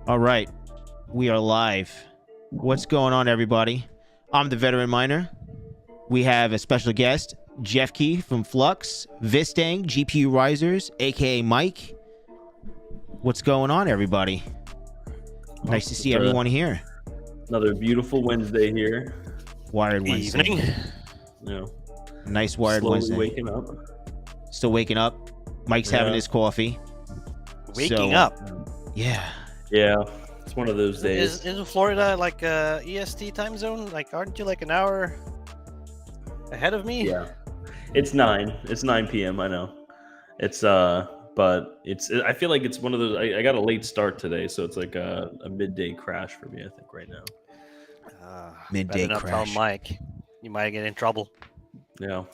All right, we are live. What's going on, everybody? I'm the Veteran Miner. We have a special guest, Jeff Key from Flux, Vistang, GPURisers, aka Mike. What's going on, everybody? Nice to see everyone here. Another beautiful Wednesday here. Wired Wednesday. Evening. Yeah. Nice Wired Slowly Wednesday. waking up. Still waking up. Mike's having his coffee. Waking up. Yeah. Yeah, it's one of those days. Isn't Florida like EST time zone? Like, aren't you like an hour ahead of me? Yeah, it's 9. It's 9 p.m. I know. It's but it's. I feel like it's one of those. I got a late start today, so it's like a midday crash for me. I think right now. Midday better not crash. Tell Mike, you might get in trouble. Yeah.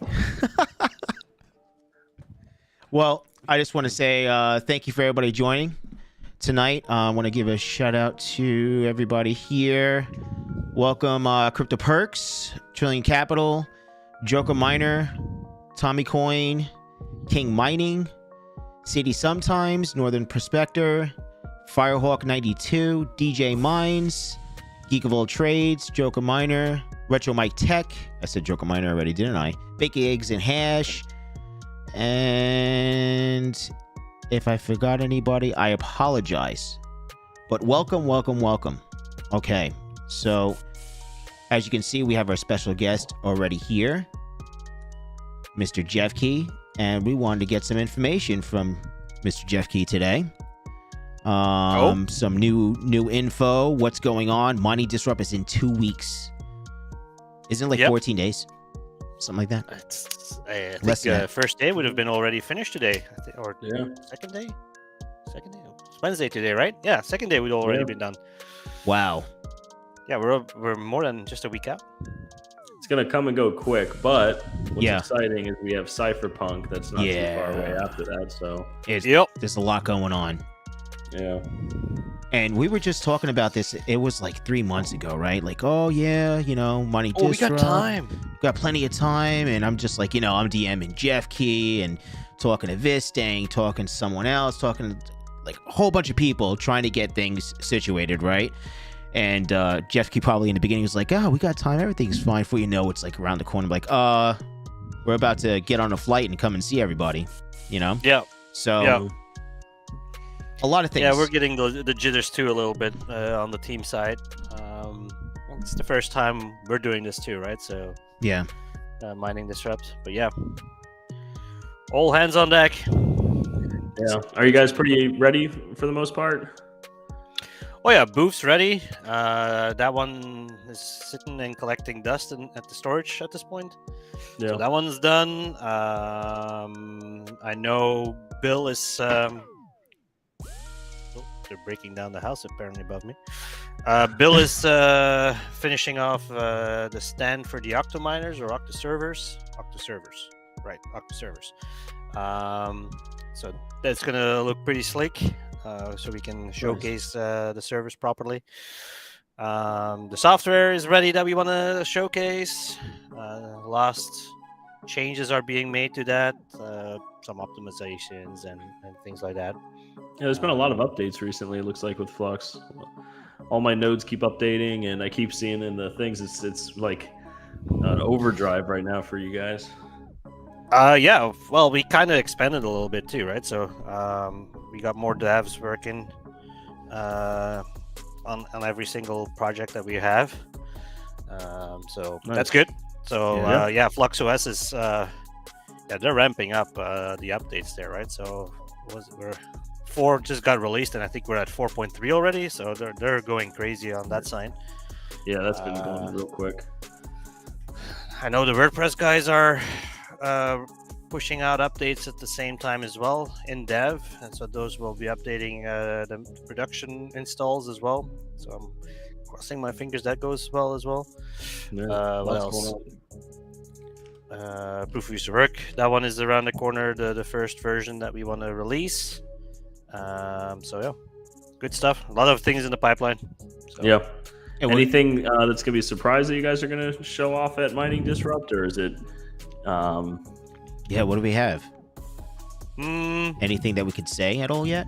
Well, I just want to say thank you for everybody joining tonight. I want to give a shout out to everybody here. Welcome Crypto Perks, Trillion Capital, Joker Miner, Tommy Coin, King Mining, City Sometimes, Northern Prospector, Firehawk 92, DJ Mines, Geek of All Trades, Joker Miner, Retro Mike Tech. I said Joker Miner already, didn't I? Bacon, Eggs, and Hash. And if I forgot anybody, I apologize. But welcome, welcome, welcome. Okay, so as you can see, we have our special guest already here, Mr. Jeff Key, and we wanted to get some information from Mr. Jeff Key today. Some new info. What's going on? Mining Disrupt is in 2 weeks. Isn't it like 14 days? Something like that. I think first day would have been already finished today, or second day. Second day. It's Wednesday today, right? Yeah, second day would already been done. Wow. Yeah, we're more than just a week out. It's gonna come and go quick, but what's exciting is we have Cypherpunk that's not too far away after that. So there's a lot going on. Yeah. And we were just talking about this. It was like 3 months ago, right? Like, oh yeah, Mining Disrupt. We got time. Got plenty of time. And I'm just like, I'm DMing Jeff Key and talking to Vistang, talking to someone else, talking to like a whole bunch of people trying to get things situated, right? And Jeff Key probably in the beginning was like, oh, we got time. Everything's fine. For it's like around the corner. I'm like, we're about to get on a flight and come and see everybody, Yeah. So a lot of things. Yeah, we're getting the jitters too a little bit on the team side. It's the first time we're doing this too, right? So yeah, Mining Disrupt. But yeah, all hands on deck. Yeah. Are you guys pretty ready for the most part? Oh yeah, booth's ready. That one is sitting and collecting dust at the storage at this point. Yeah. So that one's done. I know Bill is. They're breaking down the house apparently above me. Bill is finishing off the stand for the Octominers or Octoservers. Right, Octoservers. So that's gonna look pretty sleek. So we can showcase the servers properly. The software is ready that we want to showcase. Last changes are being made to that. Some optimizations and things like that. Yeah, there's been a lot of updates recently, it looks like, with Flux. All my nodes keep updating, and I keep seeing in the things it's like an overdrive right now for you guys. Yeah, well, we kind of expanded a little bit too, right? So we got more devs working on every single project that we have. So nice. That's good. So Flux OS is they're ramping up the updates there, right? So we're 4 just got released, and I think we're at 4.3 already. So they're going crazy on that side. Yeah, that's been going real quick. I know the WordPress guys are pushing out updates at the same time as well in dev, and so those will be updating the production installs as well. So I'm crossing my fingers that goes well as well. Yeah, what else? Proof of use of work. That one is around the corner. The first version that we want to release. So yeah, good stuff. A lot of things in the pipeline. So. Yeah. Anything that's gonna be a surprise that you guys are gonna show off at Mining Disrupt, or is it? Yeah, what do we have? Anything that we could say at all yet?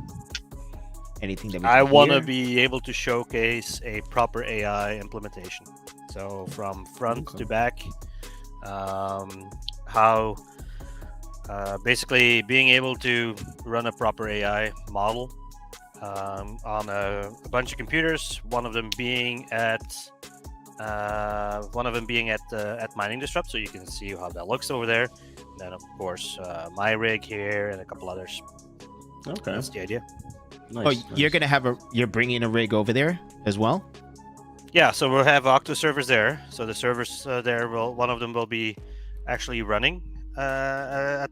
Anything that we I want to be able to showcase a proper AI implementation. So from front to back, how basically being able to run a proper AI model on a bunch of computers. One of them being at Mining Disrupt, so you can see how that looks over there. And then of course my rig here and a couple others. Okay, that's the idea. Nice, You're gonna you're bringing a rig over there as well? Yeah, so we'll have Octo servers there. So the servers there one of them will be actually running I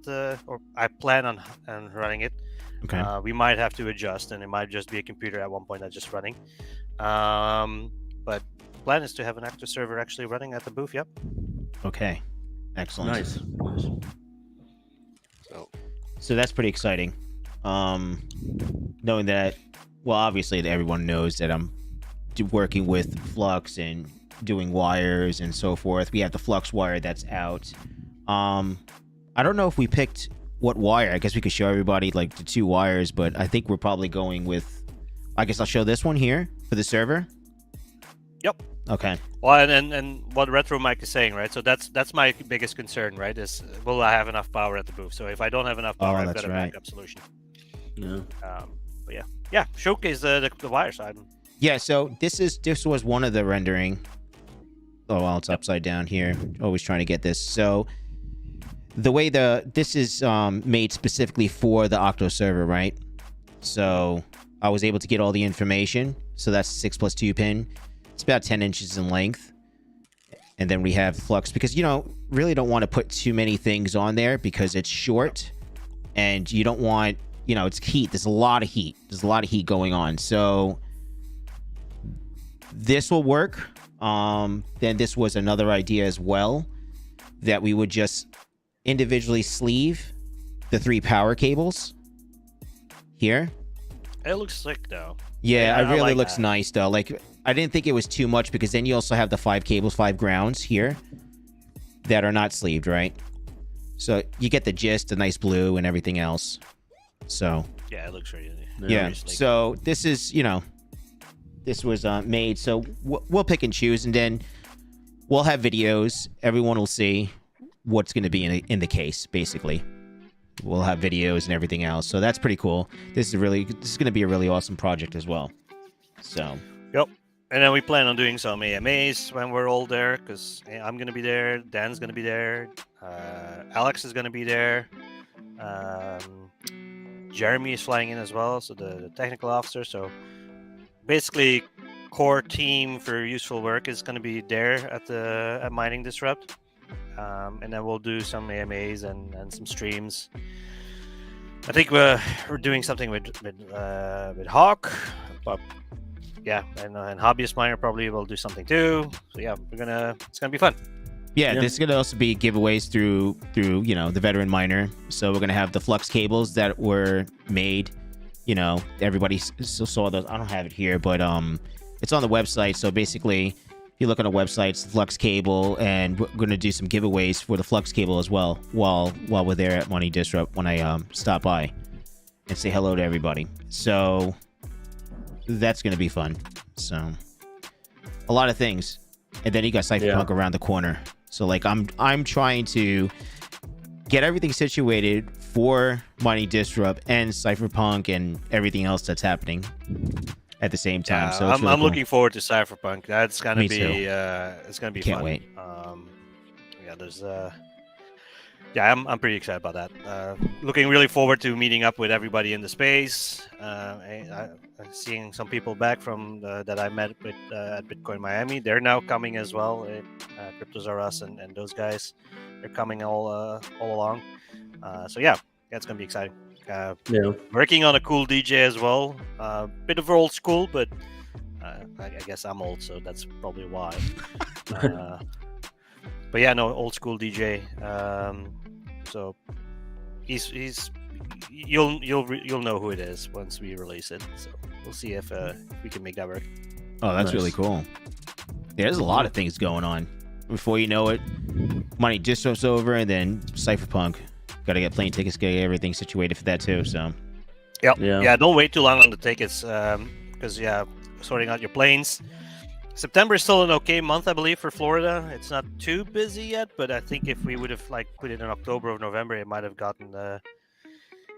plan on running it. Okay. We might have to adjust, and it might just be a computer at one point that's just running. But plan is to have an active server actually running at the booth. Yep. Okay. Excellent. Nice. So that's pretty exciting. Knowing that, well, obviously everyone knows that I'm working with Flux and doing wires and so forth. We have the Flux wire that's out. I don't know if we picked what wire. I guess we could show everybody like the 2 wires, but I think we're probably going with, I guess I'll show this one here for the server. Yep. Okay. Well, and what Retro Mike is saying, right? So that's my biggest concern, right? Is will I have enough power at the booth? So if I don't have enough power, Oh, I've that's got a right. backup solution. Yeah. But yeah. Showcase the wire side. Yeah. So this was one of the rendering. Oh well, it's upside down here. Always trying to get this. So the way this is made specifically for the Octo server, right? So I was able to get all the information. So that's 6+2 pin. It's about 10 inches in length. And then we have flux because, really don't want to put too many things on there because it's short and you don't want, it's heat. There's a lot of heat. There's a lot of heat going on. So this will work. Then this was another idea as well that we would just individually sleeve the 3 power cables here. It looks slick though. Yeah, I it really like looks that. nice though. Like I didn't think it was too much because then you also have the 5 cables, 5 grounds here that are not sleeved, right? So you get the gist, the nice blue and everything else. So Yeah, it looks really. yeah. Very slick. So this is, this was made. So we'll pick and choose, and then we'll have videos. Everyone will see what's going to be in the case, basically. We'll have videos and everything else. So that's pretty cool. This is going to be a really awesome project as well. So. Yep. And then we plan on doing some AMAs when we're all there, because I'm going to be there, Dan's going to be there, Alex is going to be there, Jeremy is flying in as well, so the technical officer. So basically, core team for useful work is going to be there at Mining Disrupt, and then we'll do some AMAs and some streams. I think we're doing something with Hawk, but yeah, and Hobbyist Miner probably will do something too. So yeah, it's gonna be fun. Yeah, this is gonna also be giveaways through the veteran miner. So we're gonna have the flux cables that were made. Everybody saw those. I don't have it here, but it's on the website. So basically, if you look on the website, it's the flux cable, and we're gonna do some giveaways for the flux cable as well while we're there at Money Disrupt when I stop by and say hello to everybody. So that's gonna be fun. So a lot of things, and then you got Cypherpunk around the corner. So like I'm trying to get everything situated for Money Disrupt and Cypherpunk and everything else that's happening at the same time. So it's really I'm cool. looking forward to Cypherpunk. That's gonna Me be too. it's gonna be Can't fun. wait. There's I'm pretty excited about that. Looking really forward to meeting up with everybody in the space. Seeing some people back from that I met with at Bitcoin Miami. They're now coming as well. Cryptos R Us and those guys. They're coming all along. So yeah, it's gonna be exciting. Working on a cool DJ as well. Bit of old school, but I guess I'm old, so that's probably why. But yeah, no, old school DJ. So he's you'll know who it is once we release it. So we'll see if we can make that work. Oh, that's Nice. really cool. Yeah, there's a lot of things going on. Before you know it, Money Disrupt's over, and then Cypherpunk. Got to get plane tickets, get everything situated for that too. So Yeah. Don't wait too long on the tickets, because sorting out your planes. September is still an okay month, I believe, for Florida. It's not too busy yet, but I think if we would have put it in October or November, it might have gotten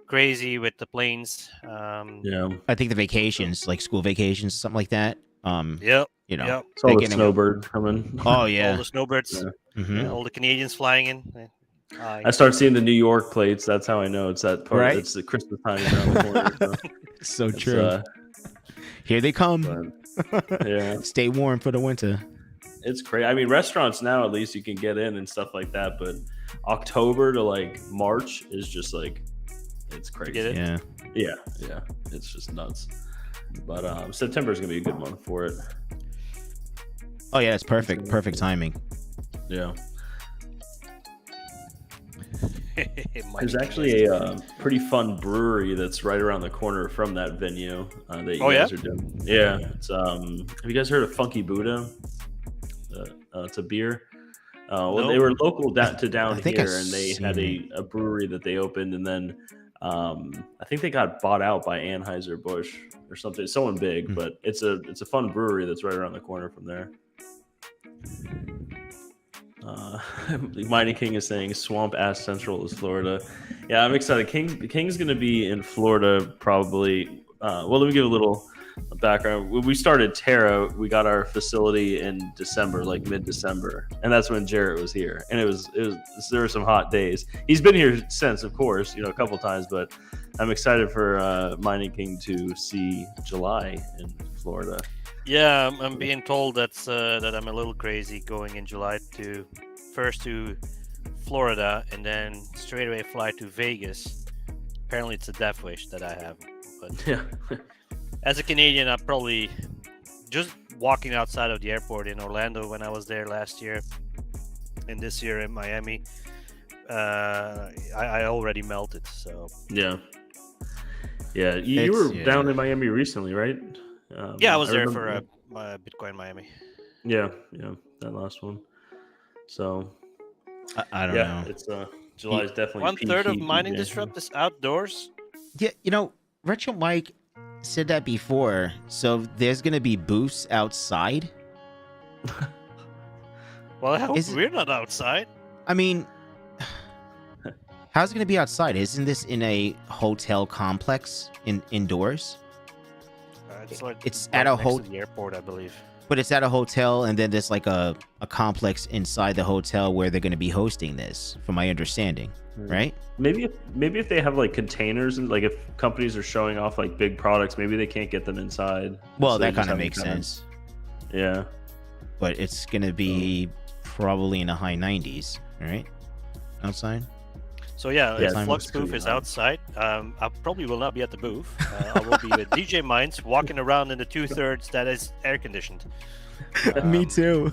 crazy with the planes. I think the vacations, like school vacations, something like that. Yep. Yep. It's all the getting- snowbird coming. Oh yeah. All the snowbirds, Mhm. all the Canadians flying in. I start seeing the New York plates. That's how I know it's that part. Right? It's the Christmas time around the corner. So So it's, true. Here they come. but, yeah, Stay warm for the winter. it's crazy. I mean, restaurants now at least you can get in and stuff like that. But October to like March is just like it's crazy. Get it? Yeah. Yeah, it's just nuts. But September is gonna be a good month for it. Oh yeah, it's perfect. Perfect timing. Yeah. It might There's be actually a pretty fun brewery that's right around the corner from that venue that you guys are doing. Yeah, it's have you guys heard of Funky Buddha? It's a beer. Well, No. they were local down I think I've here, and they seen had it. a brewery that they opened, and then I think they got bought out by Anheuser-Busch or something, someone big. Hmm. But it's a fun brewery that's right around the corner from there. Mighty King is saying swamp ass central is Florida. Yeah, I'm excited. King's going to be in Florida probably. Well, let me give a little background. When we started Terra, we got our facility in December, like mid-December, and that's when Jarrett was here. And it was there were some hot days. He's been here since, of course, a couple times, but I'm excited for Mighty King to see July in Florida. Yeah, I'm being told that I'm a little crazy going in July first to Florida and then straight away fly to Vegas. Apparently, it's a death wish that I have. But yeah, as a Canadian, I'm probably just walking outside of the airport in Orlando when I was there last year, and this year in Miami. I already melted. So yeah. You were down in Miami recently, right? Yeah, I was there for Bitcoin Miami. Yeah, that last one. So I don't know. It's July is definitely 1/3 of mining disrupt is outdoors. Yeah, Retro Mike said that before. So there's gonna be booths outside. Well, I hope we're not outside. I mean, how's it gonna be outside? Isn't this in a hotel complex indoors? It's at a hotel. The airport, I believe. But it's at a hotel, and then there's like a complex inside the hotel where they're going to be hosting this, from my understanding, right? Maybe if they have like containers and like if companies are showing off like big products, maybe they can't get them inside. Well, that kind of makes sense. Yeah, but it's going to be probably in the high 90s, right? Outside. So the Flux booth is outside. I probably will not be at the booth. I will be with DJ Minds walking around in the 2/3 that is air conditioned. Me too.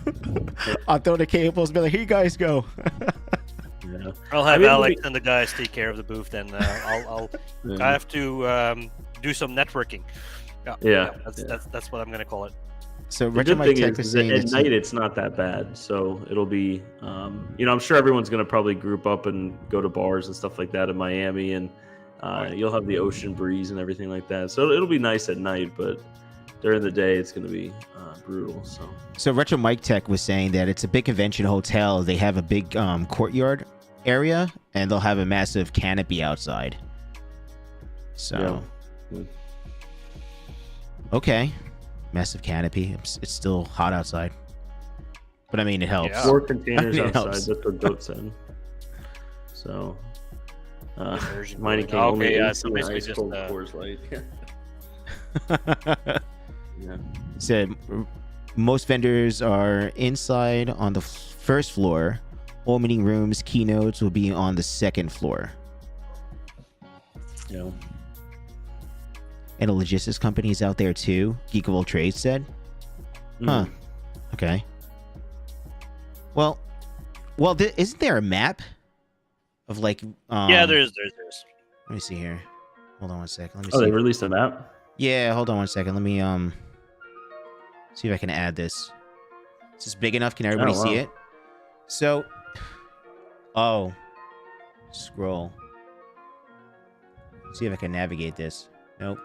I'll throw the cables, be like, here you guys go. I'll have Alex and the guys take care of the booth, and I have to do some networking. That's what I'm gonna call it. So the good thing is at night it's not that bad, so it'll be I'm sure everyone's going to probably group up and go to bars and stuff like that in Miami, and you'll have the ocean breeze and everything like that, so it'll be nice at night, but during the day it's going to be brutal. So Retro Mike Tech was saying that it's a big convention hotel. They have a big courtyard area, and they'll have a massive canopy outside. So okay. Massive canopy. It's still hot outside, but I mean it helps. 4 containers outside. That's what Goat said. So, Mighty King only so basically just Coors Light. Yeah. Said most vendors are inside on the first floor. All meeting rooms, keynotes will be on the second floor. Yeah. And the logistics companies out there too, Geek of All Trades said. Huh. Okay. Well, isn't there a map of like? Yeah, there's. Let me see here. Hold on one second. Let me see. They released a map? Yeah, hold on one second. Let me see if I can add this. Is this big enough? Can everybody see it? So, scroll. See if I can navigate this. Nope.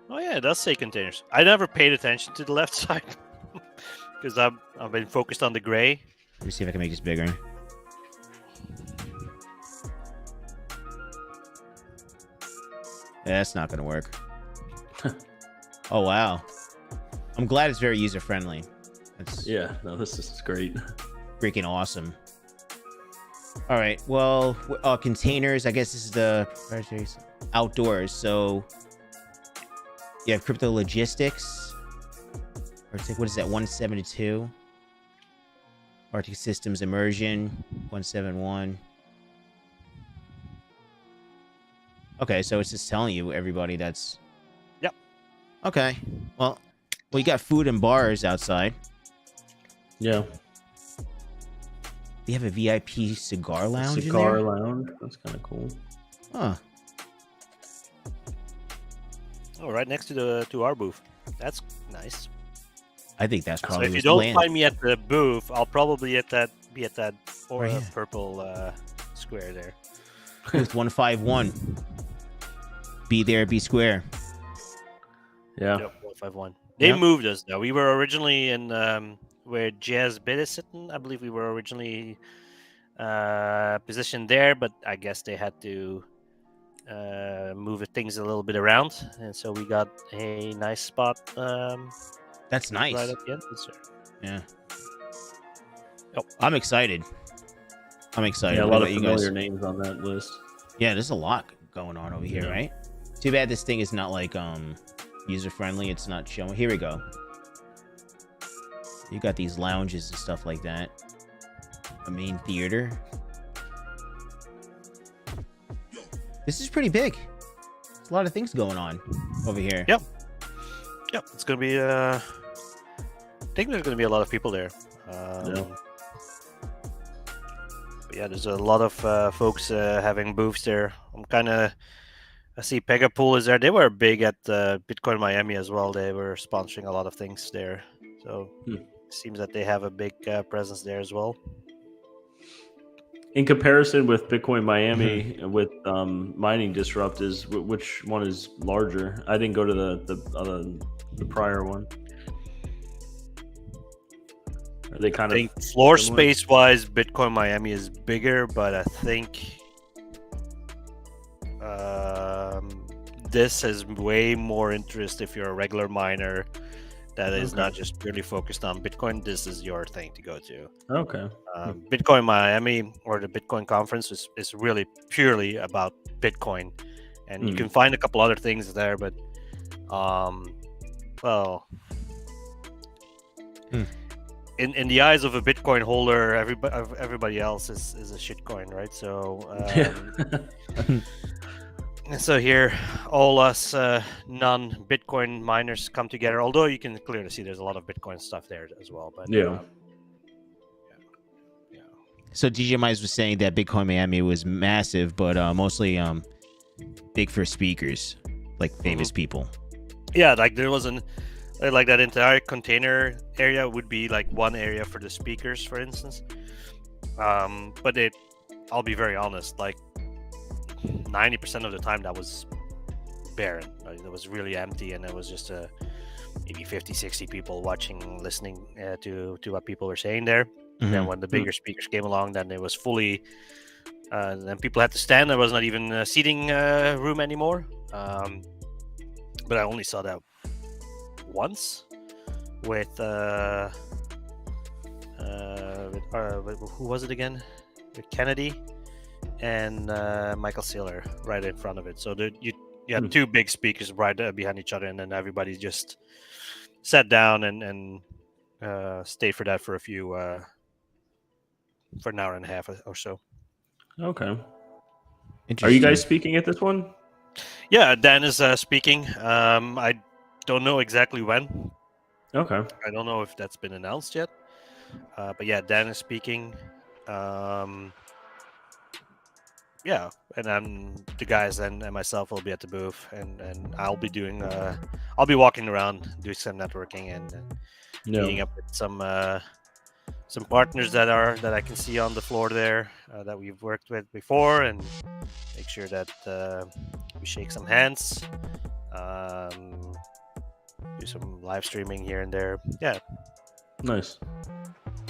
Oh yeah, it does say containers. I never paid attention to the left side because I've been focused on the gray. Let me see if I can make this bigger. Yeah, that's not gonna work. Oh wow. I'm glad it's very user friendly. This is great. Freaking awesome. All right. Well, containers. I guess this is the outdoors. So you have crypto logistics. Arctic, what is that? 172. Arctic Systems Immersion 171. Okay, so it's just telling you everybody that's. Yep. Okay. Well, you got food and bars outside. Yeah. They have a VIP cigar lounge. Cigar lounge. That's kind of cool. Huh. Oh, right next to our booth. That's nice. I think that's probably. So if you don't find me at the booth, I'll probably be at that purple square there. Booth 151. Be there, be square. Yeah. Yep, 151. They Yep. moved us though. We were originally in where Jazz Bit is sitting. I believe we were originally positioned there, but I guess they had to move things a little bit around, and so we got a nice spot. That's nice. Right at the entrance there. Yeah. Yep. I'm excited. Yeah, a lot of familiar names on that list. Yeah, there's a lot going on over here, right? Too bad this thing is not like user friendly. It's not showing. Here we go. You got these lounges and stuff like that. A main theater. This is pretty big. There's a lot of things going on over here. Yep. It's gonna be. I think there's gonna be a lot of people there. But yeah, there's a lot of folks having booths there. I see Pegapool is there. They were big at Bitcoin Miami as well. They were sponsoring a lot of things there. So it seems that they have a big presence there as well. In comparison with Bitcoin Miami, with Mining Disrupt, which one is larger? I didn't go to the prior one. Are they kind I think floor space wise, Bitcoin Miami is bigger, but I think this has way more interest if you're a regular miner that is not just purely focused on Bitcoin. This is your thing to go to. Okay. Bitcoin Miami or the Bitcoin conference is really purely about Bitcoin, and you can find a couple other things there, but in the eyes of a Bitcoin holder, everybody else is a shitcoin, right? So and so here, all us non-Bitcoin miners come together. Although you can clearly see there's a lot of Bitcoin stuff there as well. But yeah. So DJ Mize was saying that Bitcoin Miami was massive, but mostly big for speakers, like famous people. Yeah, like there wasn't like that entire container area would be like one area for the speakers, for instance. But I'll be very honest, like 90% of the time that was barren. It was really empty, and it was just maybe 50-60 people watching, listening to what people were saying there. And then when the bigger speakers came along, then it was fully then people had to stand. There was not even a seating room anymore. But I only saw that once with who was it again? With Kennedy and Michael Saylor right in front of it. So you had two big speakers right behind each other, and then everybody just sat down and stayed for that for for an hour and a half or so. Okay. Are you guys speaking at this one? Yeah, Dan is speaking. I don't know exactly when. Okay. I don't know if that's been announced yet. But yeah, Dan is speaking. Yeah, and then the guys and myself will be at the booth, and I'll be doing. I'll be walking around, doing some networking, and meeting up with some partners that I can see on the floor there that we've worked with before, and make sure that we shake some hands, do some live streaming here and there. Yeah, nice.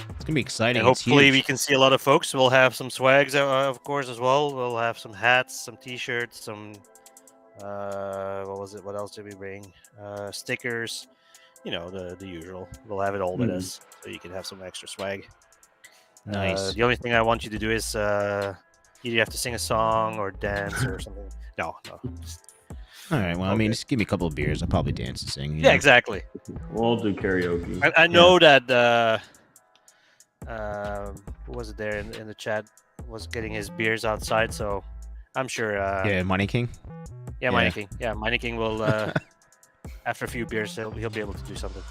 It's gonna be exciting. And hopefully we can see a lot of folks. We'll have some swags, of course, as well. We'll have some hats, some T-shirts, some what was it? What else did we bring? Stickers. You know, the usual. We'll have it all with us, so you can have some extra swag. Nice. The only thing I want you to do is either you have to sing a song or dance or something. No. All right. Well, I mean, just give me a couple of beers. I'll probably dance and sing. Yeah, exactly. We'll do karaoke. I know that. Who was it there in the chat? Was getting his beers outside, so I'm sure. Yeah, Money King. Yeah, Money King. Yeah, Money King will. After a few beers, he'll be able to do something.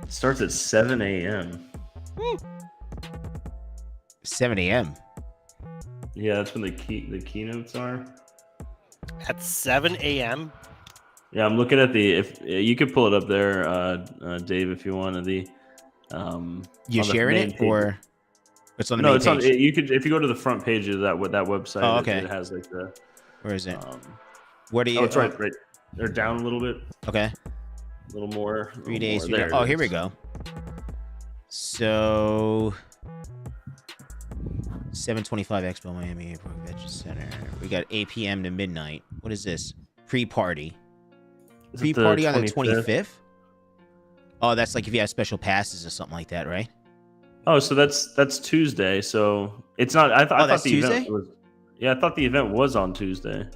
Starts at 7 a.m. 7 a.m. Yeah, that's when the keynotes are. At 7 a.m. Yeah, I'm looking at if you could pull it up there, Dave, if you want. You sharing it page. or it's on the main page? No, it's on. You could if you go to the front page of that website. Oh, okay. It has like the. Where is it? Where do you? Oh, it's right. They're down a little bit. Okay. A little more. 3 days. There Oh, here we go. So 7:25 Expo Miami Airport Convention Center. We got 8 p.m. to midnight. What is this? Pre-party. Pre-party on the 25th? Oh, that's like if you have special passes or something like that, right? Oh, so that's Tuesday. So it's not. I thought the Tuesday? event was. Yeah, I thought the event was on Tuesday.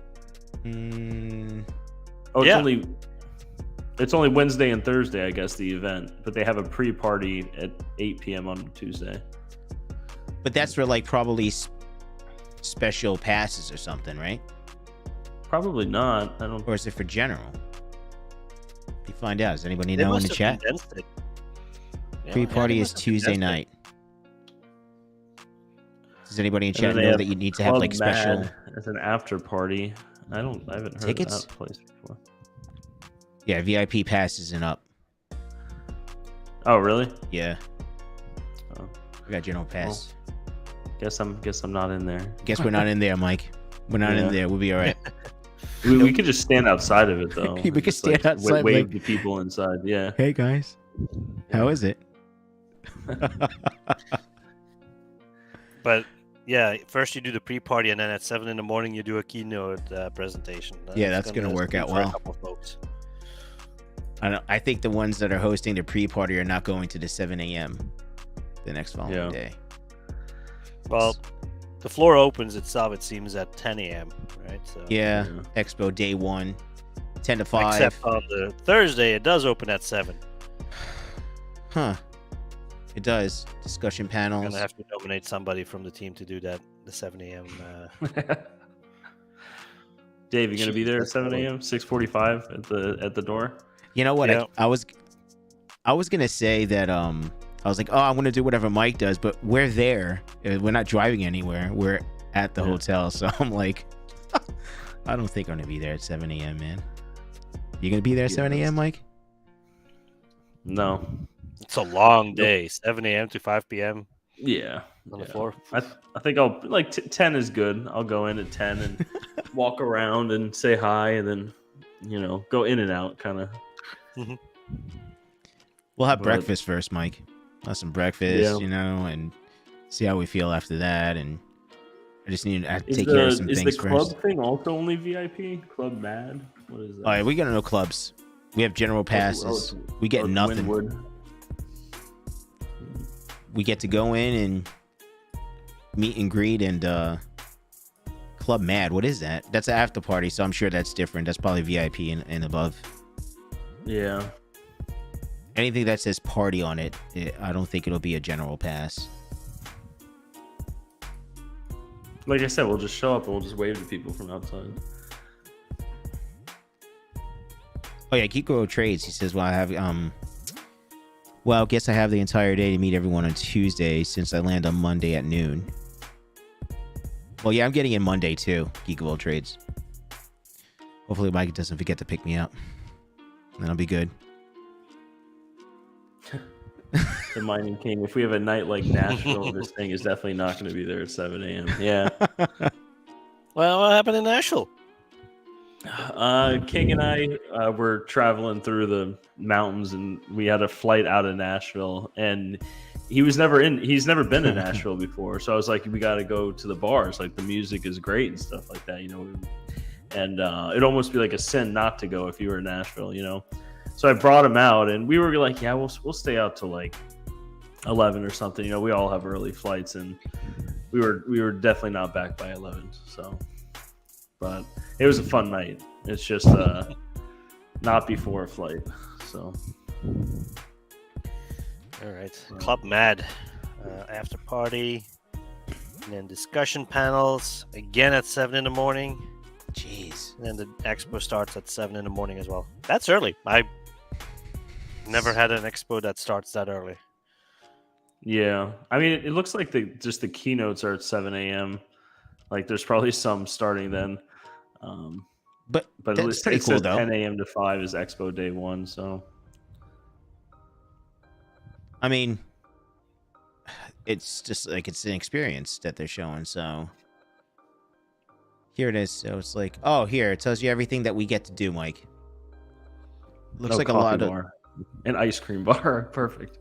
Oh, it's only Wednesday and Thursday, I guess, the event. But they have a pre-party at 8 p.m. on Tuesday. But that's for like probably special passes or something, right? Probably not. I don't. Or is it for general? You find out. Does anybody know in the chat? Pre-party is Tuesday night. Does anybody in chat know that you need to have like special? As an after party. I haven't heard tickets? of that place before. Yeah, VIP passes and up. Oh, really? Yeah. Oh. We got general pass. Well, guess I'm not in there. Guess we're not in there, Mike. We're not in there. We'll be all right. We could just stand outside of it, though. We could stand outside. Wave to people inside. Yeah. Hey guys, how is it? But yeah, first you do the pre-party, and then at 7 in the morning you do a keynote presentation. Yeah, that's gonna work out well. A couple of folks. I think the ones that are hosting the pre-party are not going to the 7 a.m. the next following day. Well, the floor opens itself, it seems, at 10 a.m., right? So, yeah, Expo day 1, 10 to 5. Except on the Thursday, it does open at 7. Huh. It does. Discussion panels. I'm going to have to nominate somebody from the team to do that, the 7 a.m. Dave, you going to be there at 7 a.m., 6:45 at the door? You know what? Yeah. I was going to say that I was like, oh, I'm going to do whatever Mike does, but we're there. We're not driving anywhere. We're at the hotel. So I'm like, I don't think I'm going to be there at 7 a.m., man. You going to be there at 7 a.m., Mike? No. It's a long day, 7 a.m. to 5 p.m. Yeah. On the floor. I think I'll, 10 is good. I'll go in at 10 and walk around and say hi and then, go in and out kind of. Mm-hmm. We'll have breakfast first, Mike. Have some breakfast, and see how we feel after that. And I just need to take care of some things first. Is the club thing also only VIP? Club Mad? What is that? Oh, yeah, we got no clubs. We have general passes. We get nothing. Windward. We get to go in and meet and greet and Club Mad. What is that? That's an after party, so I'm sure that's different. That's probably VIP and above. Yeah. Anything that says party on it, I don't think it'll be a general pass. Like I said, we'll just show up and we'll just wave to people from outside. Oh yeah, Kiko Trades. He says, "Well, I have well, I guess I have the entire day to meet everyone on Tuesday since I land on Monday at noon." Well, yeah, I'm getting in Monday too. Kiko Trades. Hopefully, Mike doesn't forget to pick me up. Then I'll be good. The Mining King. If we have a night like Nashville, this thing is definitely not going to be there at 7 a.m. Yeah. Well, what happened in Nashville? King and I were traveling through the mountains, and we had a flight out of Nashville. And he's never been to Nashville before, so I was like, we got to go to the bars. Like the music is great and stuff like that, And it'd almost be like a sin not to go if you were in Nashville, So I brought him out, and we were like, yeah, we'll stay out till like 11 or something. We all have early flights, and we were definitely not back by 11. So, but it was a fun night. It's just not before a flight. So, all right, Club Mad, after party, and then discussion panels again at 7 in the morning. Jeez. And then the expo starts at 7 in the morning as well. That's early. I never had an expo that starts that early. Yeah. I mean, it looks like the keynotes are at 7 a.m. Like there's probably some starting then. But that's pretty cool, though. 10 a.m. to 5 is expo day 1. So, I mean, it's just like it's an experience that they're showing. So here it is. So it's like, oh, here it tells you everything that we get to do, Mike. Looks like a lot of. An ice cream bar. Perfect.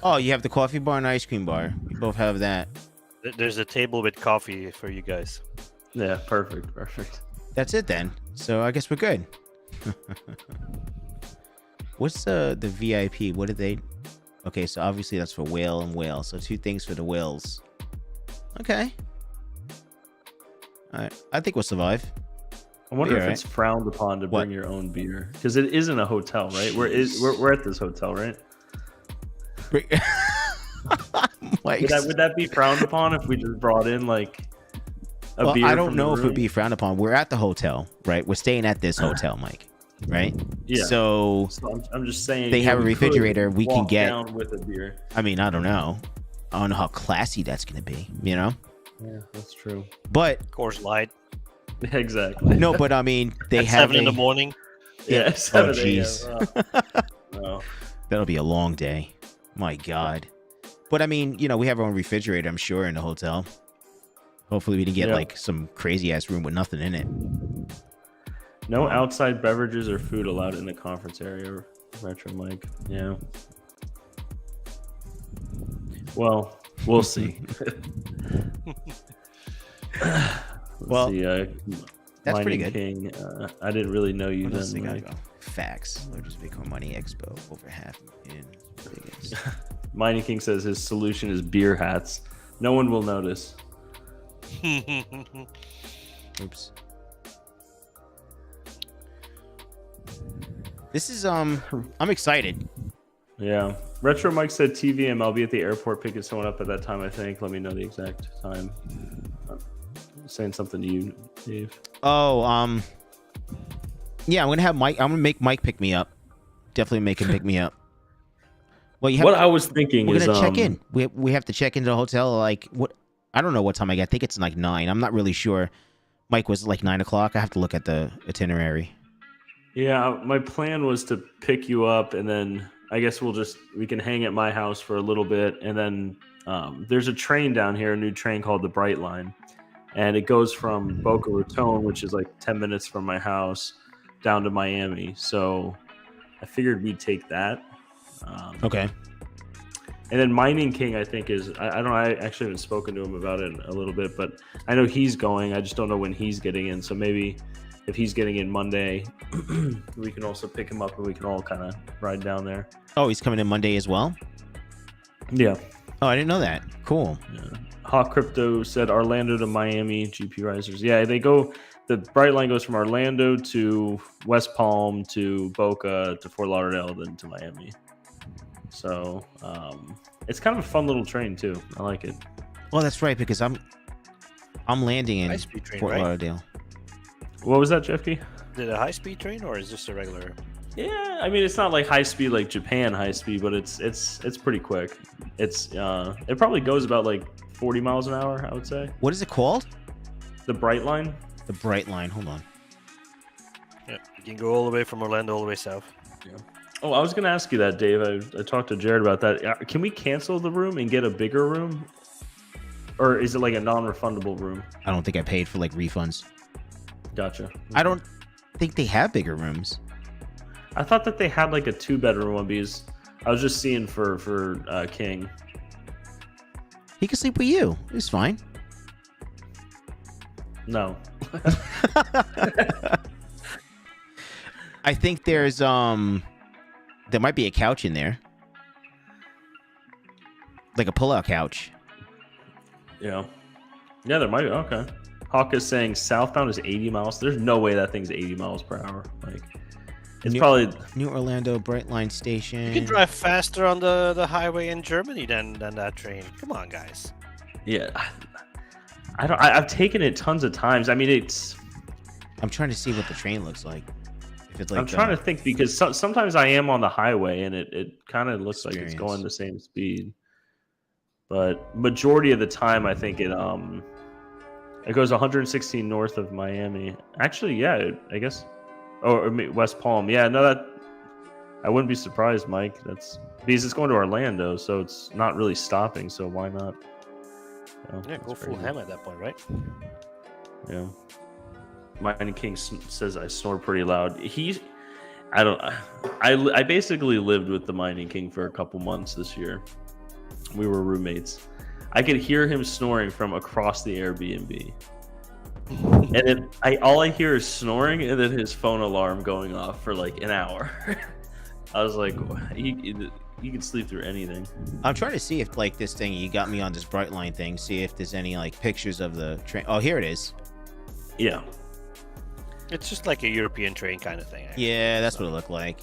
Oh, you have the coffee bar and ice cream bar. You both have that. There's a table with coffee for you guys. Yeah, perfect. That's it then. So I guess we're good. What's the VIP? What did they? Okay, so obviously that's for whale and whale. So 2 things for the whales. Okay. All right. I think we'll survive. I wonder if it's frowned upon to bring your own beer, because it isn't a hotel, right? We're at this hotel, right? Would that be frowned upon if we just brought in like a beer? I don't know if it would be frowned upon. We're at the hotel, right? We're staying at this hotel, Mike. Right? Yeah. So I'm just saying they have a refrigerator. We can get down with a beer. I mean, I don't know. I don't know how classy that's gonna be. You know? Yeah, that's true. But Coors Light. Exactly. No, but I mean, they at have 7 in the morning. Yeah, 7 Oh, jeez. No. That'll be a long day. My God. But I mean, we have our own refrigerator, I'm sure, in the hotel. Hopefully we can get like some crazy ass room with nothing in it. No outside beverages or food allowed in the conference area. Retro Mike. Yeah. Well, we'll see. Well, see, that's pretty good. King, I didn't really know you then. Mike. Facts. Largest Bitcoin Money Expo. Over 500,000. Mining King says his solution is beer hats. No one will notice. Oops. This is I'm excited. Yeah. Retro Mike said TVM. I'll be at the airport picking someone up at that time, I think. Let me know the exact time. Saying something to you, Dave. Oh, yeah, I'm gonna make Mike pick me up. Definitely make him pick me up. Well, I was thinking we're is gonna check in. We have to check into the hotel. Like what? I don't know what time I get. I think it's like 9. I'm not really sure. Mike, was like 9 o'clock? I have to look at the itinerary. Yeah, my plan was to pick you up, and then I guess we can hang at my house for a little bit, and then there's a train down here, a new train called the Bright Line, and it goes from Boca Raton, which is like 10 minutes from my house, down to Miami. So I figured we'd take that. Okay. And then Mining King, I think, is I don't know. I actually haven't spoken to him about it a little bit, but I know he's going. I just don't know when he's getting in. So maybe if he's getting in Monday, we can also pick him up and we can all kind of ride down there. Oh, he's coming in Monday as well? Yeah. Oh, I didn't know that. Cool. Yeah. Hawk Crypto said Orlando to Miami, GPURisers. Yeah, they go. The Bright Line goes from Orlando to West Palm to Boca to Fort Lauderdale, then to Miami. So it's kind of a fun little train too. I like it. Well, that's right, because I'm landing in train, Fort Lauderdale. What was that, Jeffy? Is it a high-speed train or is this a regular? Yeah, I mean it's not like high speed like Japan high speed, but it's pretty quick. It's it probably goes about like 40 miles an hour, I would say. What is it called? The Bright Line. The Bright Line. Hold on. Yeah, you can go all the way from Orlando all the way south. Yeah. Oh, I was going to ask you that, Dave. I talked to Jared about that. Can we cancel the room and get a bigger room? Or is it like a non-refundable room? I don't think I paid for like refunds. Gotcha. I don't think they have bigger rooms. I thought that they had like a 2-bedroom one because I was just seeing for King. He can sleep with you. It's fine. No. I think there's there might be a couch in there. Like a pull-out couch. Yeah. Yeah, there might be. Okay. Hawk is saying southbound is 80 miles. There's no way that thing's 80 miles per hour. Like, it's probably New Orlando Bright Line Station. You can drive faster on the highway in Germany than that train. Come on, guys. Yeah. I've taken it tons of times. I mean, I'm trying to see what the train looks like. If it's like I'm trying to think because sometimes I am on the highway and it kind of looks like it's going the same speed. But majority of the time, I think it goes 116 north of Miami. Actually, yeah, I guess. Or West Palm. Yeah, no, that I wouldn't be surprised, Mike. That's because it's going to Orlando, so it's not really stopping. So why not? Yeah, go full ham at that point, right? Yeah. Mining King says I snore pretty loud. I basically lived with the Mining King for a couple months this year. We were roommates. I could hear him snoring from across the Airbnb. And then all I hear is snoring and then his phone alarm going off for like an hour. I was like, he can sleep through anything. I'm trying to see if like this thing, you got me on this Brightline thing, see if there's any like pictures of the train. Oh, here it is. Yeah. It's just like a European train kind of thing. Actually. Yeah, that's what it looked like.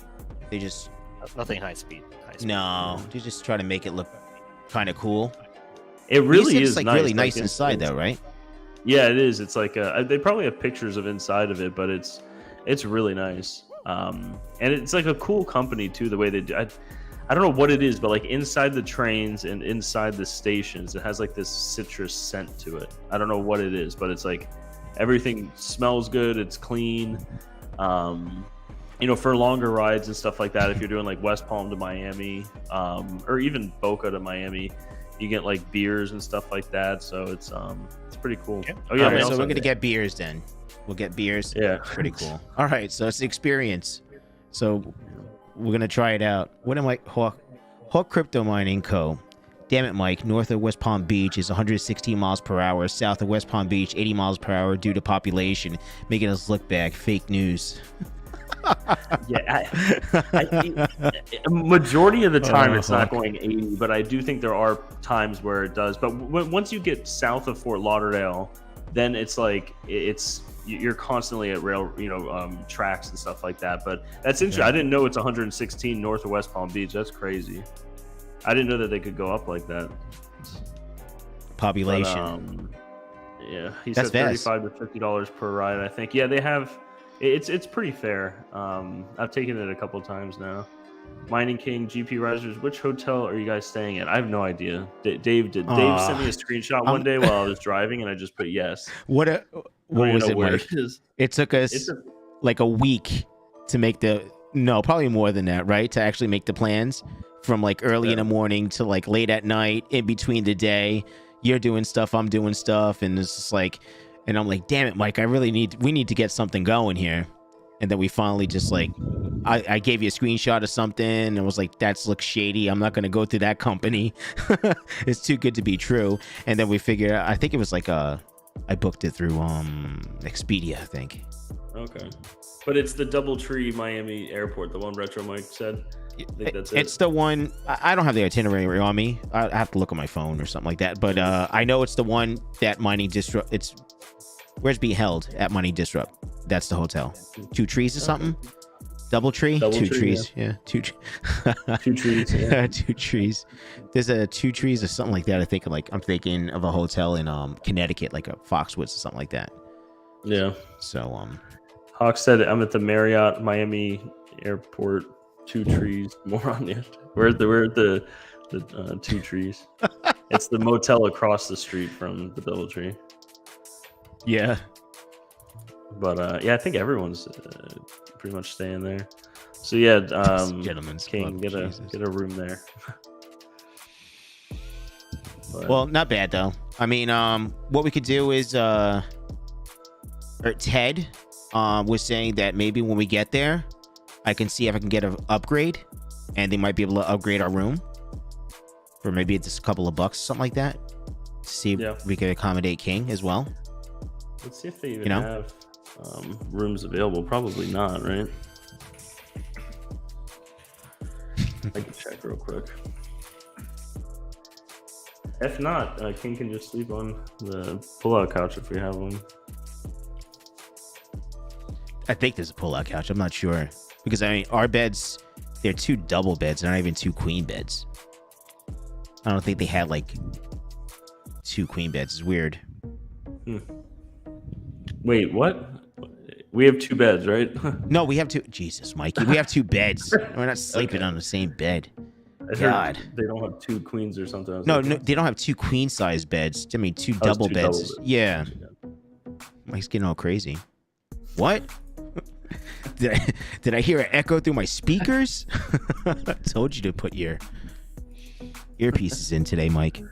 They just... Nothing high speed. No, they just try to make it look kind of cool. It really is like nice. really nice inside though, right? Yeah, it is. It's like they probably have pictures of inside of it, but it's really nice. And it's like a cool company too. The way they do, I don't know what it is, but like inside the trains and inside the stations, it has like this citrus scent to it. I don't know what it is, but it's like everything smells good. It's clean. For longer rides and stuff like that. If you're doing like West Palm to Miami, or even Boca to Miami, you get like beers and stuff like that. So it's pretty cool. Yeah. Oh yeah, right, so we're gonna get beers then. We'll get beers. Yeah, pretty cool. All right, so it's the experience. So we're gonna try it out. What am I? Hawk Crypto Mining Co. Damn it, Mike. North of West Palm Beach is 116 miles per hour. South of West Palm Beach, 80 miles per hour due to population, making us look bad. Fake news. Yeah, majority of the time it's not going 80, but I do think there are times where it does. But once you get south of Fort Lauderdale, then it's like you're constantly at rail, tracks and stuff like that. But that's interesting. I didn't know it's 116 north of West Palm Beach. That's crazy. I didn't know that they could go up like that. Population. But, yeah, he said $35 to $50 per ride. I think. Yeah, they have. It's pretty fair. I've taken it a couple times now. Mining King, GPURisers. Which hotel are you guys staying at? I have no idea. Dave sent me a screenshot one day while I was driving, and I just put yes. What was it, Mike? It took us like a week to make probably more than that, right? To actually make the plans from like early in the morning to like late at night, in between the day. You're doing stuff, I'm doing stuff, and it's just like. And I'm like, damn it, Mike, we need to get something going here. And then we finally just like, I gave you a screenshot of something and was like, that looks shady. I'm not going to go through that company. It's too good to be true. And then we figured out, I think it was like I booked it through Expedia, I think. Okay. But it's the DoubleTree Miami Airport, the one Retro Mike said. I think that's it. It's the one, I don't have the itinerary on me. I have to look on my phone or something like that. But I know it's the one that Mining Disrupt, where's being held at Mining Disrupt? That's the hotel. 2 Trees or something? DoubleTree? 2 Trees. Yeah. 2 Trees. Yeah. 2 Trees. There's a 2 Trees or something like that. I'm thinking of a hotel in Connecticut, like a Foxwoods or something like that. Yeah. So Hawk said I'm at the Marriott Miami Airport. 2 Trees. More on the we're at the 2 Trees. It's the motel across the street from the DoubleTree. Yeah. But I think everyone's pretty much staying there. So yeah, Gentlemen's King, Club, get a room there. Well, not bad though. I mean, what we could do is Ted was saying that maybe when we get there, I can see if I can get an upgrade, and they might be able to upgrade our room for maybe just a couple of bucks, something like that. See if we could accommodate King as well. Let's see if they even have rooms available. Probably not, right? I can check real quick. If not, King can just sleep on the pull-out couch if we have one. I think there's a pull-out couch. I'm not sure. Because, I mean, our beds, they're 2 double beds, not even 2 queen beds. I don't think they had, like, 2 queen beds. It's weird. Wait, what? We have 2 beds, right? No, we have 2. Jesus, Mikey. We have 2 beds. We're not sleeping on the same bed. God. They don't have 2 queens or something. No, they don't have 2 queen-size beds. I mean, 2 double beds. Yeah. Mike's getting all crazy. What? Did I hear an echo through my speakers? I told you to put your earpieces in today, Mike.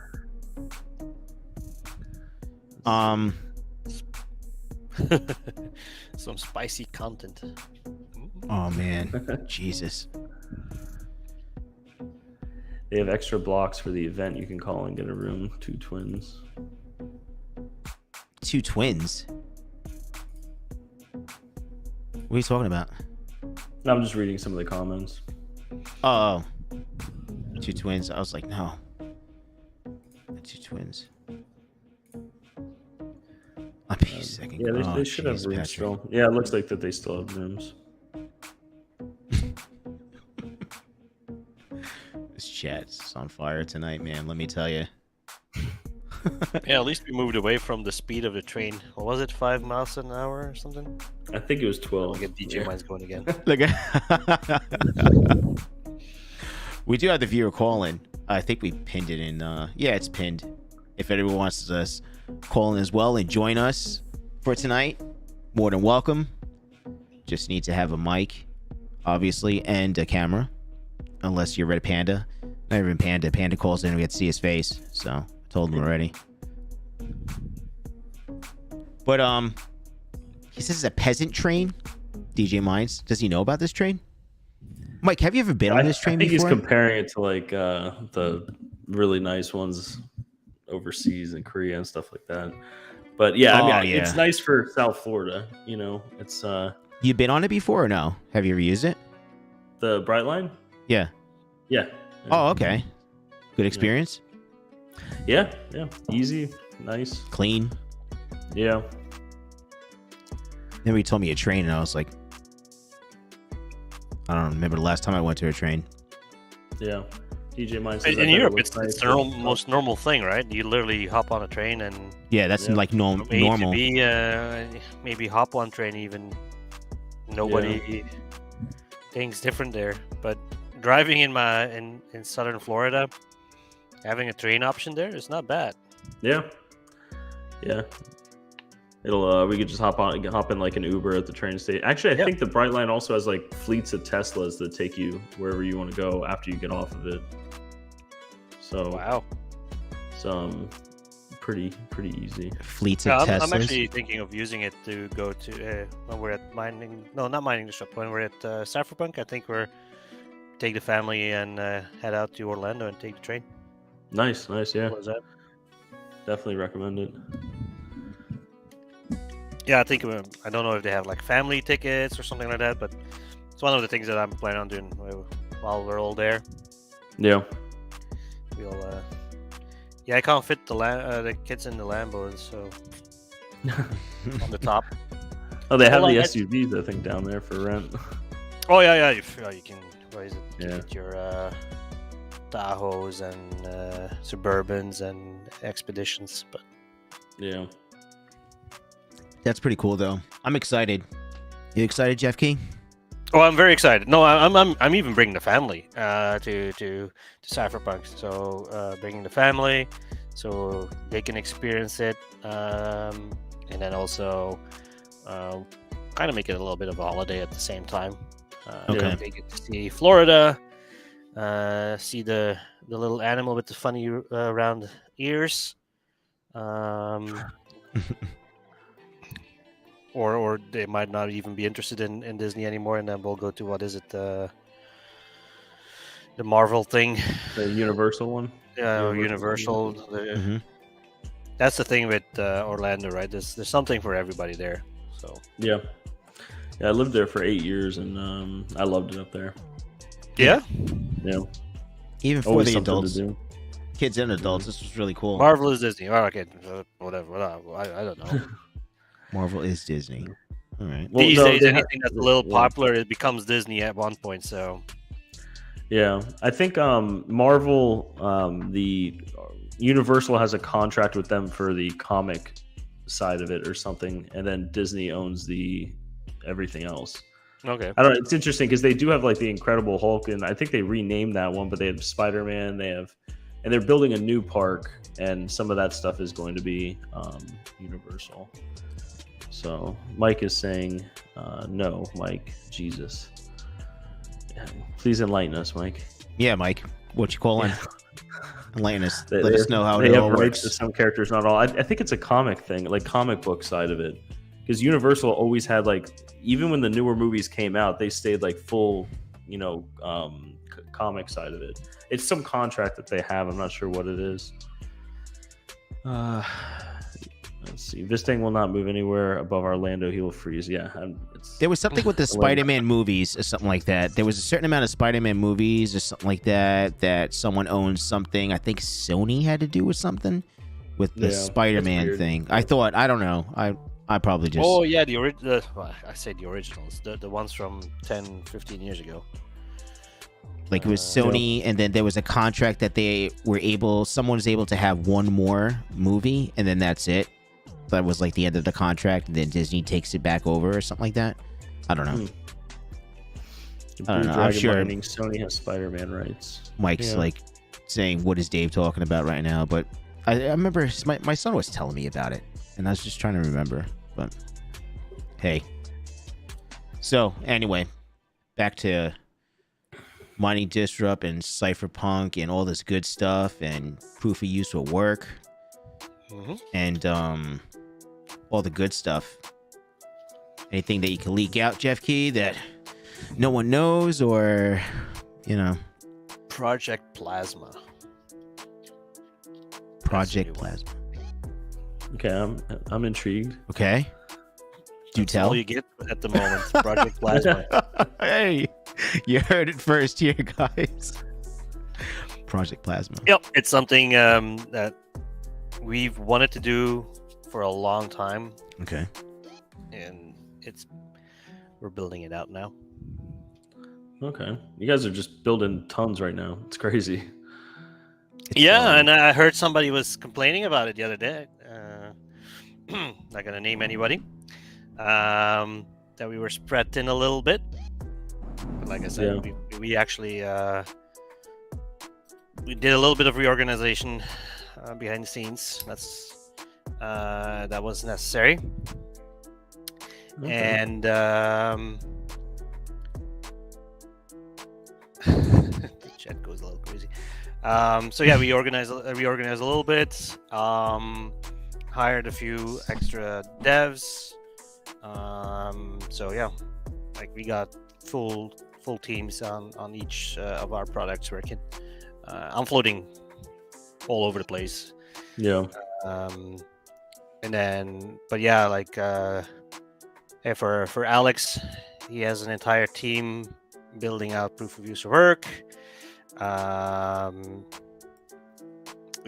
Some spicy content. Oh man, Jesus. They have extra blocks for the event. You can call and get a room. 2 twins. 2 twins. What are you talking about? I'm just reading some of the comments. Oh, 2 twins. I was like, no. 2 twins. I'll be a second. Yeah, they should have rooms still. Yeah, it looks like that they still have rooms. This chat's on fire tonight, man. Let me tell you. Yeah, at least we moved away from the speed of the train. What was it, 5 miles an hour or something? I think it was 12. I'll get DJ Mine's going again. Look we do have the viewer calling. I think we pinned it in. Yeah, it's pinned. If anyone wants to call in as well and join us for tonight, more than welcome. Just need to have a mic, obviously, and a camera. Unless you're Red Panda. Not even Panda. Panda calls in and we get to see his face. So I told him already. But he says it's a peasant train. DJ Mines. Does he know about this train? Mike, have you ever been on this train before? I think he's comparing it to like the really nice ones overseas in Korea and stuff like that. But yeah, I mean, it's nice for South Florida. You know, it's. You been on it before or no? Have you ever used it? The Brightline? Yeah. Yeah. Oh, okay. Good experience? Yeah. Easy, nice. Clean? Yeah. Then he told me a train and I was like, I don't remember the last time I went to a train. Yeah. DJ Mine says in Europe, it's the most normal thing, right? You literally hop on a train and... Yeah, that's like normal. To B, maybe hop on train even. Nobody thinks different there. But driving in southern Florida, having a train option there is not bad. Yeah. It'll we could just hop in like an Uber at the train station. Actually, I think the Brightline also has like fleets of Teslas that take you wherever you want to go after you get off of it. So wow, it's pretty easy. Fleets of Teslas. I'm actually thinking of using it to go to when we're at not mining the shop. When we're at Cypherpunk, I think we're take the family and head out to Orlando and take the train. Nice, yeah. What was that? Definitely recommend it. Yeah, I think I don't know if they have like family tickets or something like that, but it's one of the things that I'm planning on doing while we're all there. Yeah. We'll. Yeah, I can't fit the kids in the Lambo, so on the top. Oh, they have the SUVs, I think, down there for rent. Oh yeah. You can. What is it? You Yeah. get your Tahoes and Suburbans and Expeditions, but Yeah. That's pretty cool, though. I'm excited. You excited, Jeff King? Oh, I'm very excited. No, I'm even bringing the family to Cypherpunk. So bringing the family so they can experience it, and then also kind of make it a little bit of a holiday at the same time. Okay. They get to see Florida, see the little animal with the funny round ears. Or they might not even be interested in Disney anymore, and then we'll go to what is it, the Marvel thing, the Universal one. Yeah, Universal. Mm-hmm. That's the thing with Orlando, right? There's something for everybody there. So yeah, I lived there for 8 years, and I loved it up there. Yeah. Even for Always the something adults, to do. kids and adults, this was really cool. Marvel is Disney. Oh, okay, whatever. I don't know. Marvel is Disney. All right. Well, These no, days, they anything that's a little popular, it becomes Disney at one point. So yeah, I think Marvel, the Universal has a contract with them for the comic side of it or something, and then Disney owns the everything else. okay. I don't know. It's interesting because they do have like the Incredible Hulk, and I think they renamed that one, but they have Spider-Man. And they're building a new park, and some of that stuff is going to be Universal. So Mike is saying, no, Mike, Jesus. Please enlighten us, Mike. Yeah, Mike. What you calling? Enlighten us. Let us know how they it have all rights works. to some characters, not all. I think it's a comic thing, like comic book side of it. because Universal always had like, even when the newer movies came out, they stayed like full, comic side of it. It's some contract that they have. I'm not sure what it is. Let's see. Vistang will not move anywhere above Orlando. He will freeze. Yeah. There was something with the Spider-Man movies or something like that. There was a certain amount of Spider-Man movies or something like that someone owns something. I think Sony had to do with something with the Spider-Man thing. I don't know. I probably just... Oh, yeah, I say the originals. The ones from 10, 15 years ago. Like it was Sony, and then there was a contract that someone was able to have one more movie, and then that's it. That was like the end of the contract, and then Disney takes it back over or something like that. I don't know. I don't know. I'm sure Sony has Spider-Man rights. Mike's like saying, "What is Dave talking about right now?" But I remember my son was telling me about it, and I was just trying to remember. But hey, so anyway, back to mining disrupt and cypherpunk and all this good stuff, and proof of use will work, and all the good stuff. Anything that you can leak out, Jeff Key, that no one knows, or Project Plasma. Project Plasma. Okay, I'm intrigued. Okay, That's tell. all you get at the moment. Project Plasma. Hey, you heard it first here, guys. Project Plasma. Yep, it's something that we've wanted to do for a long time. Okay. And we're building it out now. Okay. You guys are just building tons right now. It's crazy. And I heard somebody was complaining about it the other day. Not going to name anybody. That we were spread thin a little bit. But like I said, we actually we did a little bit of reorganization behind the scenes. That was necessary. Okay. And the chat goes a little crazy. We organized a little bit. Hired a few extra devs. We got full teams on each of our products working. I'm floating all over the place. Yeah. For Alex, he has an entire team building out proof of use of work.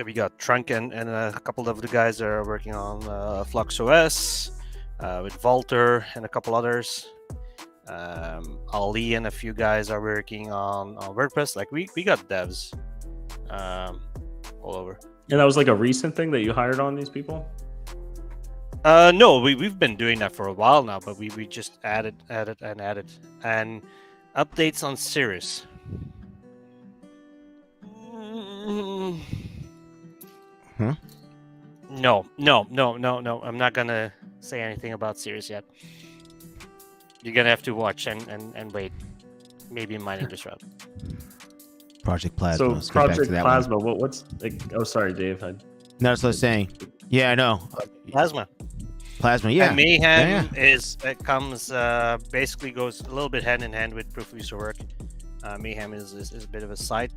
We got Trunk and a couple of the guys are working on Flux OS with Volter and a couple others. Ali and a few guys are working on WordPress. Like we got devs all over. And that was like a recent thing that you hired on these people? No, we've been doing that for a while now, but we just added and updates on Cirrus. Huh? No. I'm not gonna say anything about Cirrus yet. You're gonna have to watch and wait. Maybe mining disrupt. Project Plasma. So Project Plasma. What's? Sorry, Dave. No, that's what I was saying. Yeah, I know. Plasma. Yeah. And Mayhem basically goes a little bit hand in hand with proof of use of work. Mayhem is a bit of a side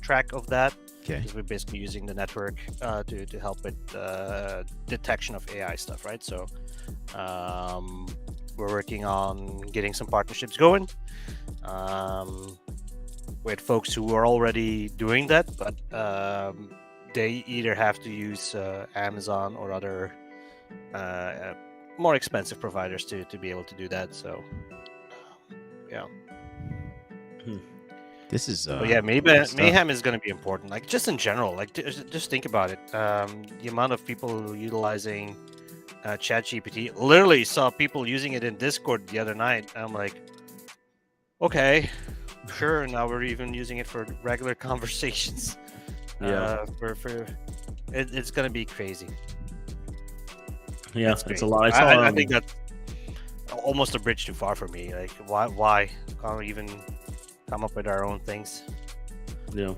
track of that. Okay. Because we're basically using the network to help with detection of AI stuff, right? So we're working on getting some partnerships going with folks who are already doing that, but they either have to use Amazon or other more expensive providers to be able to do that. So This is Mayhem is going to be important. Like just in general, like just think about it. The amount of people utilizing ChatGPT. Literally saw people using it in Discord the other night. I'm like, okay, sure. Now we're even using it for regular conversations. It's going to be crazy. Yeah, it's a lot. I think that's almost a bridge too far for me. Like, why can't we even come up with our own things? Yeah.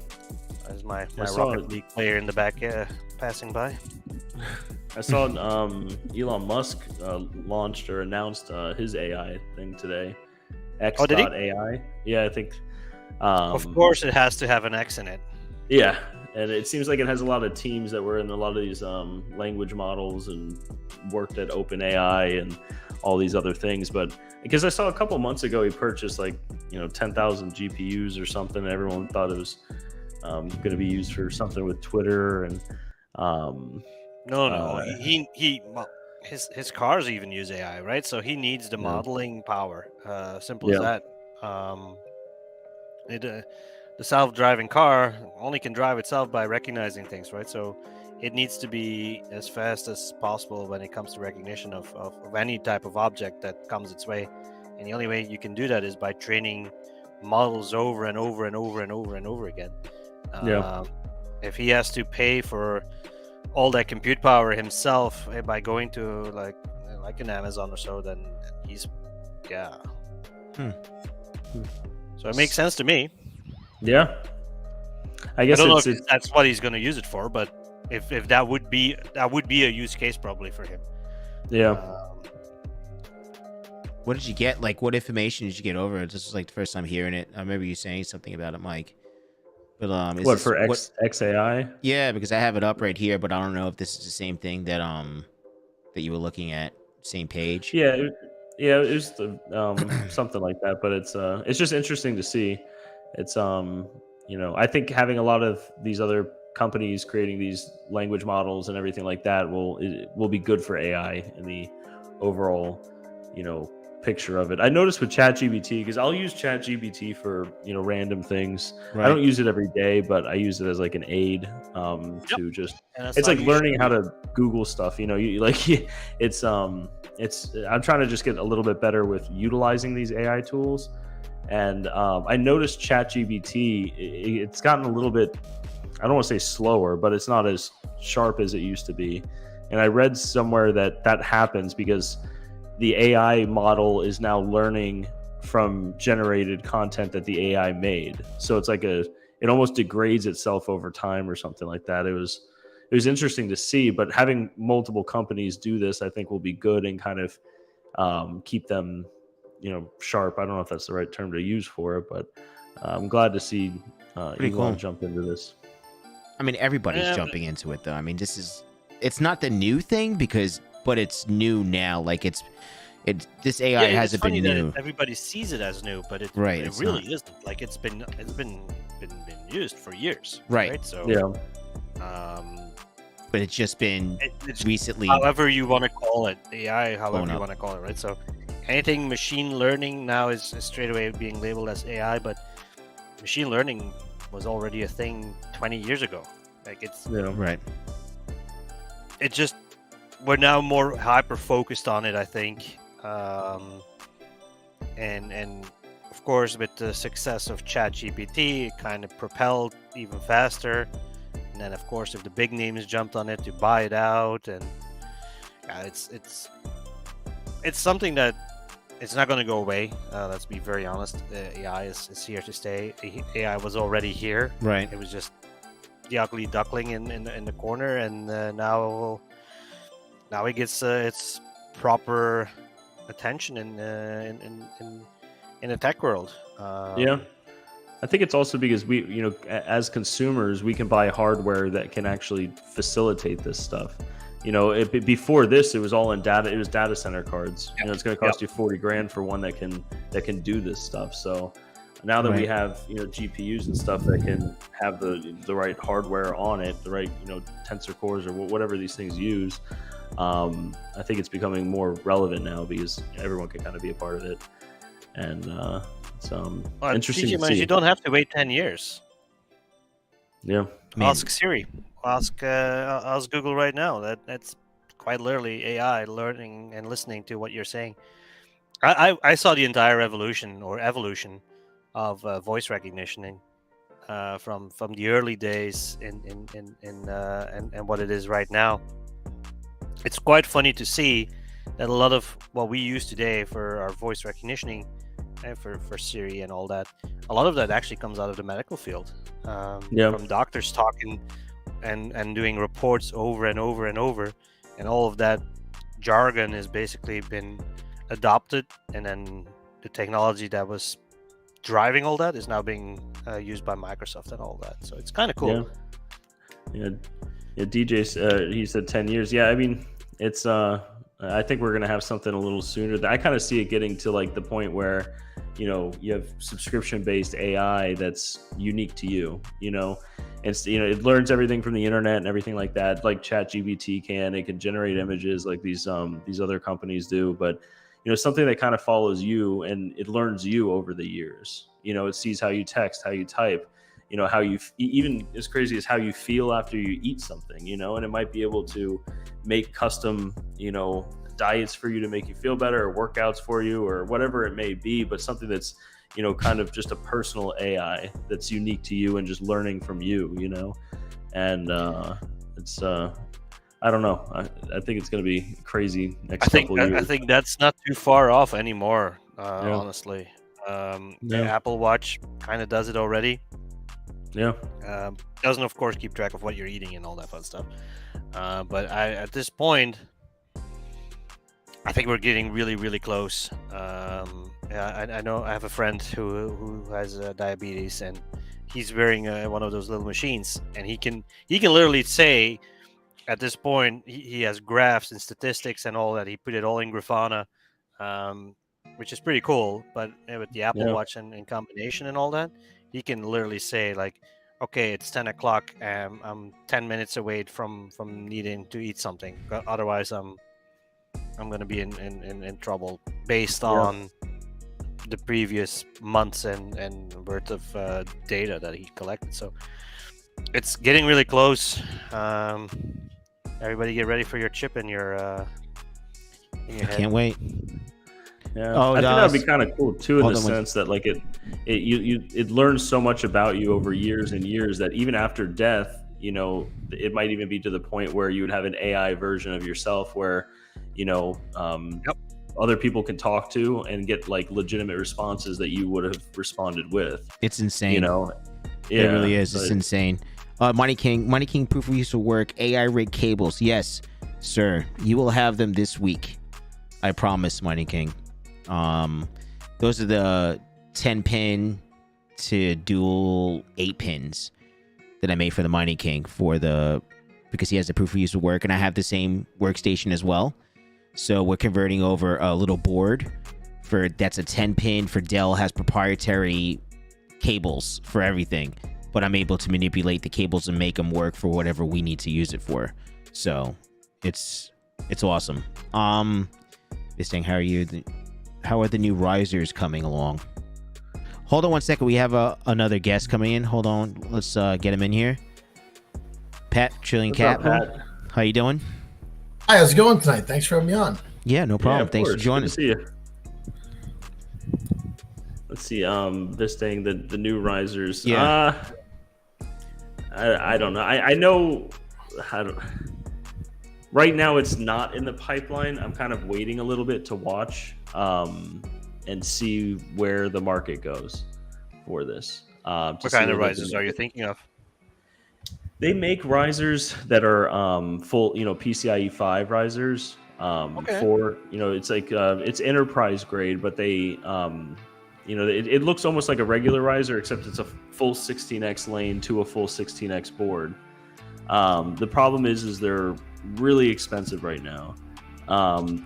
As my Rocket League player in the back passing by. I saw Elon Musk launched or announced his AI thing today. X.AI. Yeah, I think. Of course, it has to have an X in it. Yeah, and it seems like it has a lot of teams that were in a lot of these language models and worked at OpenAI and all these other things. But because I saw a couple months ago, he purchased 10,000 GPUs or something. And everyone thought it was going to be used for something with Twitter and. No. His cars even use AI, right? So he needs the modeling power. Simple as that. The self-driving car only can drive itself by recognizing things, right? So it needs to be as fast as possible when it comes to recognition of any type of object that comes its way. And the only way you can do that is by training models over and over and over and over and over again. If he has to pay for all that compute power himself by going to like an Amazon or so, then he's So it makes sense to me. Yeah, I guess I don't know if that's what he's going to use it for, but if that would be a use case probably for him. Yeah. What did you get? Like, what information did you get over it? This is like the first time hearing it. I remember you saying something about it, Mike. But what for XAI? Yeah, because I have it up right here, but I don't know if this is the same thing that you were looking at, same page. Yeah, it was something like that. But it's just interesting to see. It's I think having a lot of these other companies creating these language models and everything like that will be good for AI in the overall picture of it. I noticed with ChatGPT, because I'll use ChatGPT for random things. Right. I don't use it every day, but I use it as like an aid to just. It's like learning how to Google stuff. It's I'm trying to just get a little bit better with utilizing these AI tools. And I noticed ChatGPT, it's gotten a little bit, I don't want to say slower, but it's not as sharp as it used to be. And I read somewhere that happens because the AI model is now learning from generated content that the AI made. So it's like it almost degrades itself over time or something like that. It was interesting to see, but having multiple companies do this, I think will be good and kind of keep them sharp. I don't know if that's the right term to use for it, but I'm glad to see Elon jump into this. I mean, everybody's jumping into it, though. I mean, it's not the new thing but it's new now. Like this AI hasn't been new. Everybody sees it as new, but it really isn't. Like it's been used for years. Right. So but it's just been recently. However you want to call it, AI. However you want to call it, right? So. Anything machine learning now is straight away being labeled as AI, but machine learning was already a thing 20 years ago. Like right. It just we're now more hyper focused on it, I think, and of course with the success of ChatGPT, it kind of propelled even faster. And then of course, if the big names jumped on it to buy it out, and it's something that. It's not going to go away. Let's be very honest. AI is here to stay. AI was already here. Right. It was just the ugly duckling in the corner, and now it gets its proper attention in the tech world. I think it's also because we, as consumers, we can buy hardware that can actually facilitate this stuff. Before this, it was all in data. It was data center cards. It's going to cost you $40,000 for one that can do this stuff. So now that we have GPUs and stuff that can have the right hardware on it, the right tensor cores or whatever these things use, I think it's becoming more relevant now because everyone can kind of be a part of it, and it's interesting to see. You don't have to wait 10 years. Yeah. Ask Siri. Ask Google right now. That's quite literally AI learning and listening to what you're saying. I saw the entire evolution of voice recognition from the early days and what it is right now. It's quite funny to see that a lot of what we use today for our voice recognition and for Siri and all that, a lot of that actually comes out of the medical field. From doctors talking and doing reports over and over and over, and all of that jargon has basically been adopted, and then the technology that was driving all that is now being used by Microsoft and all that. So it's kind of cool. Yeah. DJ, he said 10 years. Yeah, I mean, it's I think we're gonna have something a little sooner. I kind of see it getting to like the point where, you have subscription-based AI that's unique to you. It's it learns everything from the internet and everything like that, like ChatGPT can. It can generate images like these other companies do, but something that kind of follows you and it learns you over the years. It sees how you text, how you type, how you even as crazy as how you feel after you eat something, and it might be able to make custom, diets for you to make you feel better, or workouts for you, or whatever it may be, but something that's kind of just a personal AI that's unique to you and just learning from you, and it's I don't know. I think it's going to be crazy next couple years. I think that's not too far off anymore, honestly. The Apple Watch kind of does it already. Yeah. Doesn't, of course, keep track of what you're eating and all that fun stuff. But at this point, I think we're getting really, really close. I know I have a friend who has diabetes, and he's wearing one of those little machines, and he can literally say, at this point, he has graphs and statistics and all that. He put it all in Grafana, which is pretty cool. But with the Apple Watch and in combination and all that, he can literally say like, okay, it's 10 o'clock. I'm 10 minutes away from needing to eat something. Otherwise, I'm going to be in trouble based on the previous months and worth of data that he collected. So it's getting really close. Everybody get ready for your chip in your head. Can't wait. Yeah, I think that'd be kind of cool too, in the sense that like it learns so much about you over years and years that even after death, it might even be to the point where you would have an AI version of yourself where, other people can talk to and get like legitimate responses that you would have responded with. It's insane. It really is. It's insane. Money King, proof of use will work. AI rig cables, yes, sir. You will have them this week. I promise, Money King. Those are the 10-pin to dual 8-pins that I made for the Money King because he has the proof of use will work, and I have the same workstation as well. So we're converting over a little board that's a 10-pin for Dell, has proprietary cables for everything. But I'm able to manipulate the cables and make them work for whatever we need to use it for. So it's awesome. This thing, how are the new risers coming along? Hold on one second. We have another guest coming in. Hold on. Let's get him in here. Pat, Trillion Cat. How you doing? Hi, how's it going tonight? Thanks for having me on. Yeah, no problem. Thanks for joining us. Good to see you. Let's see. This thing, the new risers. Yeah. I don't know. I know. Right now, it's not in the pipeline. I'm kind of waiting a little bit to watch and see where the market goes for this. What kind of risers are you thinking of? They make risers that are full, PCIe 5 risers. For it's like it's enterprise grade, but they it looks almost like a regular riser, except it's a full 16x lane to a full 16x board. The problem is they're really expensive right now.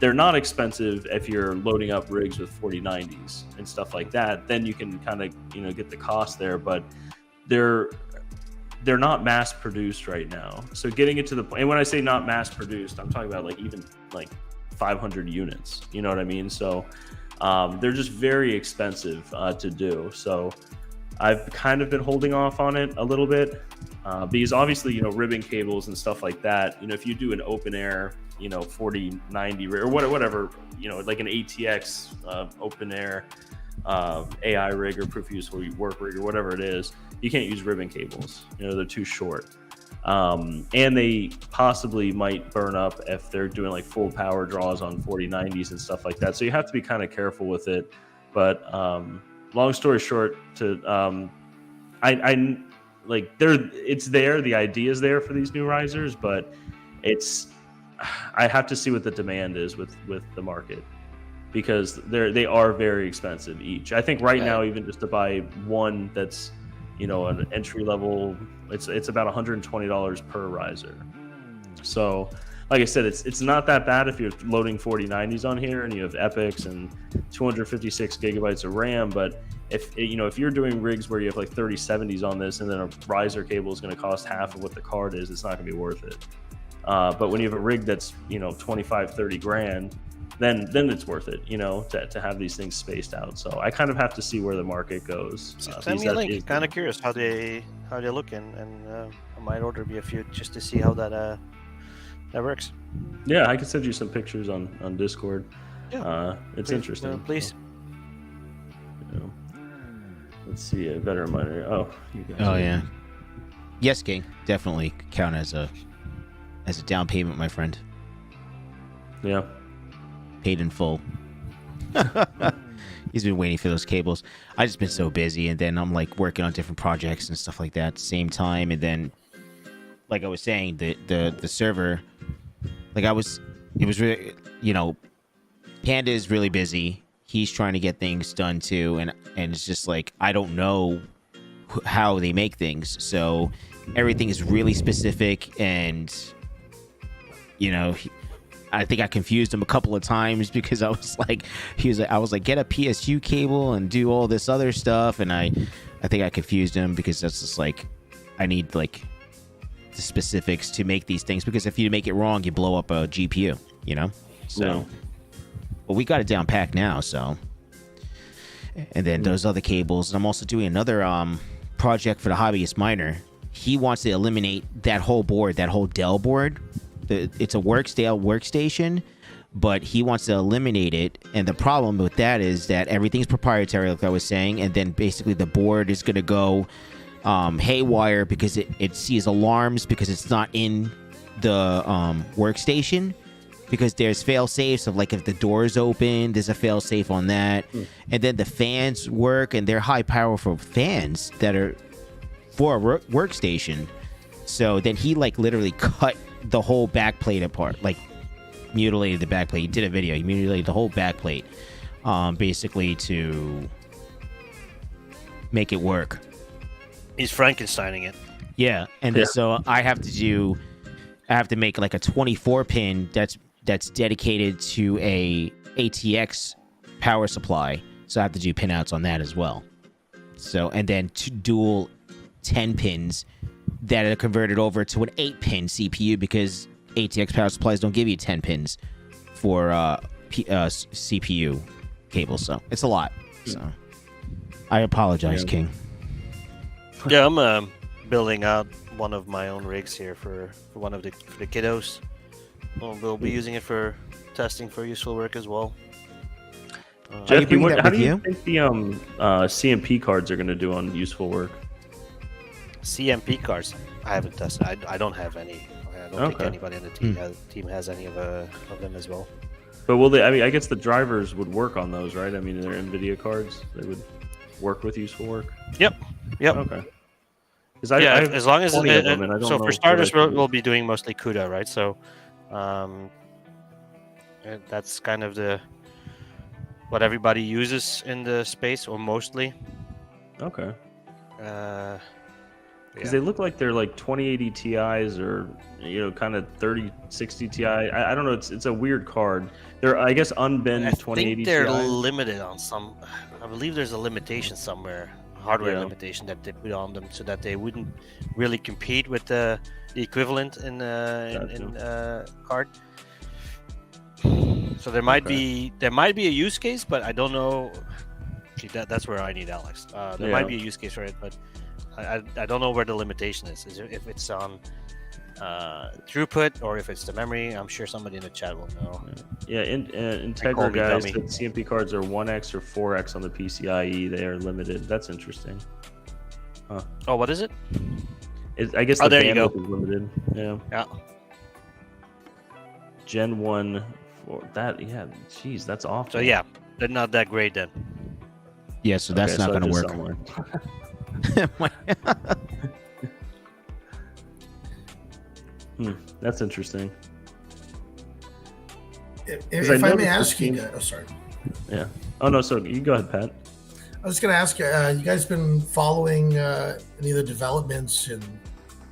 They're not expensive if you're loading up rigs with 4090s and stuff like that. Then you can kind of get the cost there, but they're not mass produced right now. So getting it to the point, and when I say not mass produced, I'm talking about even 500 units. You know what I mean? So they're just very expensive to do. So I've kind of been holding off on it a little bit because obviously, ribbon cables and stuff like that, if you do an open air, 4090 or whatever, like an ATX open air AI rig or proof of use work rig or whatever it is, you can't use ribbon cables. They're too short. And they possibly might burn up if they're doing full power draws on 4090s and stuff like that. So you have to be kind of careful with it. But long story short, it's there. The idea is there for these new risers, but I have to see what the demand is with the market, because they are very expensive each. I think right now, even just to buy one that's, an entry level, it's about $120 per riser. So like I said, it's not that bad if you're loading 4090s on here and you have epics and 256 gigabytes of RAM. But if you're doing rigs where you have like 3070s on this, and then a riser cable is going to cost half of what the card is, it's not going to be worth it. But when you have a rig that's 25-30 grand, then it's worth it, to have these things spaced out. So I kind of have to see where the market goes. Send me a link. Kind of curious how they look, and I might order me a few just to see how that works. Yeah, I can send you some pictures on Discord. Yeah, it's please, interesting. Please. Let's see a better monitor. Oh, you guys. Oh yeah. Yes, King. Definitely count as a down payment, my friend. Yeah. Paid in full. He's been waiting for those cables. I just been so busy, and then I'm like working on different projects and stuff like that at the same time, and then, like I was saying, the server, it was really, Panda is really busy. He's trying to get things done too, and it's just like, I don't know how they make things, so everything is really specific, and I think I confused him a couple of times, because I was like, get a PSU cable and do all this other stuff, and I think I confused him, because that's just like, I need like the specifics to make these things, because if you make it wrong, you blow up a GPU, So, yeah. Well, we got it down packed now, so. And then those other cables, and I'm also doing another project for the hobbyist miner. He wants to eliminate that whole board, that whole Dell board. It's a workstation, but he wants to eliminate it. And the problem with that is that everything's proprietary, like I was saying, and then basically the board is going to go haywire, because it sees alarms because it's not in the workstation, because there's fail safes of, like, if the door is open, there's a fail safe on that. And then the fans work, and they're high powerful fans that are for a workstation. So then he like literally cut the whole back plate apart, like mutilated the back plate. He did a video. He mutilated the whole back plate, basically to make it work. He's Frankensteining it. Yeah, and then, so I have to make like a 24 pin that's dedicated to a ATX power supply. So I have to do pinouts on that as well. So, and then two dual 10 pins that are converted over to an 8-pin CPU, because ATX power supplies don't give you 10 pins for CPU cables. So it's a lot. So I apologize, King. Yeah, I'm building out one of my own rigs here for one of the kiddos. We'll be using it for testing for useful work as well. Jeff, how do you think the CMP cards are going to do on useful work? CMP cards, I haven't tested. I don't have any. I don't think anybody on the team has any of them as well. But will they? I mean, I guess the drivers would work on those, right? I mean, they're NVIDIA cards. They would work with useful work. Yep. Okay. As long as so for starters, we'll be doing mostly CUDA, right? So, that's kind of what everybody uses in the space, or mostly. Okay. Because they look like they're like 2080 Ti's, or kind of 3060 Ti. I don't know. It's a weird card. They're, I guess, unbend 2080 I think they're Ti. limited on some. I believe there's a limitation somewhere, hardware limitation that they put on them, so that they wouldn't really compete with the equivalent in card. So there might be a use case, but I don't know. That's where I need Alex. There might be a use case for it, but I don't know where the limitation is. If it's on throughput or if it's the memory. I'm sure somebody in the chat will know. Yeah, Integra guys said CMP cards are 1x or 4x on the PCIe. They are limited. That's interesting. Huh. Oh, what is it? I guess the bandwidth is limited. Yeah. Gen 1 for that. Yeah, jeez, that's awful. So yeah, they're not that great then. Yeah, so that's not going to work. That's interesting. If I may ask you, sorry. Yeah. Oh no. So you go ahead, Pat. I was going to ask you guys been following any of the developments in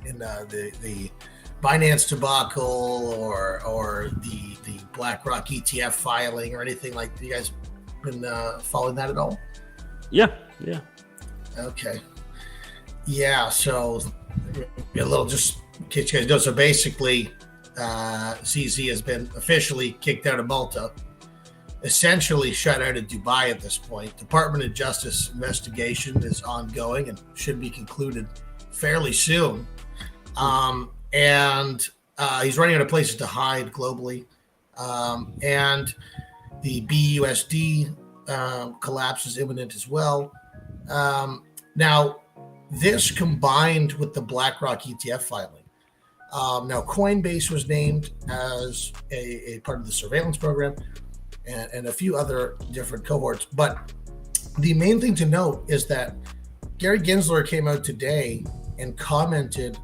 the Binance debacle or the BlackRock ETF filing or anything like that? You guys been following that at all? Yeah. Okay. Yeah. So a little, just in case you guys know. So basically, CZ has been officially kicked out of Malta, essentially shut out of Dubai at this point. Department of Justice investigation is ongoing and should be concluded fairly soon. And he's running out of places to hide globally. And the BUSD collapse is imminent as well. Now, this combined with the BlackRock ETF filing. Now, Coinbase was named as a part of the surveillance program and a few other different cohorts. But the main thing to note is that Gary Gensler came out today and commented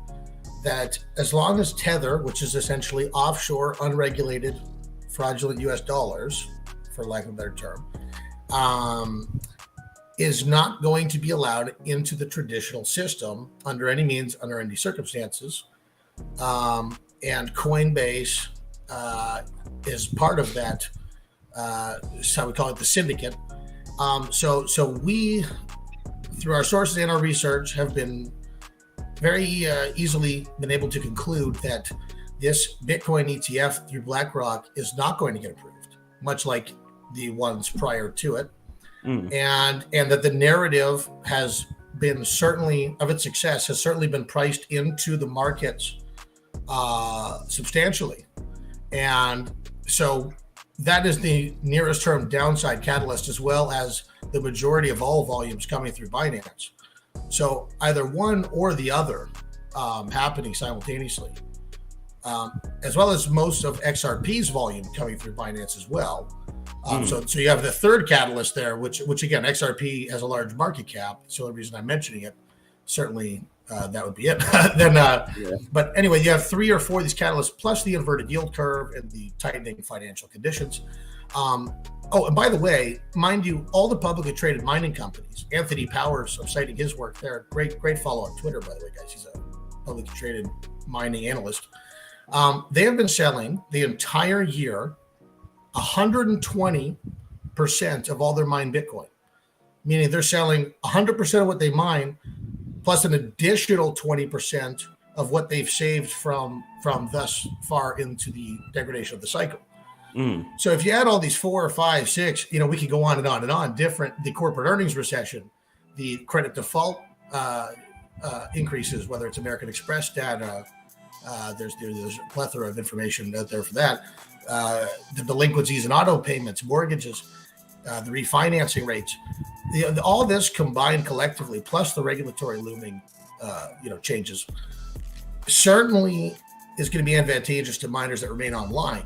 that as long as Tether, which is essentially offshore, unregulated, fraudulent US dollars, for lack of a better term, is not going to be allowed into the traditional system under any means, under any circumstances. And Coinbase is part of that, so we call it the syndicate. So we, through our sources and our research, have been very easily been able to conclude that this Bitcoin ETF through BlackRock is not going to get approved, much like the ones prior to it. And that the narrative has been certainly, of its success, has certainly been priced into the markets substantially. And so that is the nearest term downside catalyst, as well as the majority of all volumes coming through Binance. So either one or the other happening simultaneously, as well as most of XRP's volume coming through Binance as well. So you have the third catalyst there, which again, XRP has a large market cap. So the reason I'm mentioning it, certainly that would be it. But anyway, you have 3 or 4 of these catalysts, plus the inverted yield curve and the tightening financial conditions. And by the way, mind you, all the publicly traded mining companies, Anthony Powers, I'm citing his work there. Great follow on Twitter, by the way, guys. He's a publicly traded mining analyst. They have been selling the entire year 120% of all their mined Bitcoin, meaning they're selling 100% of what they mine, plus an additional 20% of what they've saved from thus far into the degradation of the cycle. So if you add all these 4, 5, 6, we could go on and on and on. The corporate earnings recession, the credit default increases, whether it's American Express data, there's a plethora of information out there for that. The delinquencies and auto payments, mortgages, the refinancing rates, all this combined collectively, plus the regulatory looming, changes, certainly is going to be advantageous to miners that remain online.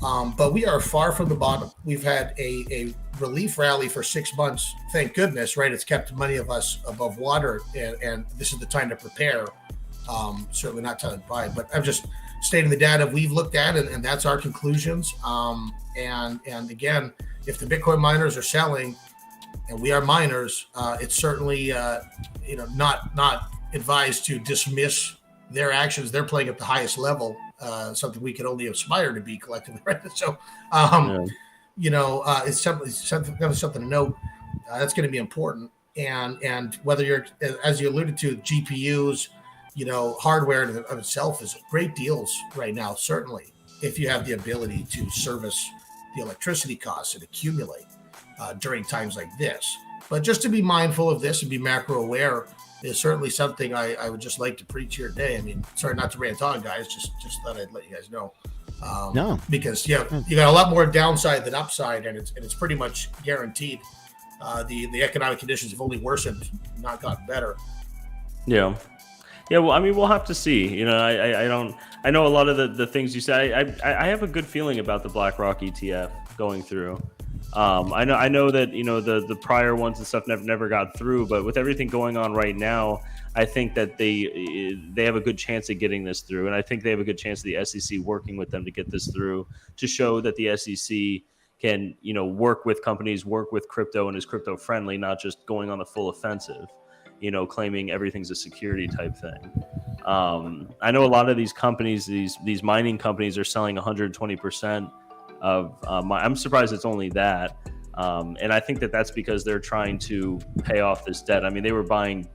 But we are far from the bottom. We've had a relief rally for 6 months. Thank goodness, right? It's kept many of us above water, and this is the time to prepare. Certainly not time to buy, but I'm just stating the data we've looked at, and that's our conclusions. And again, if the Bitcoin miners are selling, and we are miners, it's certainly not advised to dismiss their actions. They're playing at the highest level, something we can only aspire to be collectively, right? So, it's something to note. That's going to be important. And whether you're, as you alluded to, GPUs, hardware of itself is great deals right now, certainly, if you have the ability to service the electricity costs and accumulate during times like this. But just to be mindful of this and be macro aware is certainly something I would just like to preach here today. I mean, sorry not to rant on, guys, just thought I'd let you guys know. No, because you got a lot more downside than upside, and it's pretty much guaranteed. The economic conditions have only worsened, not gotten better. Yeah. Well, I mean, we'll have to see. I know a lot of the things you said. I have a good feeling about the BlackRock ETF going through. I know that the prior ones and stuff never got through, but with everything going on right now, I think that they have a good chance of getting this through, and I think they have a good chance of the SEC working with them to get this through, to show that the SEC can, work with companies, work with crypto, and is crypto friendly, not just going on the full offensive, claiming everything's a security type thing. I know a lot of these companies, these mining companies, are selling 120% of. I'm surprised it's only that. And I think that that's because they're trying to pay off this debt. I mean, they were buying,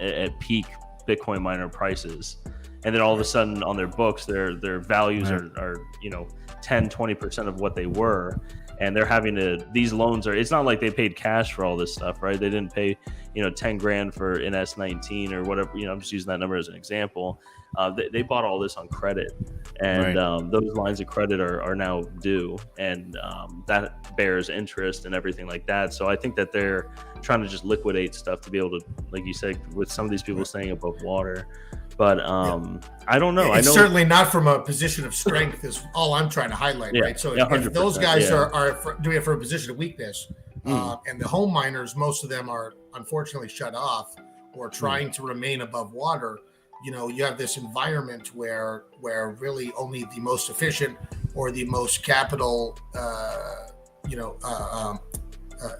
at peak Bitcoin miner prices, and then all of a sudden on their books, their values are 10-20% of what they were, and they're having to, these loans are, it's not like they paid cash for all this stuff, right? They didn't pay 10 grand for an S19 or whatever, I'm just using that number as an example. They bought all this on credit, and those lines of credit are now due, and that bears interest and everything like that. So I think that they're trying to just liquidate stuff to be able to, like you said, with some of these people staying above water. But I don't know. It's I know certainly not from a position of strength is all I'm trying to highlight, right? So if those guys are doing it from a position of weakness, and the home miners, most of them are unfortunately shut off or trying to remain above water. You have this environment where really only the most efficient or the most capital,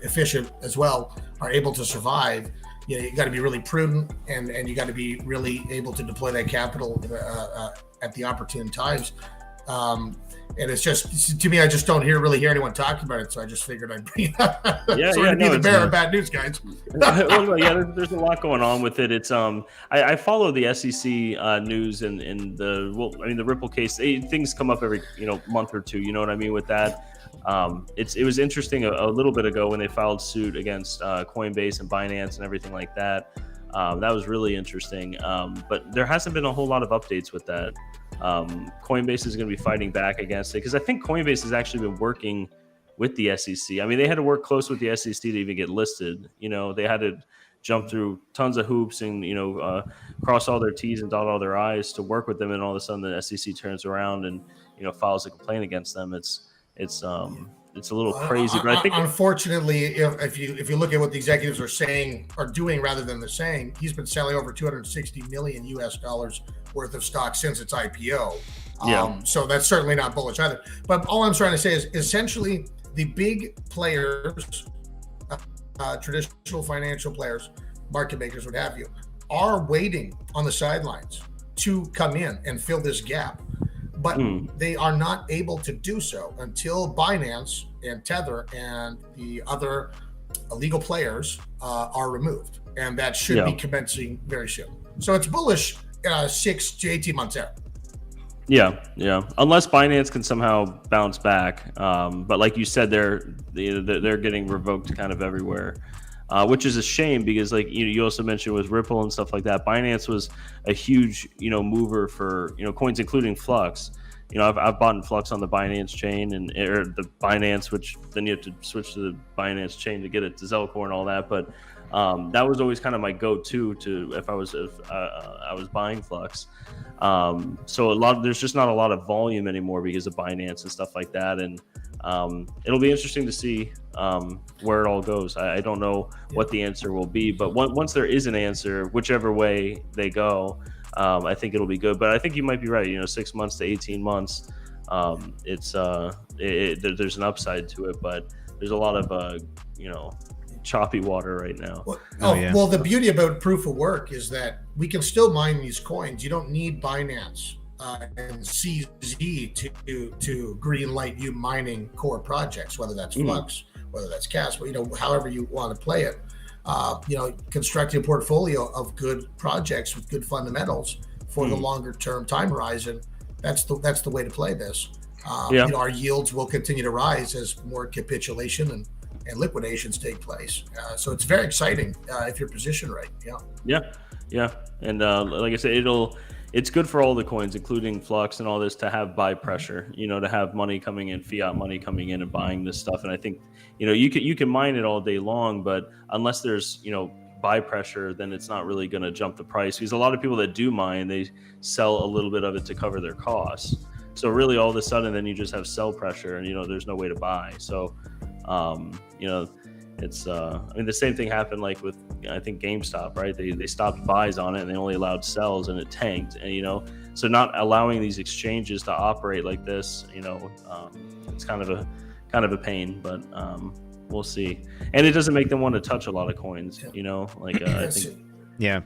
efficient as well are able to survive. You got to be really prudent, and you got to be really able to deploy that capital at the opportune times. And it's just, to me, I just don't really hear anyone talking about it. So I just figured I'd be, the bearer of bad news, guys. There's a lot going on with it. It's I follow the SEC news and the Ripple case. Things come up every month or two. You know what I mean with that. It was interesting a little bit ago when they filed suit against Coinbase and Binance and everything like that. That was really interesting. But there hasn't been a whole lot of updates with that. Coinbase is going to be fighting back against it because I think Coinbase has actually been working with the SEC. I mean, they had to work close with the SEC to even get listed. They had to jump through tons of hoops and cross all their T's and dot all their I's to work with them, and all of a sudden the SEC turns around and files a complaint against them. It's a little crazy, but I think unfortunately, if you look at what the executives are doing rather than they're saying, he's been selling over $260 million US worth of stock since its IPO. So that's certainly not bullish either. But all I'm trying to say is essentially the big players, traditional financial players, market makers, what have you, are waiting on the sidelines to come in and fill this gap. But they are not able to do so until Binance and Tether and the other illegal players are removed. And that should be commencing very soon. So it's bullish 6 to 18 months out. Yeah. Unless Binance can somehow bounce back. But like you said, they're getting revoked kind of everywhere. Which is a shame because, like you also mentioned with Ripple and stuff like that, Binance was a huge mover for coins, including Flux. I've bought in Flux on the Binance chain or the Binance, which then you have to switch to the Binance chain to get it to Zelcore and all that. But that was always kind of my go-to if I was buying Flux. So there's just not a lot of volume anymore because of Binance and stuff like that. And it'll be interesting to see where it all goes. I don't know what the answer will be, but once there is an answer, whichever way they go, I think it'll be good. But I think you might be right. 6 months to 18 months, there's an upside to it, but there's a lot of choppy water right now. Well, the beauty about proof of work is that we can still mine these coins. You don't need Binance and CZ to green light you mining core projects, whether that's Flux, whether that's Cas, however you want to play it. Constructing a portfolio of good projects with good fundamentals for the longer term time horizon. That's the way to play this. Our yields will continue to rise as more capitulation and liquidations take place. So it's very exciting if you're positioned right. Yeah. And like I said, it's good for all the coins, including Flux and all this, to have buy pressure, to have money coming in, fiat money coming in and buying this stuff. And I think, you can mine it all day long, but unless there's, buy pressure, then it's not really going to jump the price, because a lot of people that do mine, they sell a little bit of it to cover their costs. So really all of a sudden, then you just have sell pressure and, there's no way to buy. So, it's I mean, the same thing happened like with, I think, GameStop, right? They stopped buys on it and they only allowed sells, and it tanked. And so not allowing these exchanges to operate like this, it's kind of a pain, but we'll see. And it doesn't make them want to touch a lot of coins, I think. Yeah.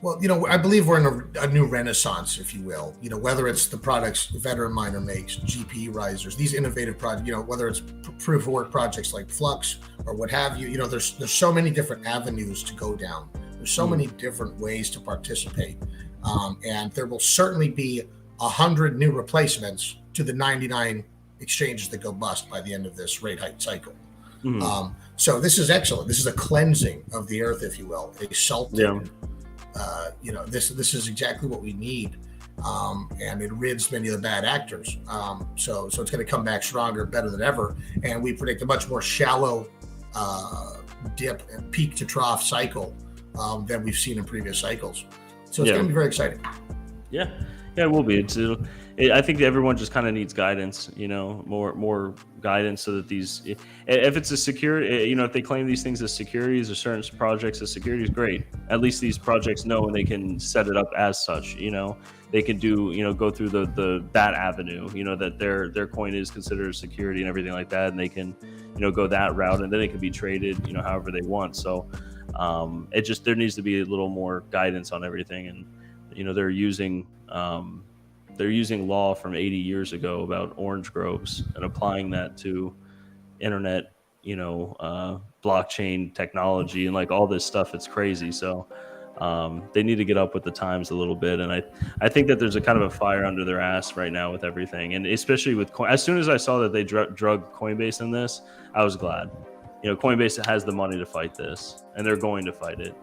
Well, I believe we're in a new renaissance, if you will. Whether it's the products Veteran Miner makes, GPURisers, these innovative projects, whether it's proof of work projects like Flux or what have you, there's so many different avenues to go down. There's so many different ways to participate. And there will certainly be 100 new replacements to the 99 exchanges that go bust by the end of this rate hike cycle. So this is excellent. This is a cleansing of the earth, if you will, a salting. Yeah. This is exactly what we need, and it rids many of the bad actors. So it's going to come back stronger, better than ever, and we predict a much more shallow dip and peak to trough cycle than we've seen in previous cycles. So it's going to be very exciting. Yeah, it will be. I think everyone just kind of needs guidance, more guidance, so that if it's a security, if they claim these things as securities or certain projects as securities, great. At least these projects know, and they can set it up as such. They can do, go through that avenue, that their coin is considered a security and everything like that, and they can, go that route, and then it can be traded, however they want. So there needs to be a little more guidance on everything, and they're using law from 80 years ago about orange groves and applying that to internet, blockchain technology and like all this stuff. It's crazy. So they need to get up with the times a little bit. And I think that there's a kind of a fire under their ass right now with everything. And especially with as soon as I saw that they drug Coinbase in this, I was glad. Coinbase has the money to fight this, and they're going to fight it.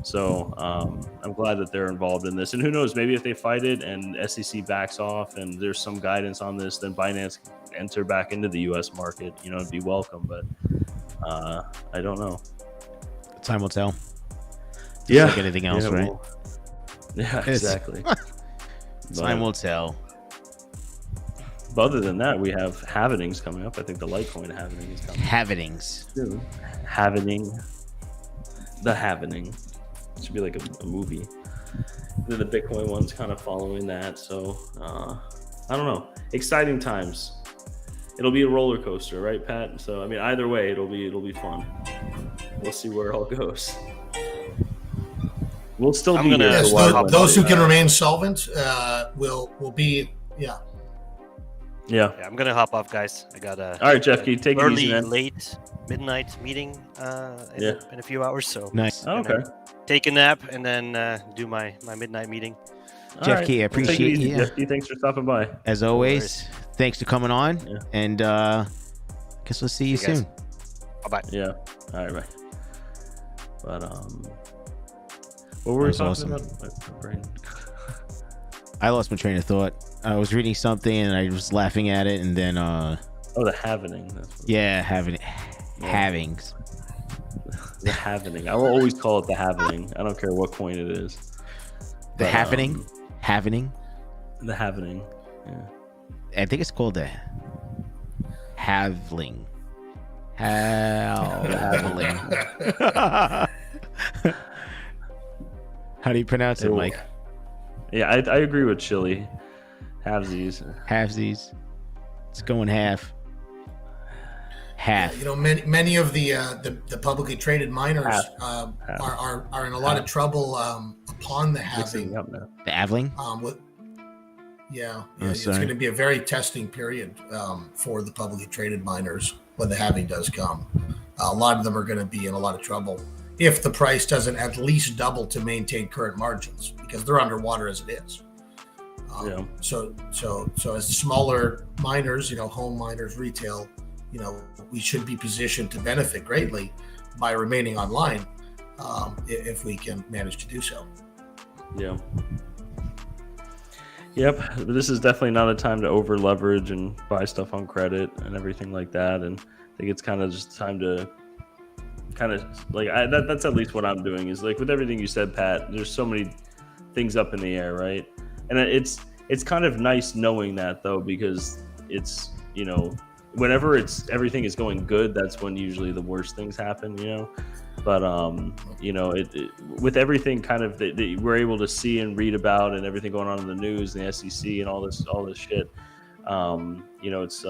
So I'm glad that they're involved in this. And who knows, maybe if they fight it and SEC backs off and there's some guidance on this, then Binance can enter back into the U.S. market, and be welcome. But I don't know. Time will tell. Yeah. Like anything else, right? Yeah, exactly. Time will tell. But other than that, we have halvenings coming up. I think the Litecoin halvening is coming. Halvenings. Halvening. The halvening. It should be like a movie. And then the Bitcoin one's kind of following that. So I don't know. Exciting times. It'll be a roller coaster, right, Pat? So I mean, either way, it'll be fun. We'll see where it all goes. We'll still be here. Those who can remain solvent will be. Yeah, I'm gonna hop off, guys. I got all right, Jeff. Can you take early, it easy, man? late, midnight meeting in a few hours. So nice. Oh, okay. Take a nap and then do my midnight meeting. Jeff Key, I appreciate you. Jeff Key, thanks for stopping by. As always, thanks for coming on. Yeah. And guess we'll see you soon. Bye. Yeah. All right. Bye. But what were we talking about? My brain. I lost my train of thought. I was reading something and I was laughing at it, and then the halvening. Halvings. The halvening. I will always call it the halvening. I don't care what coin it is. The halvening. The halvening. Yeah. I think it's called the halving. Halving. How do you pronounce it, Mike? Yeah, I agree with Chili. Halvesies. It's going half. Many of the publicly traded miners are in a lot of trouble upon the halving. The halving? It's going to be a very testing period for the publicly traded miners when the halving does come. A lot of them are going to be in a lot of trouble if the price doesn't at least double to maintain current margins, because they're underwater as it is. So as smaller miners, home miners, retail, we should be positioned to benefit greatly by remaining online if we can manage to do so. Yeah. Yep. But this is definitely not a time to over leverage and buy stuff on credit and everything like that. And I think it's kind of just time to that's at least what I'm doing, is like with everything you said, Pat, there's so many things up in the air, right? And it's kind of nice knowing that, though, because it's, whenever everything is going good, that's when usually the worst things happen, you know. But you know, with everything kind of that we're able to see and read about, and everything going on in the news, and the SEC, and all this shit, you know, it's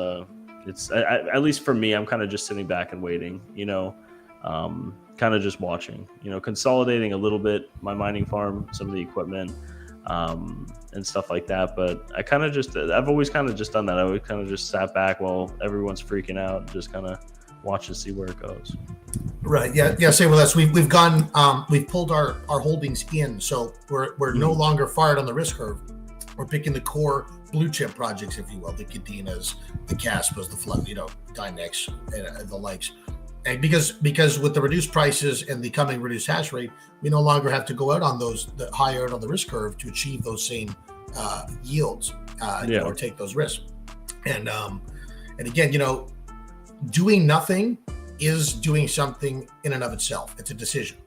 at least for me, I'm kind of just sitting back and waiting, you know, kind of just watching, you know, consolidating a little bit my mining farm, some of the equipment, and stuff like that. But I've always kind of just done that. I always kind of just sat back while everyone's freaking out and just kind of watch and see where it goes. Right. Yeah. Same with us. We've gone. We've pulled our holdings in, so we're no longer fired on the risk curve. We're picking the core blue chip projects, if you will, the Cadinas, the Caspas, the Flood, you know, Dynex, and the likes. And because with the reduced prices and the coming reduced hash rate, we no longer have to go out on the higher out on the risk curve to achieve those same yields or take those risks. And again, you know, doing nothing is doing something in and of itself. It's a decision.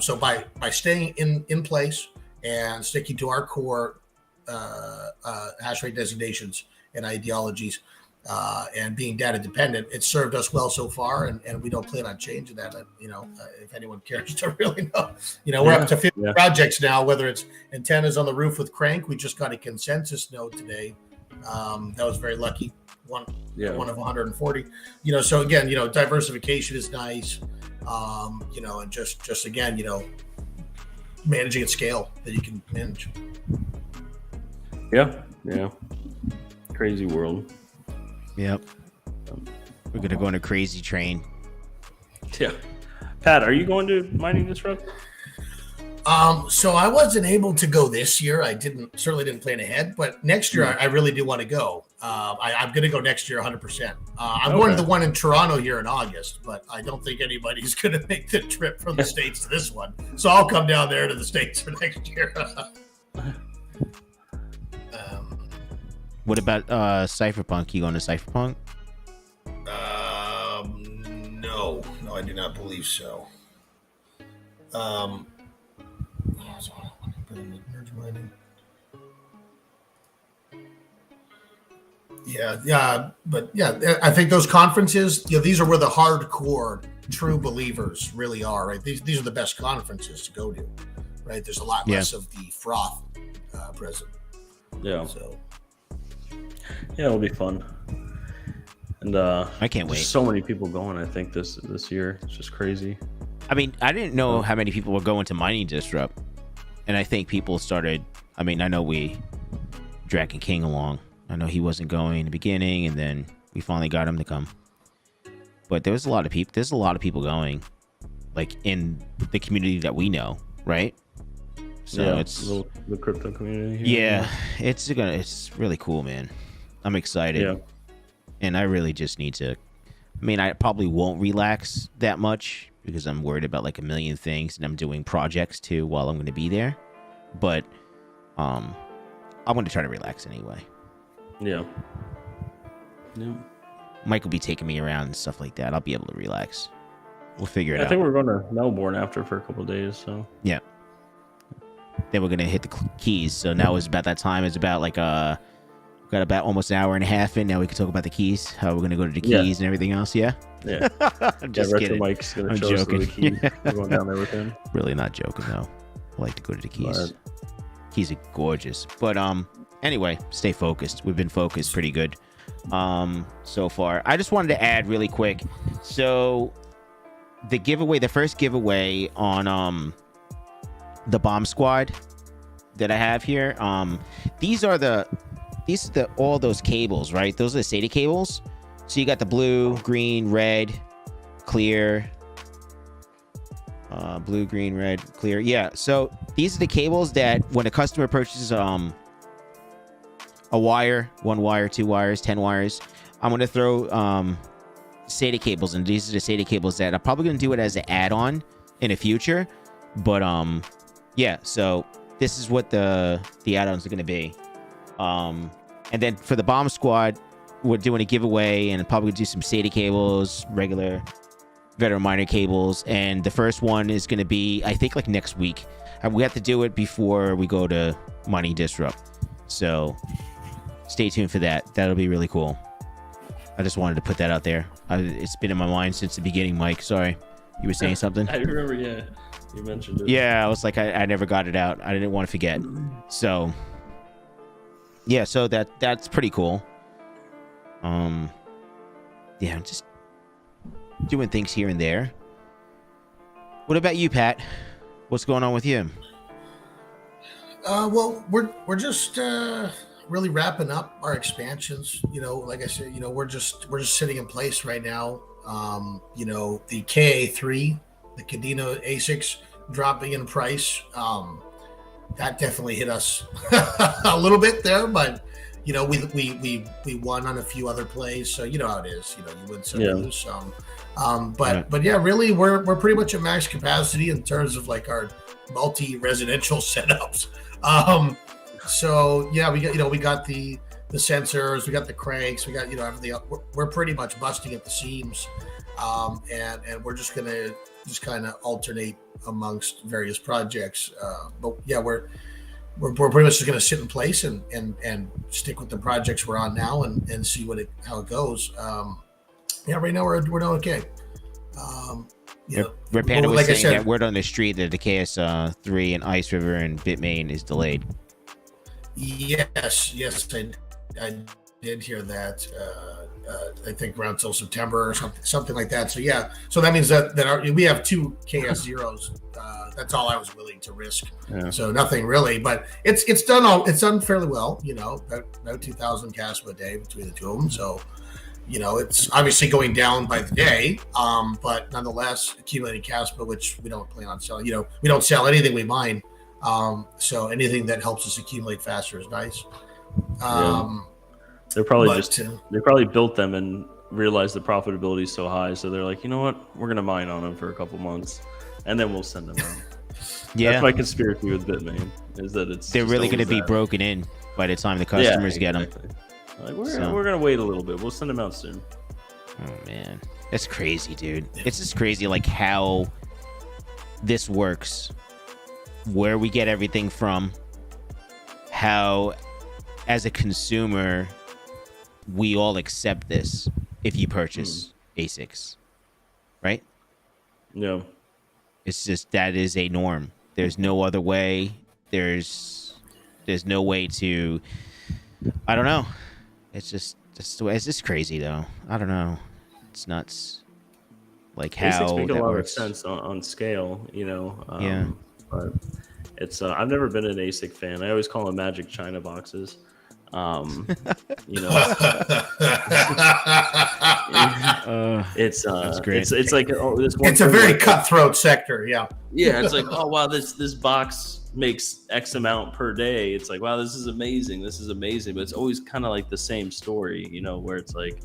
So by staying in place and sticking to our core hash rate designations and ideologies, and being data dependent, it's served us well so far, and we don't plan on changing that. You know, if anyone cares to really know, you know, we're up to 50 projects now, whether it's antennas on the roof with Crank. We just got a consensus node today. That was very lucky. One of 140. You know, so again, you know, diversification is nice. You know, and just again, you know, managing at scale that you can manage. Yeah. Crazy world. Yep. We're gonna go on a crazy train. Yeah. Pat, are you going to Mining Disrupt? So I wasn't able to go this year. I certainly didn't plan ahead, but next year I really do want to go. I'm going to go next year 100%. I'm going to the one in Toronto here in August, but I don't think anybody's going to make the trip from the States to this one. So I'll come down there to the States for next year. What about Cypherpunk? You going to Cypherpunk? No, I do not believe so. But I think those conferences, you know, these are where the hardcore true believers really are, right? These are the best conferences to go to, right? There's a lot less of the froth present. Yeah. So. Yeah, it'll be fun. And I can't wait. So many people going, I think, this year. It's just crazy. I mean, I didn't know how many people were going to Mining Disrupt. And I think people started, I mean, I know we dragging King along. I know he wasn't going in the beginning, and then we finally got him to come. But there was a lot of people. There's a lot of people going, like, in the community that we know, right? So it's the crypto community. Yeah, it's really cool, man. I'm excited. Yeah. And I really just need to. I mean, I probably won't relax that much because I'm worried about like a million things, and I'm doing projects too while I'm going to be there. But I'm going to try to relax anyway. Yeah. Mike will be taking me around and stuff like that. I'll be able to relax. We'll figure it out. I think we're going to Melbourne after for a couple of days. So yeah. Then we're going to hit the keys. So now it's about that time. It's about like got about almost an hour and a half in. Now we can talk about the keys. How we're going to go to the keys and everything else. Yeah. Yeah. I'm just kidding. Mike's going to show us the keys. We're going down there with him. Really not joking though. I like to go to the keys. Keys are gorgeous. But anyway, stay focused. We've been focused pretty good so far. I just wanted to add really quick. So the first giveaway on the bomb squad that I have here, these are all those cables, right? Those are the SATA cables. So you got the blue, green, red, clear, blue, green, red, clear. Yeah. So these are the cables that when a customer purchases a wire, 1 wire, 2 wires, 10 wires, I'm going to throw SATA cables, and these are the SATA cables that I'm probably going to do it as an add-on in the future. But yeah, so this is what the add-ons are going to be. And then for the bomb squad, we're doing a giveaway and probably do some SATA cables, regular veteran miner cables. And the first one is going to be, I think, like next week. We have to do it before we go to Mining Disrupt. So stay tuned for that. That'll be really cool. I just wanted to put that out there. It's been in my mind since the beginning, Mike. Sorry. You were saying something? I remember, yeah. You mentioned it. Yeah, I was like, I never got it out. I didn't want to forget. So, yeah, so that's pretty cool. Yeah, I'm just doing things here and there. What about you, Pat? What's going on with you? Well, we're just really wrapping up our expansions. You know, like I said, you know, we're just sitting in place right now. You know, the KA3, the Cadena ASICs dropping in price. That definitely hit us a little bit there, but you know, we won on a few other plays, so you know how it is. You know, you win some, you lose some. But yeah, really, we're pretty much at max capacity in terms of like our multi-residential setups. So yeah, we got the sensors, we got the cranks, we got, you know, everything up. We're pretty much busting at the seams, and we're just gonna kind of alternate amongst various projects. But yeah, we're pretty much just gonna sit in place and stick with the projects we're on now and see how it goes. Yeah, right now we're doing okay. Panda was saying that word on the street that the KS3 and Ice River and Bitmain is delayed. Yes, I did hear that. I think around till September or something like that. So yeah, so that means that we have 2 KS zeros. That's all I was willing to risk. Yeah. So nothing really, but it's done fairly well. You know, about 2,000 CASPA a day between the two of them. So you know, it's obviously going down by the day, but nonetheless accumulating CASPA, which we don't plan on selling. You know, we don't sell anything we mine. So anything that helps us accumulate faster is nice. They probably built them and realized the profitability is so high, so they're like, you know what, we're gonna mine on them for a couple months, and then we'll send them out. Yeah, that's my conspiracy with Bitmain, is that they're really going to be broken in by the time the customers get them. Like we're gonna wait a little bit. We'll send them out soon. Oh man, that's crazy, dude. It's just crazy, like how this works, where we get everything from, how as a consumer we all accept this if you purchase ASICs, right? No, it's just that is a norm. There's no other way. There's no way to. I don't know. It's just the way. It's just crazy though. I don't know. It's nuts. Like how ASICs make a that lot works. of sense on scale, you know. Yeah. But it's I've never been an ASIC fan. I always call them magic China boxes. You know, it's great. It's like this one. It's a very cutthroat sector. Yeah. Yeah. It's like, oh wow, this box makes X amount per day. It's like, wow, this is amazing. But it's always kind of like the same story, you know, where it's like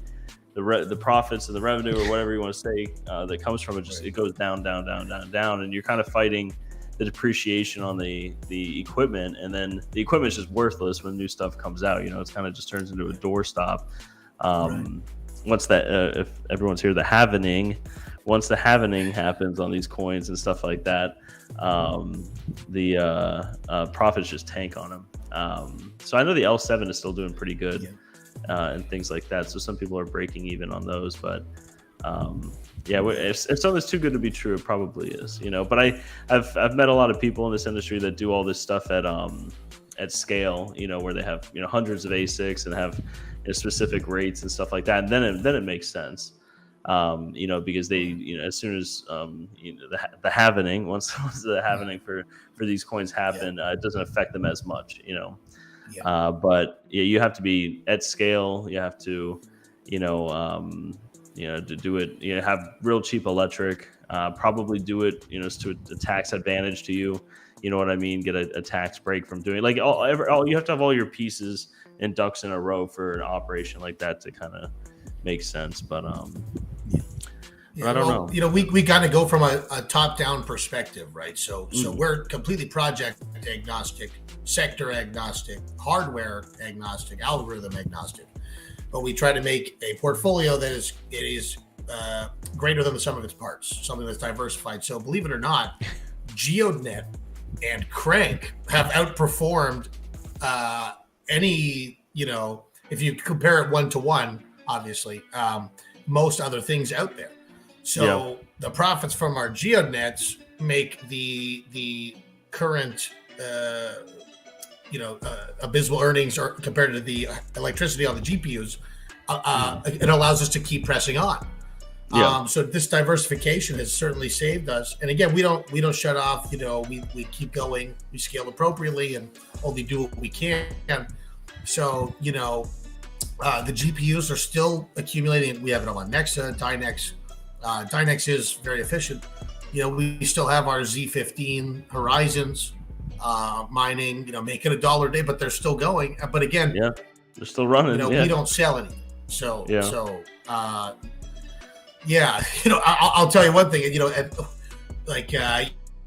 the profits and the revenue or whatever you want to say that comes from it, it goes down, and you're kind of fighting the depreciation on the equipment, and then the equipment is just worthless when new stuff comes out. You know, it's kind of just turns into a doorstop. Once that, if everyone's here, the halvening. Once the halvening happens on these coins and stuff like that, the profits just tank on them. So I know the L7 is still doing pretty good, and things like that. So some people are breaking even on those, but yeah, if something's too good to be true, it probably is, you know. But I've met a lot of people in this industry that do all this stuff at scale, you know, where they have, you know, hundreds of ASICs and have, you know, specific rates and stuff like that, and then it makes sense, you know, because they, you know, as soon as you know, the halvening, once the halvening for these coins happen, it doesn't affect them as much, you know. But yeah, you have to be at scale. You have to, you know, to do it, you know, have real cheap electric, probably do it, you know, to a tax advantage to you. You know what I mean? Get a tax break from doing it. Like you have to have all your pieces and ducks in a row for an operation like that to kind of make sense. But I don't know. You know, we got to go from a top-down perspective, right? So we're completely project agnostic, sector agnostic, hardware agnostic, algorithm agnostic. But we try to make a portfolio that is greater than the sum of its parts, something that's diversified. So believe it or not, GeoNet and Crank have outperformed any, you know, if you compare it 1-to-1, obviously, most other things out there. So the profits from our GeoNets make the current, abysmal earnings or compared to the electricity on the GPUs. It allows us to keep pressing on. So this diversification has certainly saved us. And again, we don't shut off. We keep going. We scale appropriately and only do what we can. So the GPUs are still accumulating. We have it on Nexa, Dynex. Dynex is very efficient. We still have our Z15 Horizons mining. Making $1 a day, but they're still going. But again, they're still running. We don't sell any. So I'll tell you one thing.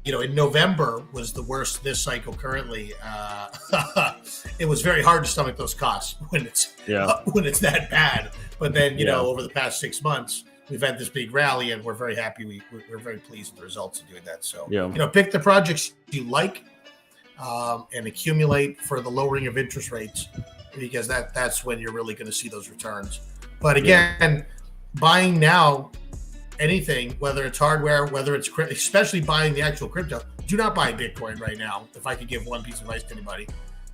In November was the worst this cycle currently. It was very hard to stomach those costs when it's that bad. But then over the past 6 months, we've had this big rally, and we're very happy. We're very pleased with the results of doing that. So pick the projects you like and accumulate for the lowering of interest rates, because that's when you're really going to see those returns. But again, buying now, anything, whether it's hardware, whether it's especially buying the actual crypto, do not buy Bitcoin right now. If I could give one piece of advice to anybody,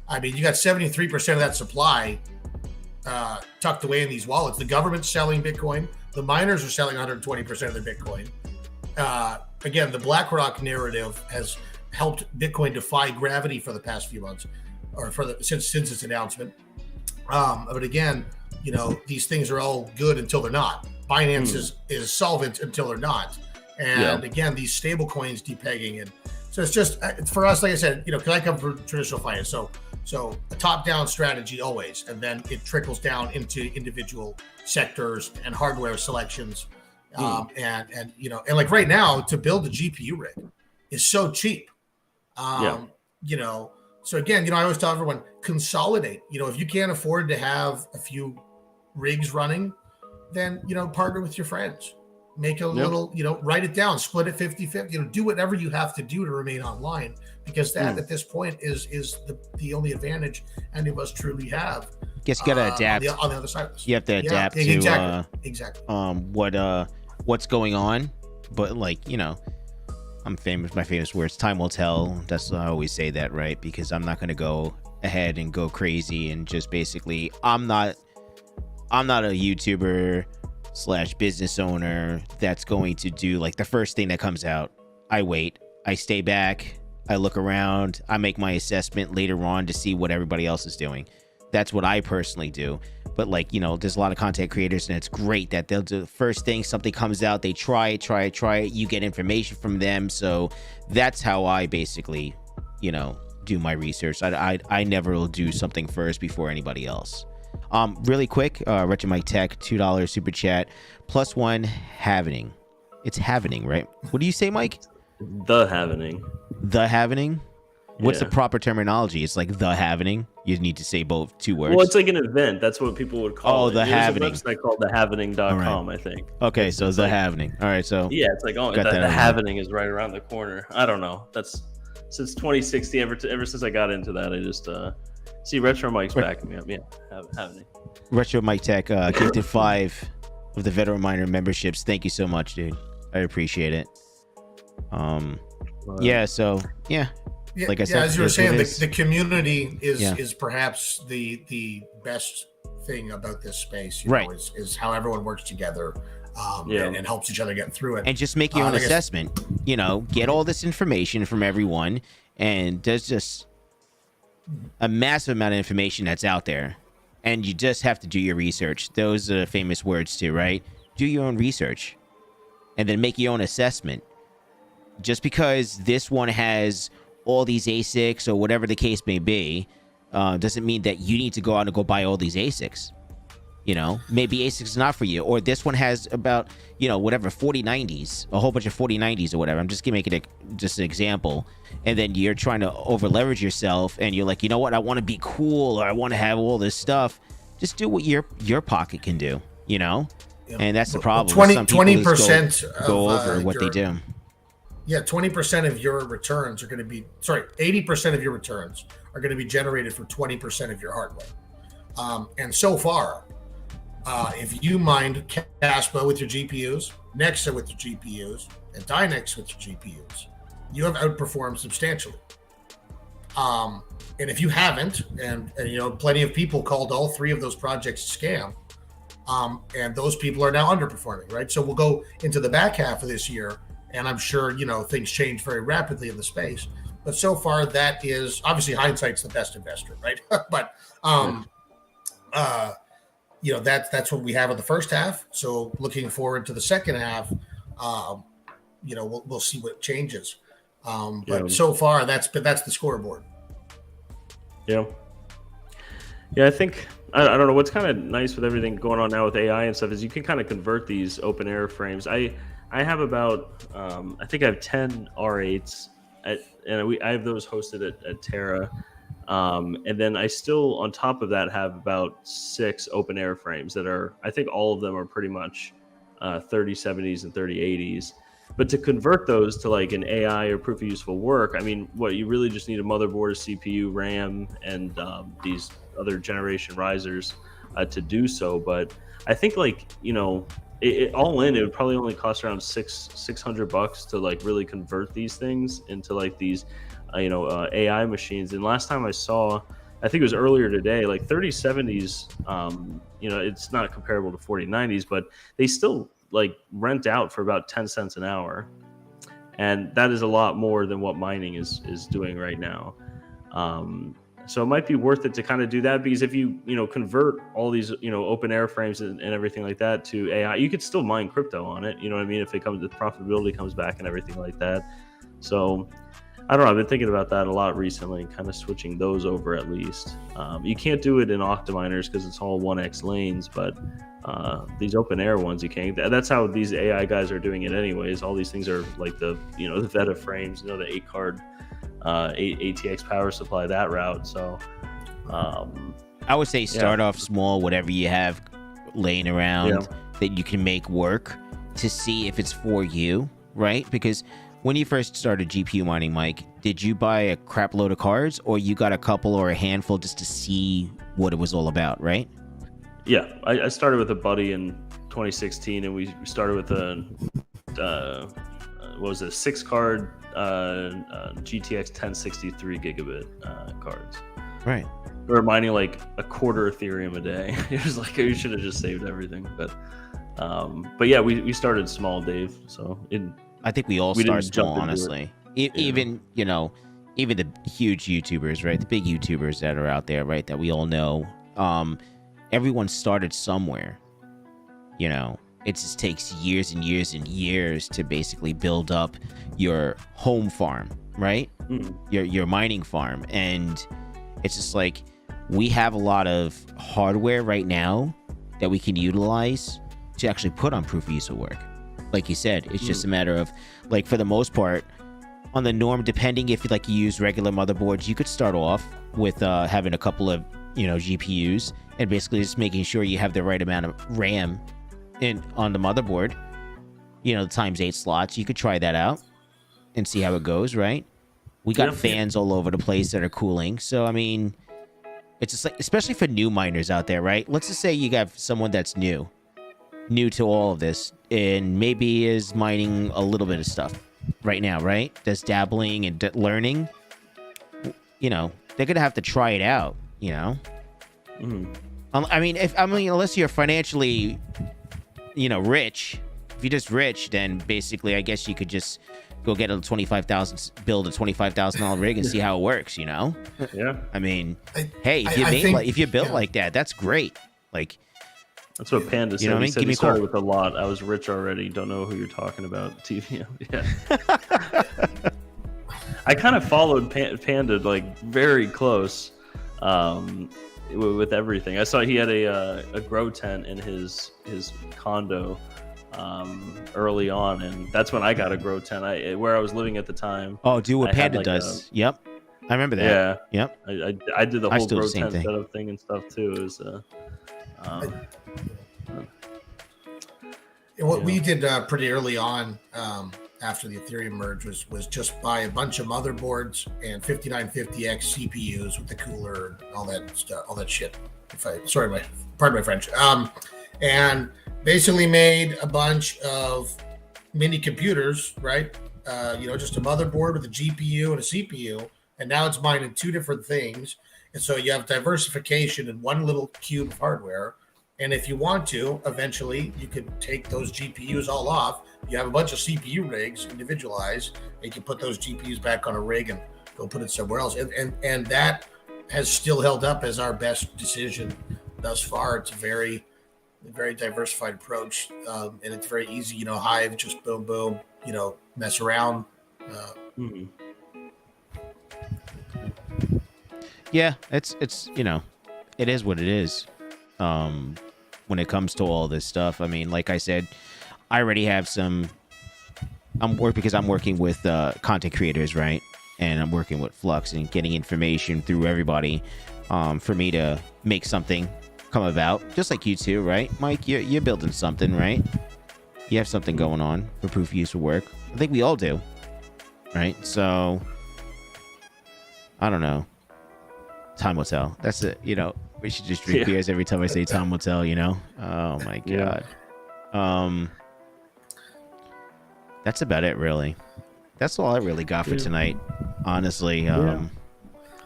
I mean, you got 73% of that supply tucked away in these wallets. The government's selling Bitcoin. The miners are selling 120% of their Bitcoin. Again, the BlackRock narrative has helped Bitcoin defy gravity for the past few months, or since its announcement. But again, these things are all good until they're not. Binance is solvent until they're not. And again, these stable coins depegging. And so it's just, for us, like I said, because I come from traditional finance. So a top-down strategy always, and then it trickles down into individual sectors and hardware selections. And like right now, to build a GPU rig is so cheap. So again, I always tell everyone, consolidate. If you can't afford to have a few rigs running, then partner with your friends, make a little, write it down, split it 50-50, do whatever you have to do to remain online, because that at this point is the only advantage any of us truly have. Guess you gotta adapt on the other side of this. You have to adapt to exactly what's going on. But I'm famous, my famous words, time will tell. That's I always say that, right? Because I'm not gonna go ahead and go crazy and just basically I'm not a YouTuber / business owner that's going to do the first thing that comes out. I wait, I stay back, I look around, I make my assessment later on to see what everybody else is doing. That's what I personally do. But there's a lot of content creators, and it's great that they'll do the first thing, something comes out, they try it, you get information from them. So that's how I basically, do my research. I never will do something first before anybody else. Really quick, Retro Mike Tech, $2 super chat, +1 happening. It's happening, right? What do you say, Mike? The happening. The happening? What's the proper terminology? It's the happening. You need to say both 2 words. Well, it's like an event. That's what people would call it. The happening. There's a website called thehappening.com, I think. Okay, so the happening. All right, so it's the happening is right around the corner. I don't know. That's since 2016. Ever since I got into that, I just see Retro Mike's backing me up. Yeah, happening. Retro Mike Tech gifted 5 of the Veteran Miner memberships. Thank you so much, dude. I appreciate it. Like I said, as you were saying, the community is perhaps the best thing about this space. Right, is how everyone works together and helps each other get through it. And just make your own assessment. Get all this information from everyone, and there's just a massive amount of information that's out there, and you just have to do your research. Those are famous words too, right? Do your own research, and then make your own assessment. Just because this one has all these ASICs or whatever the case may be, doesn't mean that you need to go out and go buy all these ASICs. Maybe ASICs is not for you, or this one has about, 4090s, a whole bunch of 4090s or whatever. I'm just gonna make it just an example. And then you're trying to over leverage yourself, and you're like, you know what? I want to be cool, or I want to have all this stuff. Just do what your pocket can do, And that's the problem. 20% go over what they do. Yeah, 20% of your returns are going to be, 80% of your returns are going to be generated for 20% of your hardware. And so far, If you mined Caspa with your GPUs, Nexa with your GPUs, and Dynex with your GPUs, you have outperformed substantially. And if you haven't, and plenty of people called all three of those projects a scam, and those people are now underperforming, right? So we'll go into the back half of this year, and I'm sure things change very rapidly in the space. But so far, that is obviously hindsight's the best investor, right? But that's what we have in the first half. So looking forward to the second half, we'll see what changes. But so far, that's the scoreboard. Yeah. I think I don't know what's kind of nice with everything going on now with AI and stuff is you can kind of convert these open air frames. I have about I think I have 10 R8s I have those hosted at Terra. And then I still, on top of that, have about 6 open air frames that are, I think all of them are pretty much 3070s and 3080s. But to convert those to like an AI or proof of useful work, I mean, you really just need a motherboard, a CPU, RAM, and these other generation risers to do so. But I think it all in, it would probably only cost around $600 to like really convert these things into like these AI machines. And last time I saw, I think it was earlier today, like 3070s, it's not comparable to 4090s, but they still like rent out for about 10 cents an hour. And that is a lot more than what mining is doing right now. So it might be worth it to kind of do that, because if you convert all these open air frames and everything like that to AI, you could still mine crypto on it. You know what I mean? If it comes, the profitability comes back and everything like that. So I don't know. I've been thinking about that a lot recently, kind of switching those over at least. You can't do it in Octominers because it's all 1x lanes, but these open air ones you can. That's how these AI guys are doing it anyways. All these things are like the the Veta frames, the 8-card ATX power supply, that route. So I would say start off small, whatever you have laying around that you can make work, to see if it's for you, right? Because when you first started GPU mining, Mike, did you buy a crap load of cards, or you got a couple or a handful just to see what it was all about, right? Yeah, I started with a buddy in 2016, and we started with a 6-card GTX 1063 gigabit cards. Right. We were mining like a quarter Ethereum a day. It was like, we should have just saved everything. But yeah, we started small, Dave. So I think we all start small, honestly. Even the huge YouTubers, right? The big YouTubers that are out there, right? That we all know. Everyone started somewhere. It just takes years and years and years to basically build up your home farm, right? Your mining farm. And it's just like, we have a lot of hardware right now that we can utilize to actually put on proof of useful work. Like you said, it's just a matter of, like, for the most part, on the norm, depending if you use regular motherboards, you could start off with having a couple of GPUs, and basically just making sure you have the right amount of RAM on the motherboard, the times 8 slots. You could try that out and see how it goes, right? We got fans all over the place that are cooling. So I mean, it's just like, especially for new miners out there, right? Let's just say you got someone that's new to all of this, and maybe is mining a little bit of stuff right now, right? That's dabbling and learning. They're gonna have to try it out. Unless you're financially, rich. If you're just rich, then basically, I guess you could just go get build a $25,000 rig and see how it works. Yeah. I mean, if you built like that, that's great. Like, that's what Panda said. He said he started with a lot. I was rich already. Don't know who you're talking about. TV. Yeah. I kind of followed Panda like very close. With everything, I saw he had a grow tent in his condo early on, and that's when I got a grow tent. Where I was living at the time. Oh, do what Panda does. Yep, I remember that. Yeah. Yep. I did the whole grow tent setup thing and stuff too. It was what we did pretty early on. After the Ethereum merge was just buy a bunch of motherboards and 5950X CPUs with the cooler and all that stuff, all that shit. Pardon my French. and basically made a bunch of mini computers, right? Just a motherboard with a GPU and a CPU, and now it's mining two different things. And so you have diversification in one little cube of hardware. And if you want to, eventually you could take those GPUs all off. You have a bunch of CPU rigs individualized, and you can put those GPUs back on a rig and go put it somewhere else. And that has still held up as our best decision thus far. It's a very, very diversified approach, and it's very easy. Hive, just boom, boom. Mess around. Yeah, it's it is what it is. When it comes to all this stuff, I mean, like I said, I already have some. I'm working with content creators, right? And I'm working with Flux and getting information through everybody, for me to make something come about, just like you too, right, Mike? You're building something, right? You have something going on for proof of use for work. I think we all do, right? So I don't know. Time will tell. That's it. We should just drink beers every time I say time will tell. Oh my god. That's about it, really. That's all I really got for tonight, honestly. I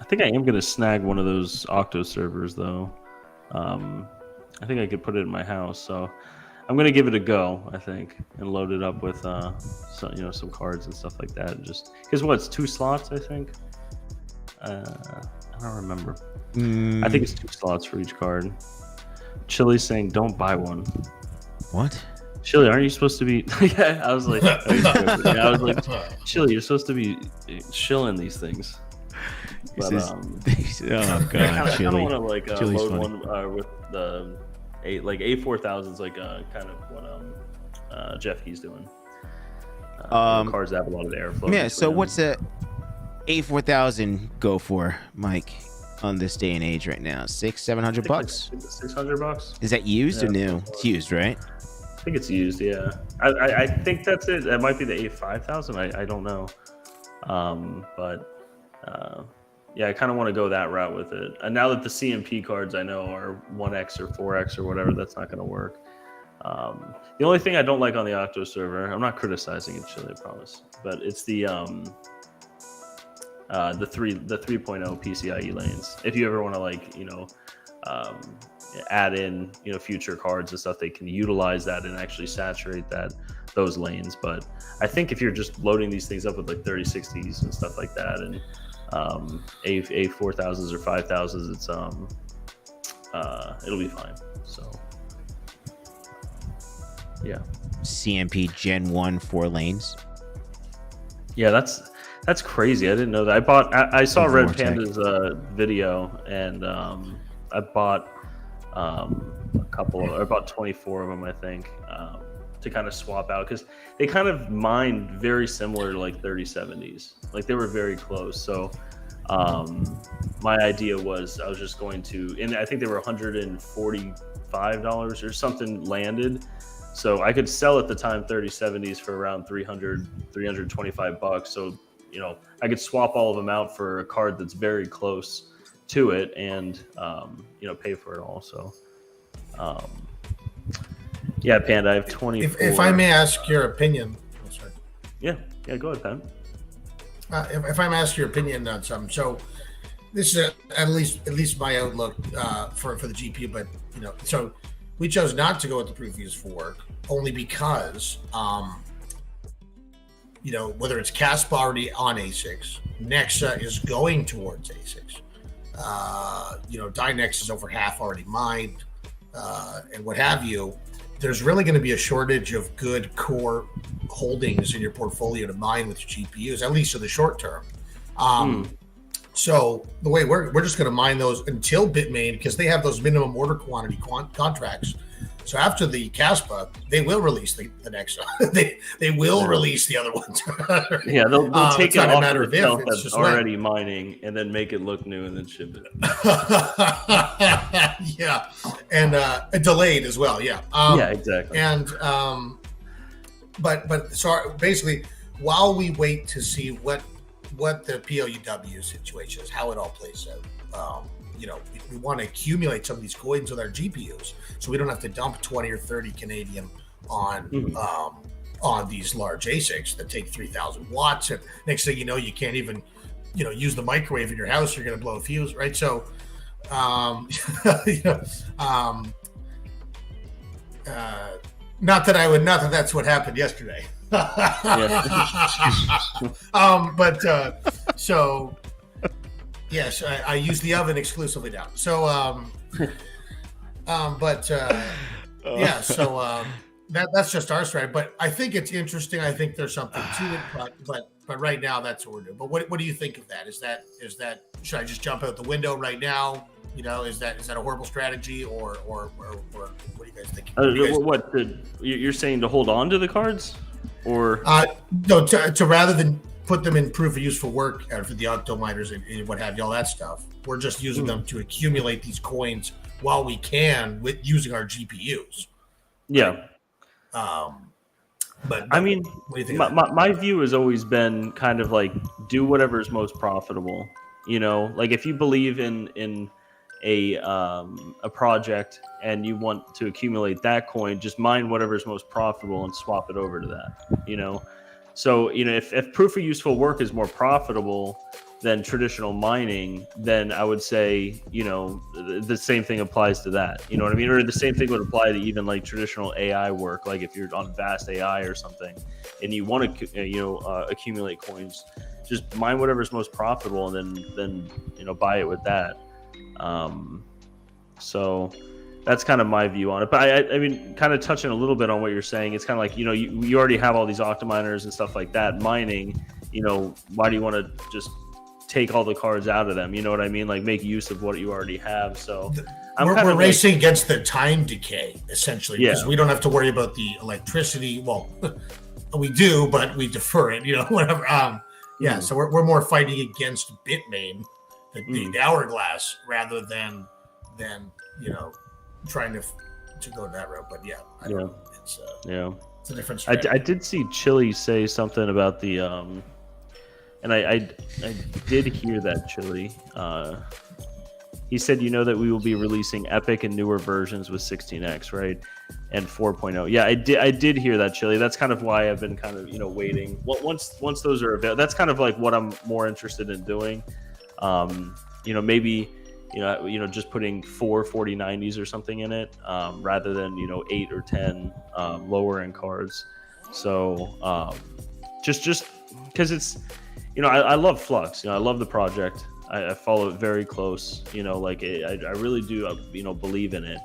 think I am gonna snag one of those Octo servers, though. I think I could put it in my house, so I'm gonna give it a go. I think, and load it up with some cards and stuff like that. Just because it's 2 slots, I think. I don't remember. I think it's 2 slots for each card. Chili's saying, "Don't buy one." What? Chili, aren't you supposed to be? Yeah, I was like, Chili, you're supposed to be shilling these things. But, oh god, Chili. I want to Chili's load funny. one with the A4000s, kind of what Jeff Key's doing. Cards that have a lot of airflow. Yeah. So what's the A4000 go for, Mike, on this day and age right now? $600-700 bucks? $600. Is that used or new? It's used, right? I think it's used. Yeah. I think that's it. That might be the A5000. I don't know. Yeah, I kind of want to go that route with it. And now that the CMP cards I know are 1x or 4x or whatever, that's not going to work. The only thing I don't like on the Octo server, I'm not criticizing it, Chili, I promise, but it's the 3.0 PCIe lanes. If you ever want to add in future cards and stuff, they can utilize that and actually saturate those lanes. But I think if you're just loading these things up with 3060s and stuff like that, and A4000s or 5000s, it's it'll be fine. So yeah, CMP Gen 1 4 lanes. Yeah, that's crazy. I didn't know that. I saw Red Vortec. Panda's video, and I bought a couple. I bought 24 of them, I think, to kind of swap out, because they kind of mined very similar to 3070s. They were very close. So my idea was I was just going to, and I think they were $145 or something landed. So I could sell at the time 3070s for around $325. So I could swap all of them out for a card that's very close to it, and pay for it all. So yeah, Panda, I have 24. If I may ask your opinion. Oh, sorry. Yeah, go ahead, Panda. If I may ask your opinion on something, so this is at least my outlook for the GPU, but so we chose not to go with the proof use for work only because whether it's Caspa already on ASICs, Nexa is going towards ASICs. Dynex is over half already mined, and what have you. There's really going to be a shortage of good core holdings in your portfolio to mine with your GPUs, at least in the short term. So the way we're just going to mine those until Bitmain, because they have those minimum order quantity contracts. So after the Caspa, they will release the Nexa. they will release the other ones. Yeah, they'll take it off matter of of itself if, it's that's just already mining, and then make it look new, and then ship it. Yeah, and delayed as well. Yeah. Yeah, exactly. And but so basically, while we wait to see what the POUW situation is, how it all plays out, we want to accumulate some of these coins with our GPUs, so we don't have to dump 20 or 30 Canadian on these large ASICs that take 3,000 watts. And next thing you know, you can't even, use the microwave in your house. You're going to blow a fuse, right? So, not that that's what happened yesterday. So yes, I use the oven exclusively now. So, that's just our strategy. But I think it's interesting. I think there's something to it. But right now, that's what we're doing. But what do you think of that? Is that should I just jump out the window right now? Is that a horrible strategy, or what do you guys think? You're saying to hold on to the cards, or no, to rather than put them in proof of useful work for the octo miners and what have you, all that stuff. We're just using them to accumulate these coins while we can with using our GPUs. Yeah. But I mean, what do you think my view has always been kind of like do whatever is most profitable. Like if you believe in a project and you want to accumulate that coin, just mine whatever is most profitable and swap it over to that. So if proof of useful work is more profitable than traditional mining, then I would say the same thing applies to that. You know what I mean? Or the same thing would apply to even like traditional AI work. Like if you're on Vast AI or something, and you want to accumulate coins, just mine whatever is most profitable, and then buy it with that. So that's kind of my view on it. But I mean, kind of touching a little bit on what you're saying, it's kind of like, you already have all these octominers and stuff like that mining, why do you want to just take all the cards out of them? You know what I mean? Like make use of what you already have. So we're racing against the time decay, essentially, because we don't have to worry about the electricity. Well, we do, but we defer it, whatever. So we're more fighting against Bitmain, the hourglass, rather than trying to go that route. But I don't know. It's a different strategy. I did see Chili say something about the and I did hear that, Chili. He said that we will be releasing Epic and newer versions with 16x, right, and 4.0. Yeah, I did hear that, Chili. That's kind of why I've been kind of waiting. Once those are available, that's kind of like what I'm more interested in doing. Maybe just putting 4 4090s or something in it, rather than 8 or 10 lower end cards. So just because it's I love Flux. I love the project. I follow it very close. I really do believe in it.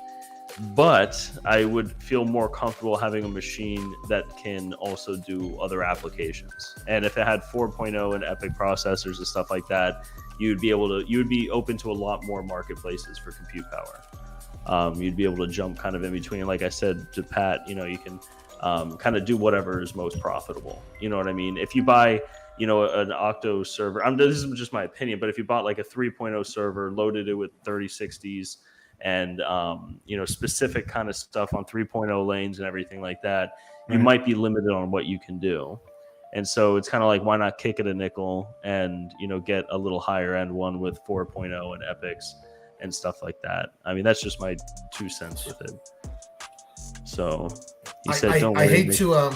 But I would feel more comfortable having a machine that can also do other applications. And if it had 4.0 and Epic processors and stuff like that, you would be open to a lot more marketplaces for compute power. You'd be able to jump kind of in between. Like I said to Pat, you can kind of do whatever is most profitable. You know what I mean? If you buy an Octo server, this is just my opinion, but if you bought like a 3.0 server, loaded it with 3060s and specific kind of stuff on 3.0 lanes and everything like that, you might be limited on what you can do. And so it's kind of like, why not kick it a nickel and get a little higher end one with 4.0 and epics and stuff like that. I mean, that's just my 2 cents with it. So he said, I hate to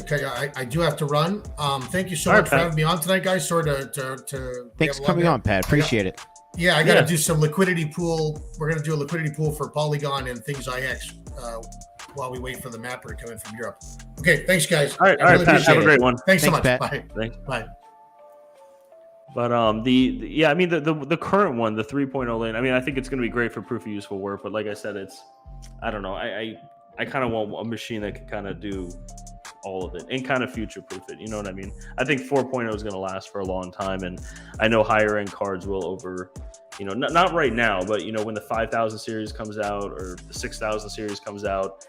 cut you. I do have to run. Thank you so much for having me on tonight, guys. Sorry to thanks for coming on, Pat. Appreciate it. Yeah, I got to do some liquidity pool. We're going to do a liquidity pool for Polygon and Things IX while we wait for the mapper to come in from Europe. Okay, thanks, guys. All right, Pat, have a great one. Thanks so much. Pat. Bye. Thanks. Bye. But the current one, the 3.0 lane, I mean, I think it's going to be great for proof of useful work. But like I said, I don't know. I kind of want a machine that can kind of do all of it and kind of future-proof it. You know what I mean? I think 4.0 is going to last for a long time, and I know higher-end cards will over, not right now, but when the 5000 series comes out or the 6000 series comes out,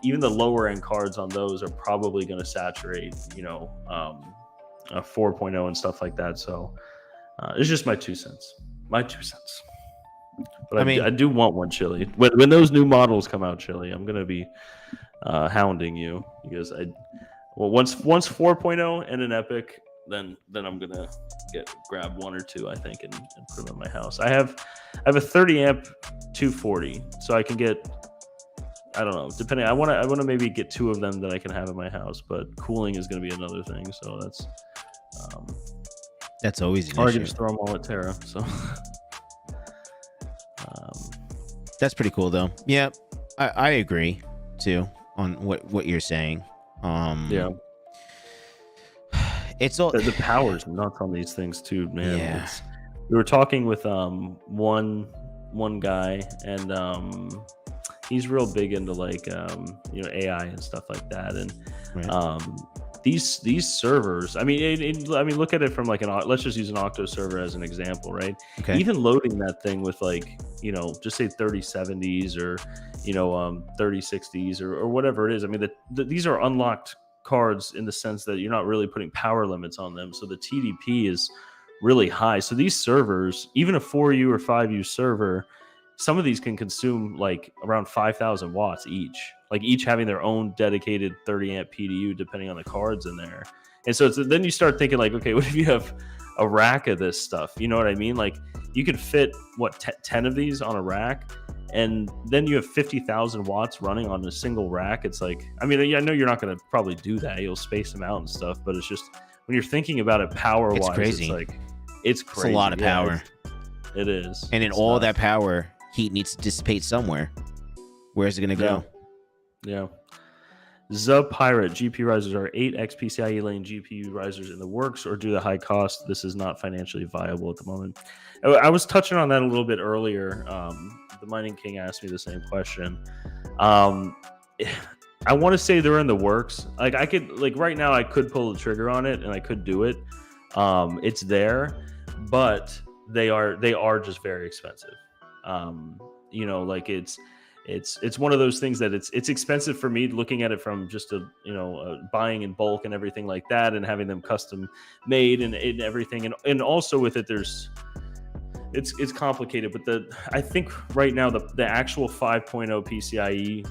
even the lower-end cards on those are probably going to saturate, 4.0 and stuff like that. So it's just my 2 cents. But I do want one, Chili. When those new models come out, Chili, I'm gonna be hounding you because once 4.0 and an Epic then I'm gonna grab one or two, I think, and put them in my house. I have a 30 amp 240, so I can get, I don't know, depending. I want to maybe get two of them that I can have in my house, but cooling is going to be another thing. So that's always an or issue. I just throw them all at Terra. So that's pretty cool, though. Yeah, I agree too on what you're saying. Yeah, it's all the power's nuts on these things too, man. Yeah. We were talking with one guy, and he's real big into like AI and stuff like that, and right. These servers. I mean, look at it from like let's just use an Octo server as an example, right? Okay. Even loading that thing with like just say 3070s or 3060s or whatever it is. I mean, these are unlocked cards in the sense that you're not really putting power limits on them, so the TDP is really high. So these servers, even a 4U or 5U server, some of these can consume like around 5,000 watts each, like each having their own dedicated 30 amp PDU depending on the cards in there. And so then you start thinking like, okay, what if you have a rack of this stuff? You know what I mean? Like you could fit 10 of these on a rack, and then you have 50,000 watts running on a single rack. It's like, I mean, I know you're not going to probably do that. You'll space them out and stuff, but it's just when you're thinking about it power wise, crazy. It's like, it's crazy. It's a lot of power. It is. And in all that power, heat needs to dissipate somewhere. Where's it going to go? Yeah. Zub Pirate, GPURisers are 8x PCIe lane GPURisers in the works or due to high cost, this is not financially viable at the moment. I was touching on that a little bit earlier. The Mining King asked me the same question. I want to say they're in the works. Like I could, like right now I could pull the trigger on it and I could do it. It's there, but they are just very expensive. Like it's one of those things that it's expensive for me looking at it from just buying in bulk and everything like that, and having them custom made and everything, and also with it it's complicated. But I think right now the actual 5.0 PCIe,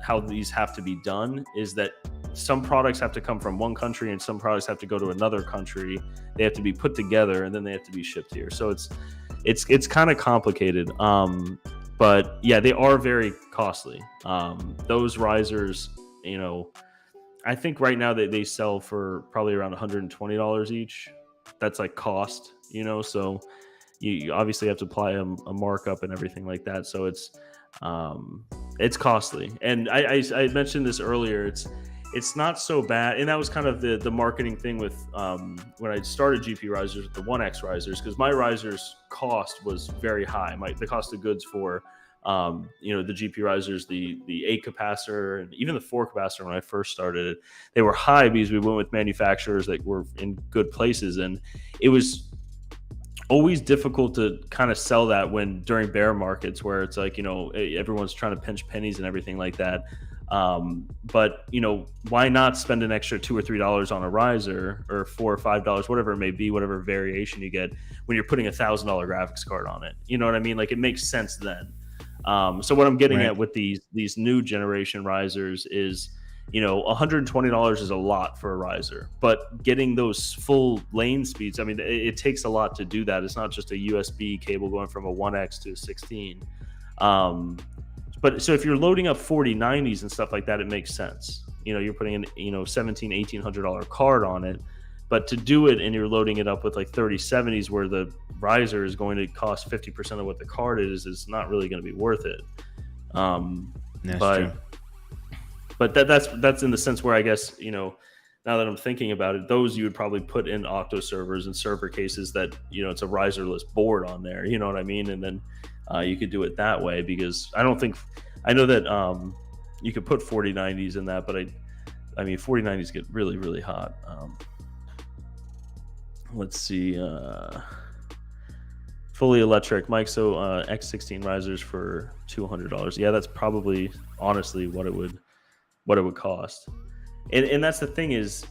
how these have to be done is that some products have to come from one country and some products have to go to another country. They have to be put together and then they have to be shipped here. So it's kind of complicated. But yeah, they are very costly. Those risers, I think right now they sell for probably around $120 each. That's like cost, so you obviously have to apply a markup and everything like that. So it's costly. And I mentioned this earlier. It's not so bad, and that was kind of the marketing thing with when I started GPURisers, the 1X risers, because my risers cost was very high. The cost of goods for the GPURisers, the 8 capacitor and even the 4 capacitor when I first started it, they were high because we went with manufacturers that were in good places, and it was always difficult to kind of sell that during bear markets where it's like everyone's trying to pinch pennies and everything like that. But why not spend an extra $2 or $3 on a riser, or $4 or $5, whatever it may be, whatever variation you get, when you're putting $1,000 graphics card on it? You know what I mean? Like it makes sense then. So what I'm getting at with these new generation risers is, $120 is a lot for a riser, but getting those full lane speeds, I mean, it takes a lot to do that. It's not just a USB cable going from a 1X to a 16. But so if you're loading up 4090s and stuff like that, it makes sense. You're putting an $1,700, $1,800 card on it, but to do it and you're loading it up with like 3070s where the riser is going to cost 50% of what the card is, it's not really going to be worth it. That's true. But that's in the sense where I guess now that I'm thinking about it, those you would probably put in Octo servers and server cases that it's a riserless board on there. You know what I mean? And then you could do it that way, because I know that you could put 4090s in that, but I mean 4090s get really, really hot. Let's see, fully electric Mike. So X16 risers for $200. Yeah, that's probably honestly what it would cost. And that's the thing is,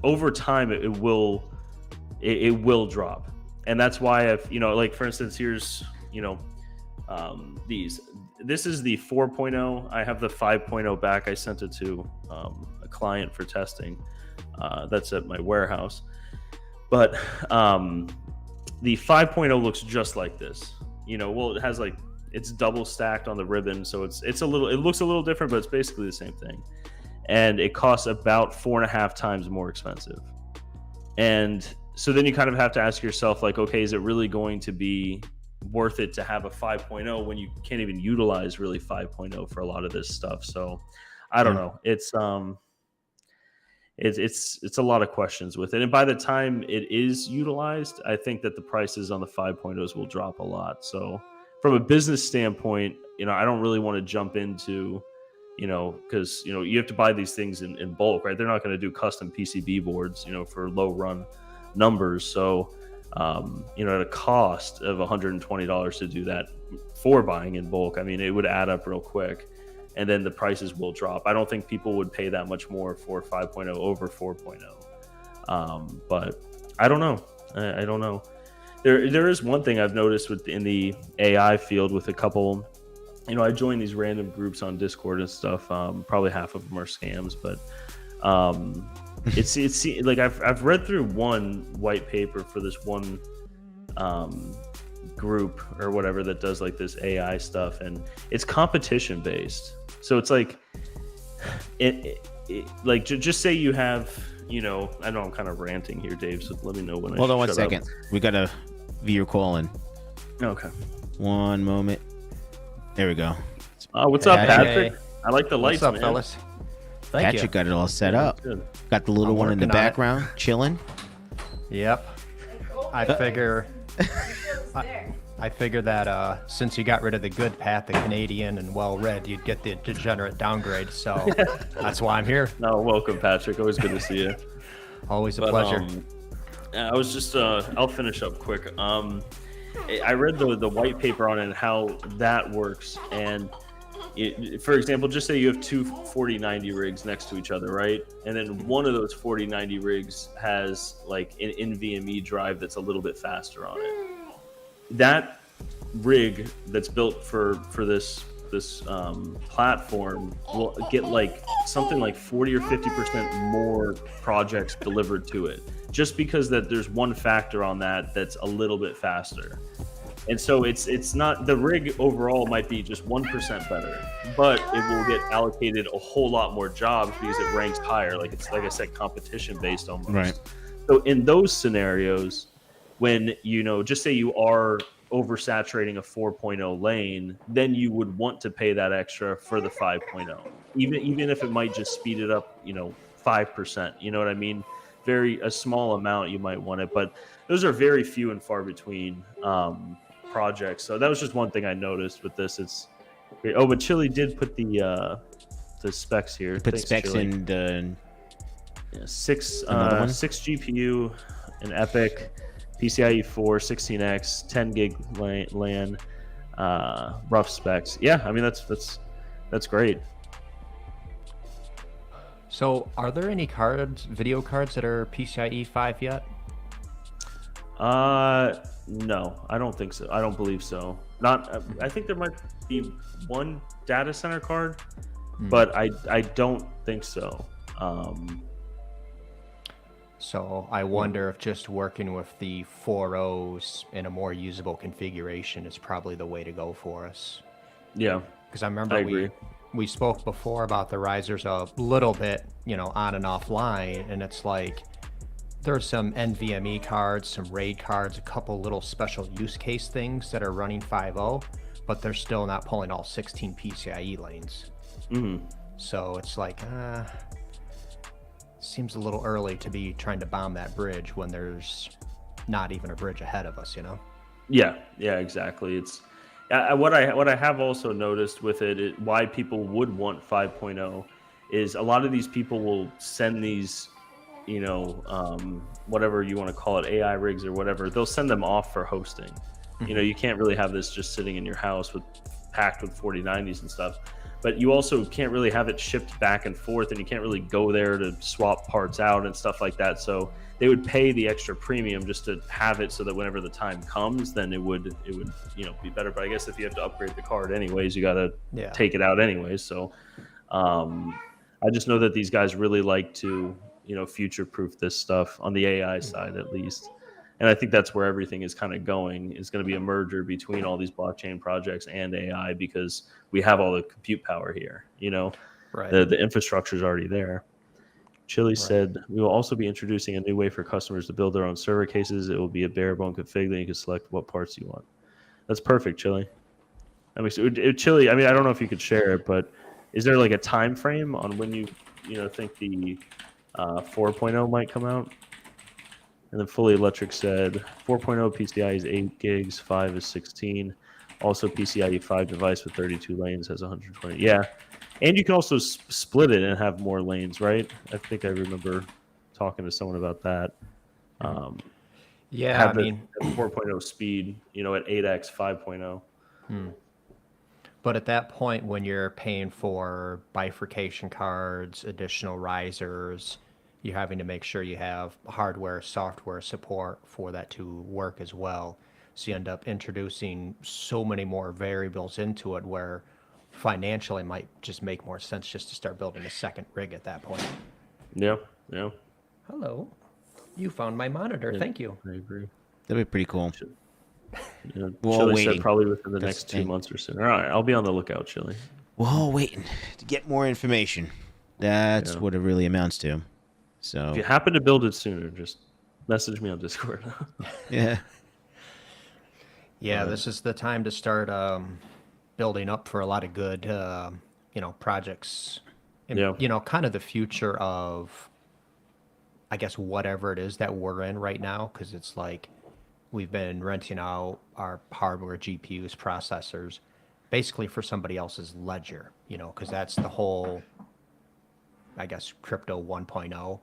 over time it will drop. And that's why like for instance, here's these this is the 4.0. I have the 5.0 back. I sent it to a client for testing. That's at my warehouse. But the 5.0 looks just like this. Well, it has like, it's double stacked on the ribbon, so it looks a little different, but it's basically the same thing. And it costs about 4.5 times more expensive. And so then you kind of have to ask yourself, like, okay, is it really going to be worth it to have a 5.0 when you can't even utilize really 5.0 for a lot of this stuff? So I don't know. It's a lot of questions with it. And by the time it is utilized, I think that the prices on the 5.0s will drop a lot. So from a business standpoint, I don't really want to jump into, because, you have to buy these things in bulk, right? They're not going to do custom PCB boards, for low run numbers. So, at a cost of $120 to do that for buying in bulk, I mean, it would add up real quick. And then the prices will drop. I don't think people would pay that much more for 5.0 over 4.0. But I don't know. I don't know. There is one thing I've noticed in the AI field with a couple. I join these random groups on Discord and stuff. Probably half of them are scams, but it's like I've read through one white paper for this one group or whatever that does like this AI stuff, and it's competition based. So it's like like just say you have, I know I'm kind of ranting here, Dave, so let me know when Hold on 1 second. We got a viewer calling. Okay. One moment. There we go. What's up, Patrick? Hey. I like the lights, what's up, man. fellas? Patrick got it all set up. Got the little one in the background, chilling. Yep. I figure that since you got rid of the good Pat, the Canadian and well-read, you'd get the degenerate downgrade. So that's why I'm here. No, welcome, Patrick. Always good to see you. Always a pleasure. I was just, I'll finish up quick. I read the white paper on it and how that works. And for example, just say you have two 4090 rigs next to each other, right? And then one of those 4090 rigs has like an NVMe drive that's a little bit faster on it. That rig that's built for this platform will get like something like 40 or 50% more projects delivered to it, just because that there's one factor on that's a little bit faster. And so it's not, the rig overall might be just 1% better, but it will get allocated a whole lot more jobs because it ranks higher. Like it's, like I said, competition based almost. Right. So in those scenarios, when, just say you are oversaturating a 4.0 lane, then you would want to pay that extra for the 5.0, even if it might just speed it up, 5%. You know what I mean? A small amount you might want it, but those are very few and far between projects. So that was just one thing I noticed with this. It's great. Oh, but Chili did put the specs here. Put specs Chili. in the 6 GPU, an Epic PCIe 4, 16X, 10 gig LAN, rough specs. Yeah, I mean that's great. So, are there any video cards that are PCIe 5 yet? No, I don't think so. I don't believe so. I think there might be one data center card, but I don't think so. So I wonder if just working with the 4.0s in a more usable configuration is probably the way to go for us. Yeah, because I remember we spoke before about the risers a little bit, on and offline, and it's like there's some NVMe cards, some RAID cards, a couple little special use case things that are running 5.0, but they're still not pulling all 16 PCIe lanes. Mm-hmm. So it's like, seems a little early to be trying to bomb that bridge when there's not even a bridge ahead of us, Yeah, exactly. It's what I have also noticed with it, why people would want 5.0 is a lot of these people will send these, whatever you want to call it, AI rigs or whatever, they'll send them off for hosting. You can't really have this just sitting in your house packed with 4090s and stuff. but you also can't really have it shipped back and forth, and you can't really go there to swap parts out and stuff like that. So they would pay the extra premium just to have it, so that whenever the time comes, then it would be better. But I guess if you have to upgrade the card anyways, you got to take it out anyways. So I just know that these guys really like to future proof this stuff on the AI side, at least. And I think that's where everything is kind of going. Is going to be a merger between all these blockchain projects and AI, because we have all the compute power here. Right. The infrastructure is already there. Chili said, we will also be introducing a new way for customers to build their own server cases. It will be a bare bone config, then you can select what parts you want. That's perfect, Chili. I mean, Chili, I don't know if you could share it, but is there like a time frame on when you think the 4.0 might come out? And then Fully Electric said 4.0 PCIe is 8 gigs, 5 is 16. Also, PCIe 5 device with 32 lanes has 120. Yeah. And you can also split it and have more lanes, right? I think I remember talking to someone about that. Yeah, have 4.0 speed, at 8x 5.0. But at that point, when you're paying for bifurcation cards, additional risers, you're having to make sure you have hardware, software support for that to work as well. So you end up introducing so many more variables into it, where financially it might just make more sense just to start building a second rig at that point. Yeah. Hello. You found my monitor. Yeah, Thank you. I agree. That'd be pretty cool. Chili said probably within the next 2 months or so. All right, I'll be on the lookout, Chili. We're all waiting to get more information. That's what it really amounts to. So if you happen to build it sooner, just message me on Discord. Yeah, this is the time to start building up for a lot of good, projects. And, kind of the future of, I guess, whatever it is that we're in right now, because it's like we've been renting out our hardware, GPUs, processors, basically for somebody else's ledger, because that's the whole, I guess, crypto 1.0.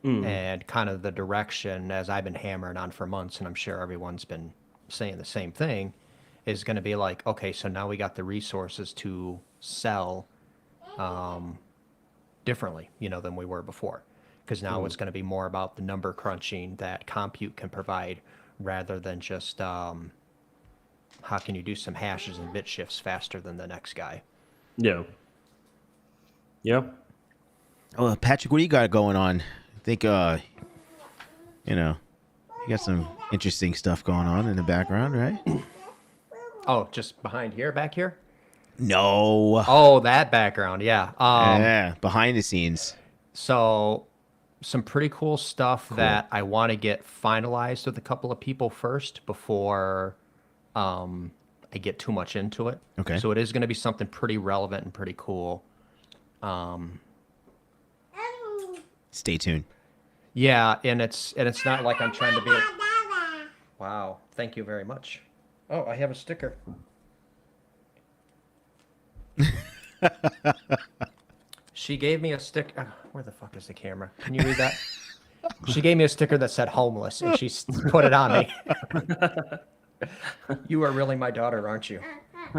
And kind of the direction, as I've been hammering on for months, and I'm sure everyone's been saying the same thing, is going to be like, okay, so now we got the resources to sell differently, than we were before. Because now it's going to be more about the number crunching that compute can provide, rather than just how can you do some hashes and bit shifts faster than the next guy. Yeah. Oh, Patrick, what do you got going on? I think, you got some interesting stuff going on in the background, right? Oh, just back here? No. Oh, that background, yeah. Yeah, behind the scenes. So, some pretty cool stuff that I want to get finalized with a couple of people first before I get too much into it. Okay. So it is going to be something pretty relevant and pretty cool. Stay tuned. Yeah, and it's not like I'm trying to be. Wow, thank you very much. Oh, I have a sticker. She gave me a sticker. Where the fuck is the camera? Can you read that? She gave me a sticker that said homeless, and she put it on me. You are really my daughter, aren't you?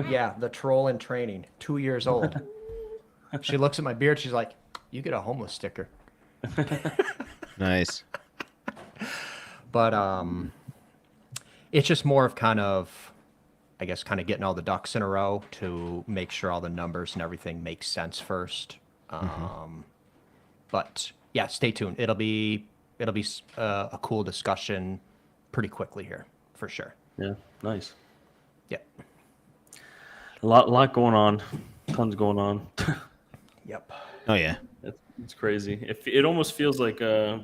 Yeah, the troll in training, 2 years old. She looks at my beard. She's like, you get a homeless sticker. Nice. But it's just more of kind of, I guess, kind of getting all the ducks in a row to make sure all the numbers and everything makes sense first. But yeah, stay tuned. It'll be a cool discussion pretty quickly here, for sure. Yeah, nice. Yeah. A lot going on. Tons going on. Yep. Oh yeah. It's crazy. It almost feels like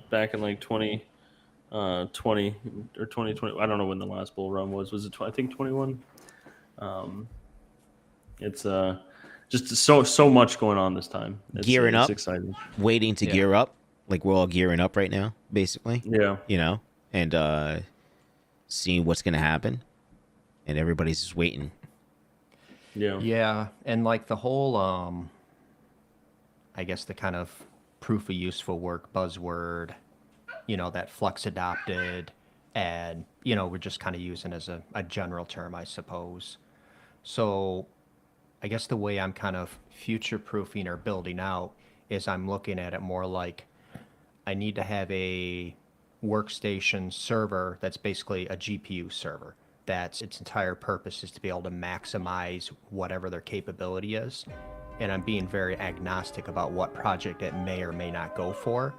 back in like 2020 or 2020. I don't know when the last bull run was. Was it? I think 21. It's just so much going on this time. Gearing up. It's exciting. Waiting to gear up. Like we're all gearing up right now, basically. Yeah. And seeing what's gonna happen, and everybody's just waiting. Yeah, and like the whole I guess the kind of proof of useful work buzzword, that Flux adopted, and we're just kind of using as a general term, I suppose. So I guess the way I'm kind of future proofing or building out is I'm looking at it more like I need to have a workstation server that's basically a GPU server. That's its entire purpose is to be able to maximize whatever their capability is. And I'm being very agnostic about what project it may or may not go for.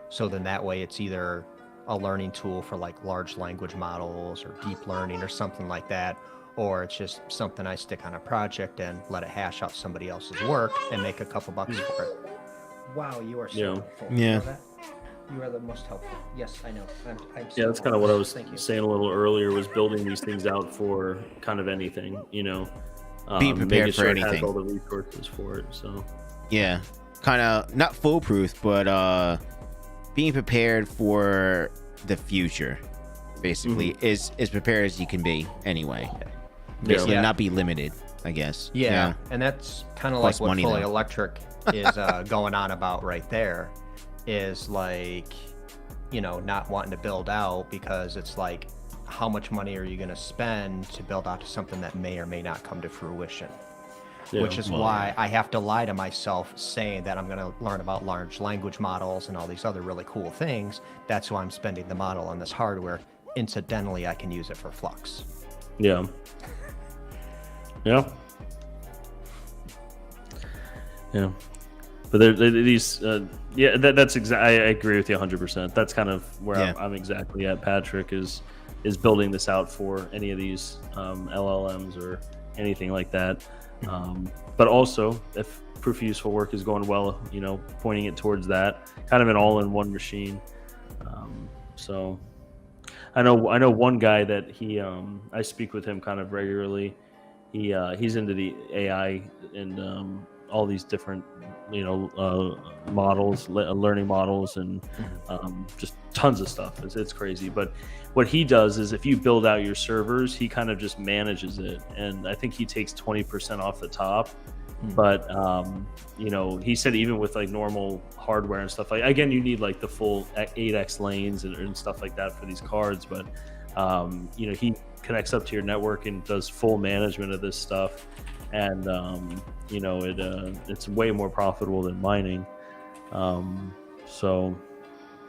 So then that way it's either a learning tool for like large language models or deep learning or something like that, or it's just something I stick on a project and let it hash out somebody else's work and make a couple bucks for it. Wow, you are so helpful. Yeah. You know that? You are the most helpful. Yes, I know. I'm so That's kind of what I was Thank saying a little earlier, was building these things out for kind of anything, you know. Being prepared making for sure it has anything. all the resources for it. So Yeah, kind of not foolproof, but being prepared for the future, basically, is as prepared as you can be anyway. Basically, Yeah. not be limited, I guess. Yeah, and that's kind of Plus like what money, fully though. electric is going on about right there, is like, you know, not wanting to build out because it's like, how much money are you going to spend to build out to something that may or may not come to fruition? Yeah, Which is well, why I have to lie to myself saying that I'm going to learn about large language models and all these other really cool things. That's why I'm spending the model on this hardware. Incidentally, I can use it for Flux. yeah. Yeah. Yeah. But these, that's exactly. I agree with you 100%. That's kind of where Yeah. I'm exactly at. Patrick is building this out for any of these LLMs or anything like that. But also, if proof of useful work is going well, you know, pointing it towards that, kind of an all-in-one machine. So, I know one guy that I speak with him kind of regularly. He's into the AI and all these different, you know, models, learning models, and just tons of stuff. It's crazy. But what he does is, if you build out your servers, he kind of just manages it, and I think he takes 20% off the top. But you know, he said even with like normal hardware and stuff, like, again, you need like the full 8x lanes and stuff like that for these cards. But you know, he connects up to your network and does full management of this stuff, and you know, it's way more profitable than mining. So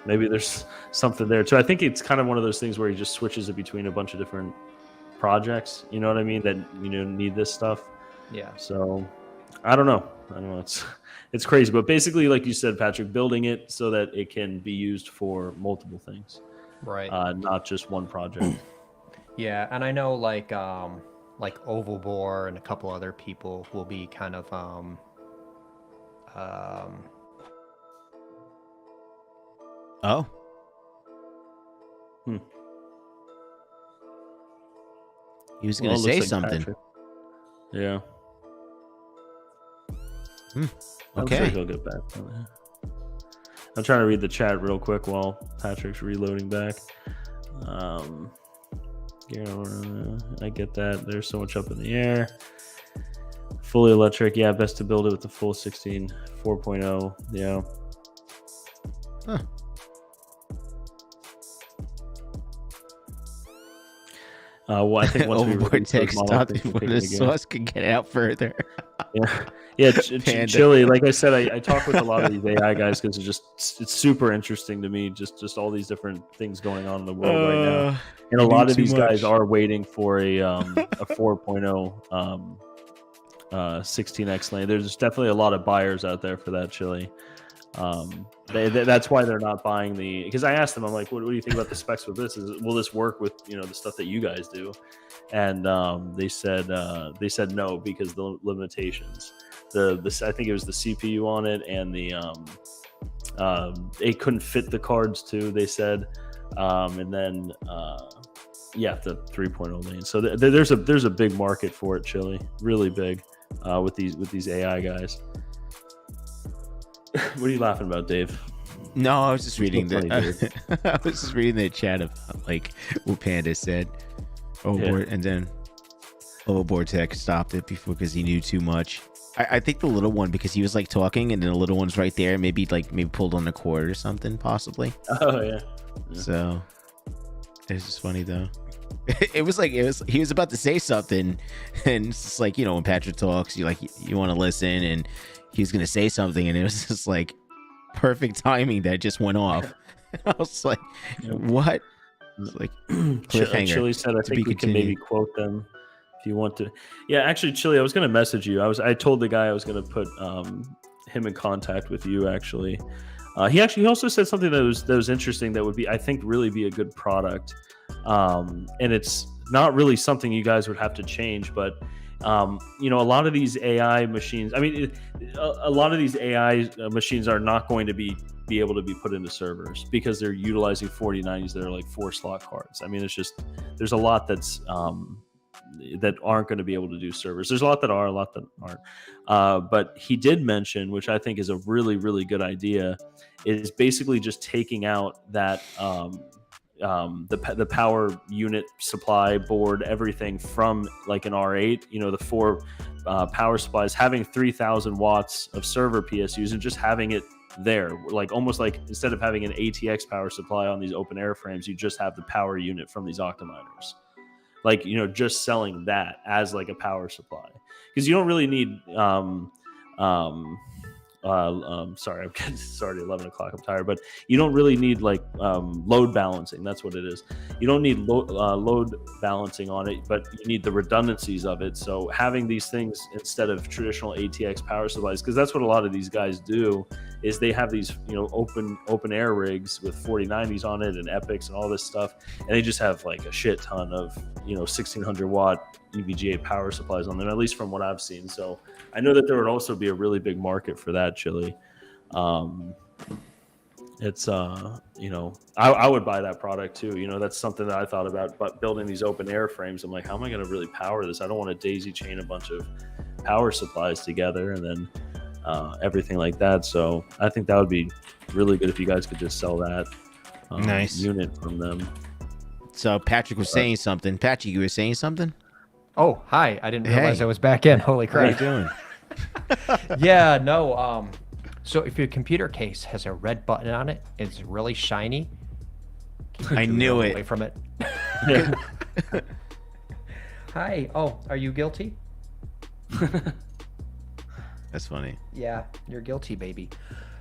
maybe there's something there too. I think it's kind of one of those things where he just switches it between a bunch of different projects, you know what I mean, that, you know, need this stuff. Yeah. So I don't know. It's crazy, but basically, like you said, Patrick, building it so that it can be used for multiple things, Right. not just one project. Yeah, and I know like Oval Bore and a couple other people will be kind of Oh. He was going to Well, it say looks like something. Patrick. Yeah. I'm Okay. sure he'll get back. I'm trying to read the chat real quick while Patrick's reloading back. I get that. There's so much up in the air. Fully electric. Yeah, best to build it with the full 16 4.0. Yeah. Huh. Well, I think once we Overboard release those text models, stopped things will before pick the up again. sauce could get out further. Yeah, Panda. Chili. Like I said, I talk with a lot of these AI guys because it's super interesting to me. Just all these different things going on in the world right now, and a you lot do of too these guys much. are waiting for a 4.0 16x lane. There's definitely a lot of buyers out there for that, Chili. That's why they're not buying because I asked them, I'm like, what do you think about the specs with this? Will this work with, you know, the stuff that you guys do? And they said no, because the limitations. I think it was the CPU on it, and it couldn't fit the cards too, they said, and then the 3.0 lane. So there's a big market for it, Chili, really big, with these AI guys. What are you laughing about, Dave? No, I was just reading funny, dude. I was just reading the chat of like what Panda said. Overboard, and then Overboard Tech stopped it before because he knew too much. I think the little one, because he was like talking, and then the little one's right there. Maybe pulled on the cord or something, possibly. Oh yeah. So it's just funny though. it was like he was about to say something, and it's just like, you know, when Patrick talks, you want to listen, and he was gonna say something, and it was just like perfect timing that just went off. I was like, what? It's like cliffhanger. Chili said, I think we can maybe quote them if you want to. Yeah, actually, Chili, I was gonna message you. I told the guy I was gonna put him in contact with you. Actually, he also said something that was interesting. That would be, I think, really be a good product. And it's not really something you guys would have to change, but you know, a lot of these AI machines, I mean, a lot of these AI machines are not going to be able to be put into servers because they're utilizing 4090s that are like 4-slot cards. I mean, it's just, there's a lot that's that aren't going to be able to do servers. There's a lot that are, a lot that aren't. But he did mention, which I think is a really, really good idea, is basically just taking out that the power unit, supply board, everything from like an R8, you know, the 4 power supplies, having 3000 watts of server PSUs and just having it there, like almost like instead of having an ATX power supply on these open air frames, you just have the power unit from these Octominers. Like, you know, just selling that as like a power supply, because you don't really need sorry, it's already 11 o'clock. I'm tired, but you don't really need like load balancing. That's what it is. You don't need load balancing on it, but you need the redundancies of it. So having these things instead of traditional ATX power supplies, because that's what a lot of these guys do, is they have these, you know, open air rigs with 4090s on it and epics and all this stuff, and they just have like a shit ton of, you know, 1600 watt EVGA power supplies on them, at least from what I've seen. So I know that there would also be a really big market for that, Chili. It's you know, I would buy that product too. You know, that's something that I thought about, but building these open air frames, I'm like, how am I going to really power this? I don't want to daisy chain a bunch of power supplies together and then everything like that. So I think that would be really good if you guys could just sell that nice unit from them. So Patrick was saying something. Patrick, you were saying something? Oh, hi. I didn't realize I was back in. Holy crap. How are you doing? Yeah, no. So if your computer case has a red button on it, it's really shiny. I knew it. Away from it. Hi. Oh, are you guilty? That's funny. Yeah, you're guilty, baby.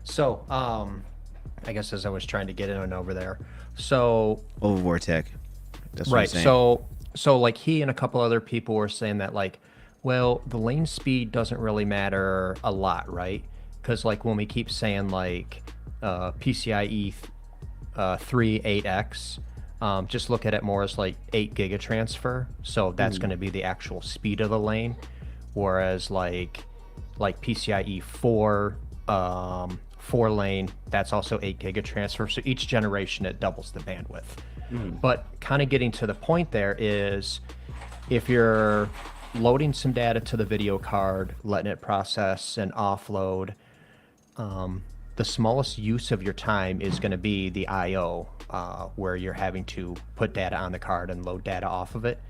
So, I guess as I was trying to get in and over there. So Over Vortec. That's what right. I'm saying. So like he and a couple other people were saying that like, well, the lane speed doesn't really matter a lot, right? Because like when we keep saying like PCIe 3 8x, just look at it more as like 8 gigatransfer. So that's going to be the actual speed of the lane, whereas like PCIe 4 4 lane, that's also 8 gigatransfer. So each generation it doubles the bandwidth. But kind of getting to the point there is, if you're loading some data to the video card, letting it process and offload, the smallest use of your time is going to be the I/O, where you're having to put data on the card and load data off of it,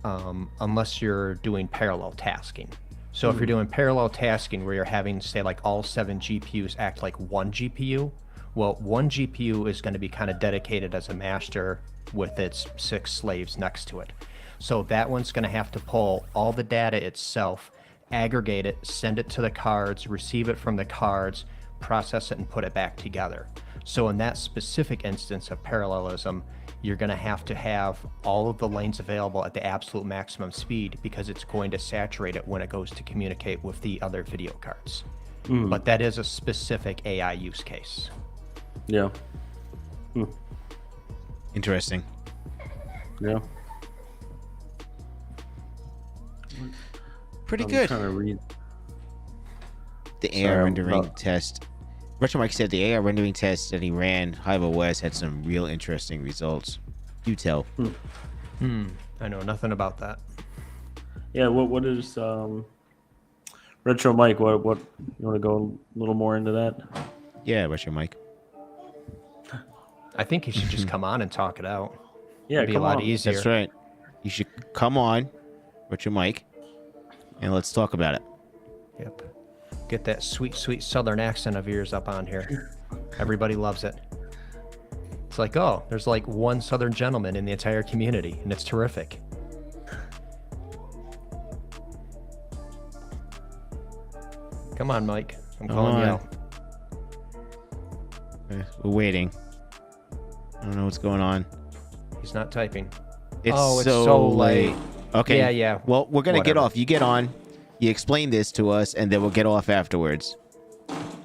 unless you're doing parallel tasking. So if you're doing parallel tasking where you're having, say, like all 7 GPUs act like one GPU, well, one GPU is going to be kind of dedicated as a master with its 6 slaves next to it. So that one's going to have to pull all the data itself, aggregate it, send it to the cards, receive it from the cards, process it, and put it back together. So in that specific instance of parallelism, you're going to have all of the lanes available at the absolute maximum speed, because it's going to saturate it when it goes to communicate with the other video cards. But that is a specific AI use case. Yeah. Interesting. Yeah. Pretty I'm good. trying to read. The AI rendering test. Retro Mike said the AI rendering test that he ran, Hive OS, had some real interesting results. Do tell. I know nothing about that. Yeah, what is Retro Mike? What you want to go a little more into that? Yeah, Retro Mike. I think he should just come on and talk it out. Yeah, It'd be a lot easier. That's right. You should come on, Retro Mike, and let's talk about it. Yep. Get that sweet, sweet Southern accent of yours up on here. Everybody loves it. It's like, oh, there's like one Southern gentleman in the entire community, and it's terrific. Come on, Mike. I'm calling you out. We're waiting. I don't know what's going on. He's not typing. It's so late. Okay. Yeah, yeah. Well, we're going to get Whatever. off. You get on. You explain this to us, and then we'll get off afterwards.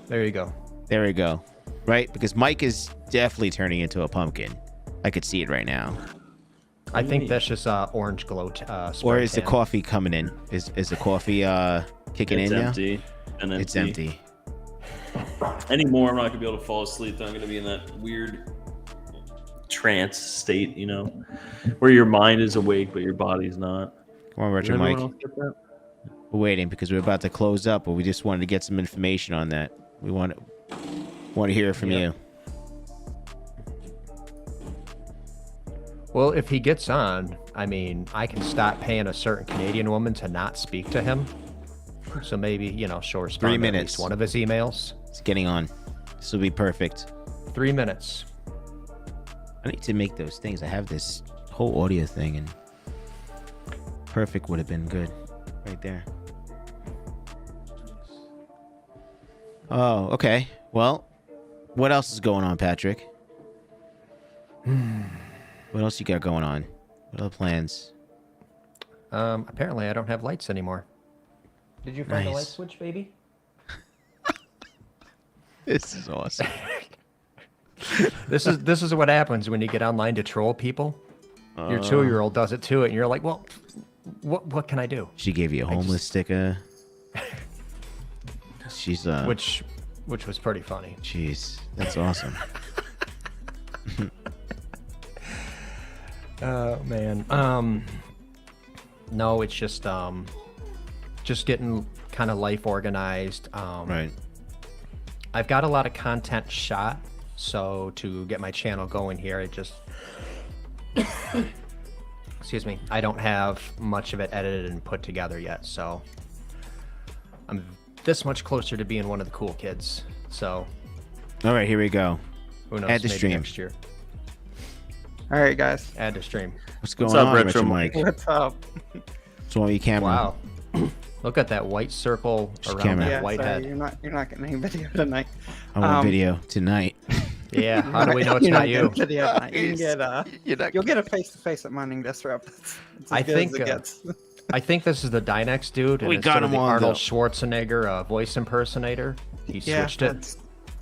There you go. There we go. Right? Because Mike is definitely turning into a pumpkin. I could see it right now. I think that's just orange glow. Or is the tan. coffee coming in? Is the coffee kicking It's in now? empty. And It's empty. Anymore, I'm not gonna be able to fall asleep. Then I'm gonna be in that weird trance state, you know, where your mind is awake but your body's not. Come on, Retro Does Mike. everyone else get that? We're waiting because we're about to close up, but we just wanted to get some information on that. We want to hear from you. Well, if he gets on, I mean, I can stop paying a certain Canadian woman to not speak to him. So maybe, you know, she'll respond 3 to at minutes. least one of his emails. It's getting on. This will be perfect. 3 minutes. I need to make those things. I have this whole audio thing, and perfect would have been good right there. Oh, okay. Well, what else is going on, Patrick? What else you got going on? What other plans? Apparently I don't have lights anymore. Did you find the light Nice. switch, baby? This is awesome. This is what happens when you get online to troll people. Your 2-year-old does it too, and you're like, well, what can I do? She gave you a homeless sticker. She's Which was pretty funny. Jeez, that's awesome. Oh man. No, it's just getting kind of life organized. Right. I've got a lot of content shot, so to get my channel going here, it just excuse me, I don't have much of it edited and put together yet, so I'm this much closer to being one of the cool kids. So All right, here we go. who knows? Add to Maybe stream. next year. All right, guys. Add to stream. What's going What's up, on, Retro Retro Mike? Mike? What's up? What's wrong with your camera? Wow. Look at that white circle Just around camera. that Yeah, white sorry, head. you're not getting any video tonight. I'm on video tonight. Yeah. How do we know it's You're not you? getting video tonight. You can get you'll get a face to face at Mining Disrupt. It's as I good think, as it gets. I think this is the Dynex dude. And We instead got of him the on Arnold the- Schwarzenegger voice impersonator. He Yeah, switched it.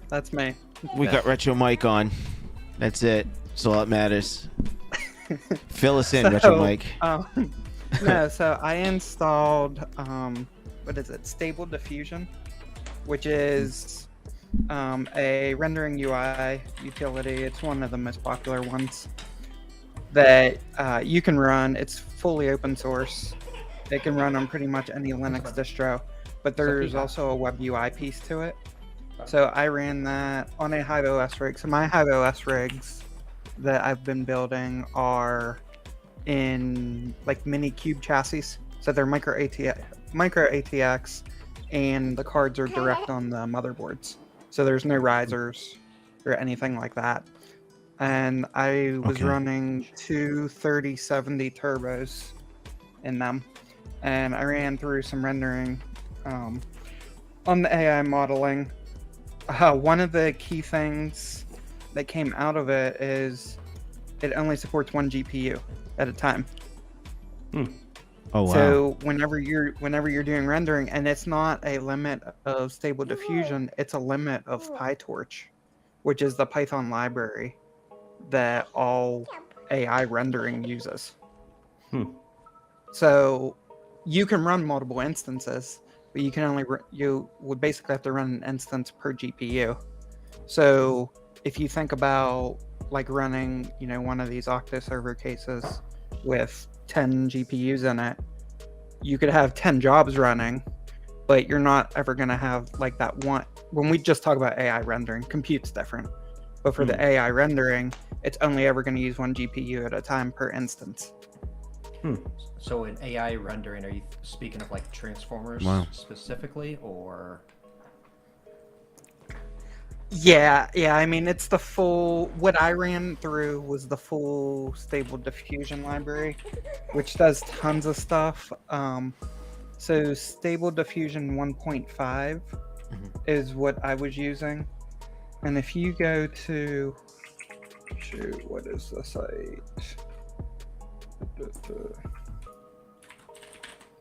that's me. We got Retro Mike on. That's it. That's all that matters. Fill us in, Retro Mike. No, so I installed what is it? Stable Diffusion, which is a rendering UI utility. It's one of the most popular ones that you can run. It's fully open source. It can run on pretty much any Linux distro, but there's also a web UI piece to it. So I ran that on a Hive OS rig. So my Hive OS rigs that I've been building are in like mini cube chassis. So they're micro ATX, and the cards are direct on the motherboards. So there's no risers or anything like that. And I was Okay. running two 3070 turbos in them, and I ran through some rendering on the AI modeling. One of the key things that came out of it is it only supports one GPU at a time. Oh wow. So whenever you're doing rendering, and it's not a limit of Stable Diffusion, it's a limit of PyTorch, which is the Python library that all AI rendering uses. So you can run multiple instances, but you can only you would basically have to run an instance per GPU. So if you think about like running, one of these Octa server cases with 10 GPUs in it, you could have 10 jobs running, but you're not ever going to have like that one. When we just talk about AI rendering, compute's different. But for the AI rendering, it's only ever going to use one GPU at a time per instance. So in AI rendering, are you speaking of like transformers Wow. specifically, or? Yeah, I mean, it's the full. What I ran through was the full Stable Diffusion library, which does tons of stuff. So Stable Diffusion 1.5 is what I was using, and if you go to, shoot, what is the site?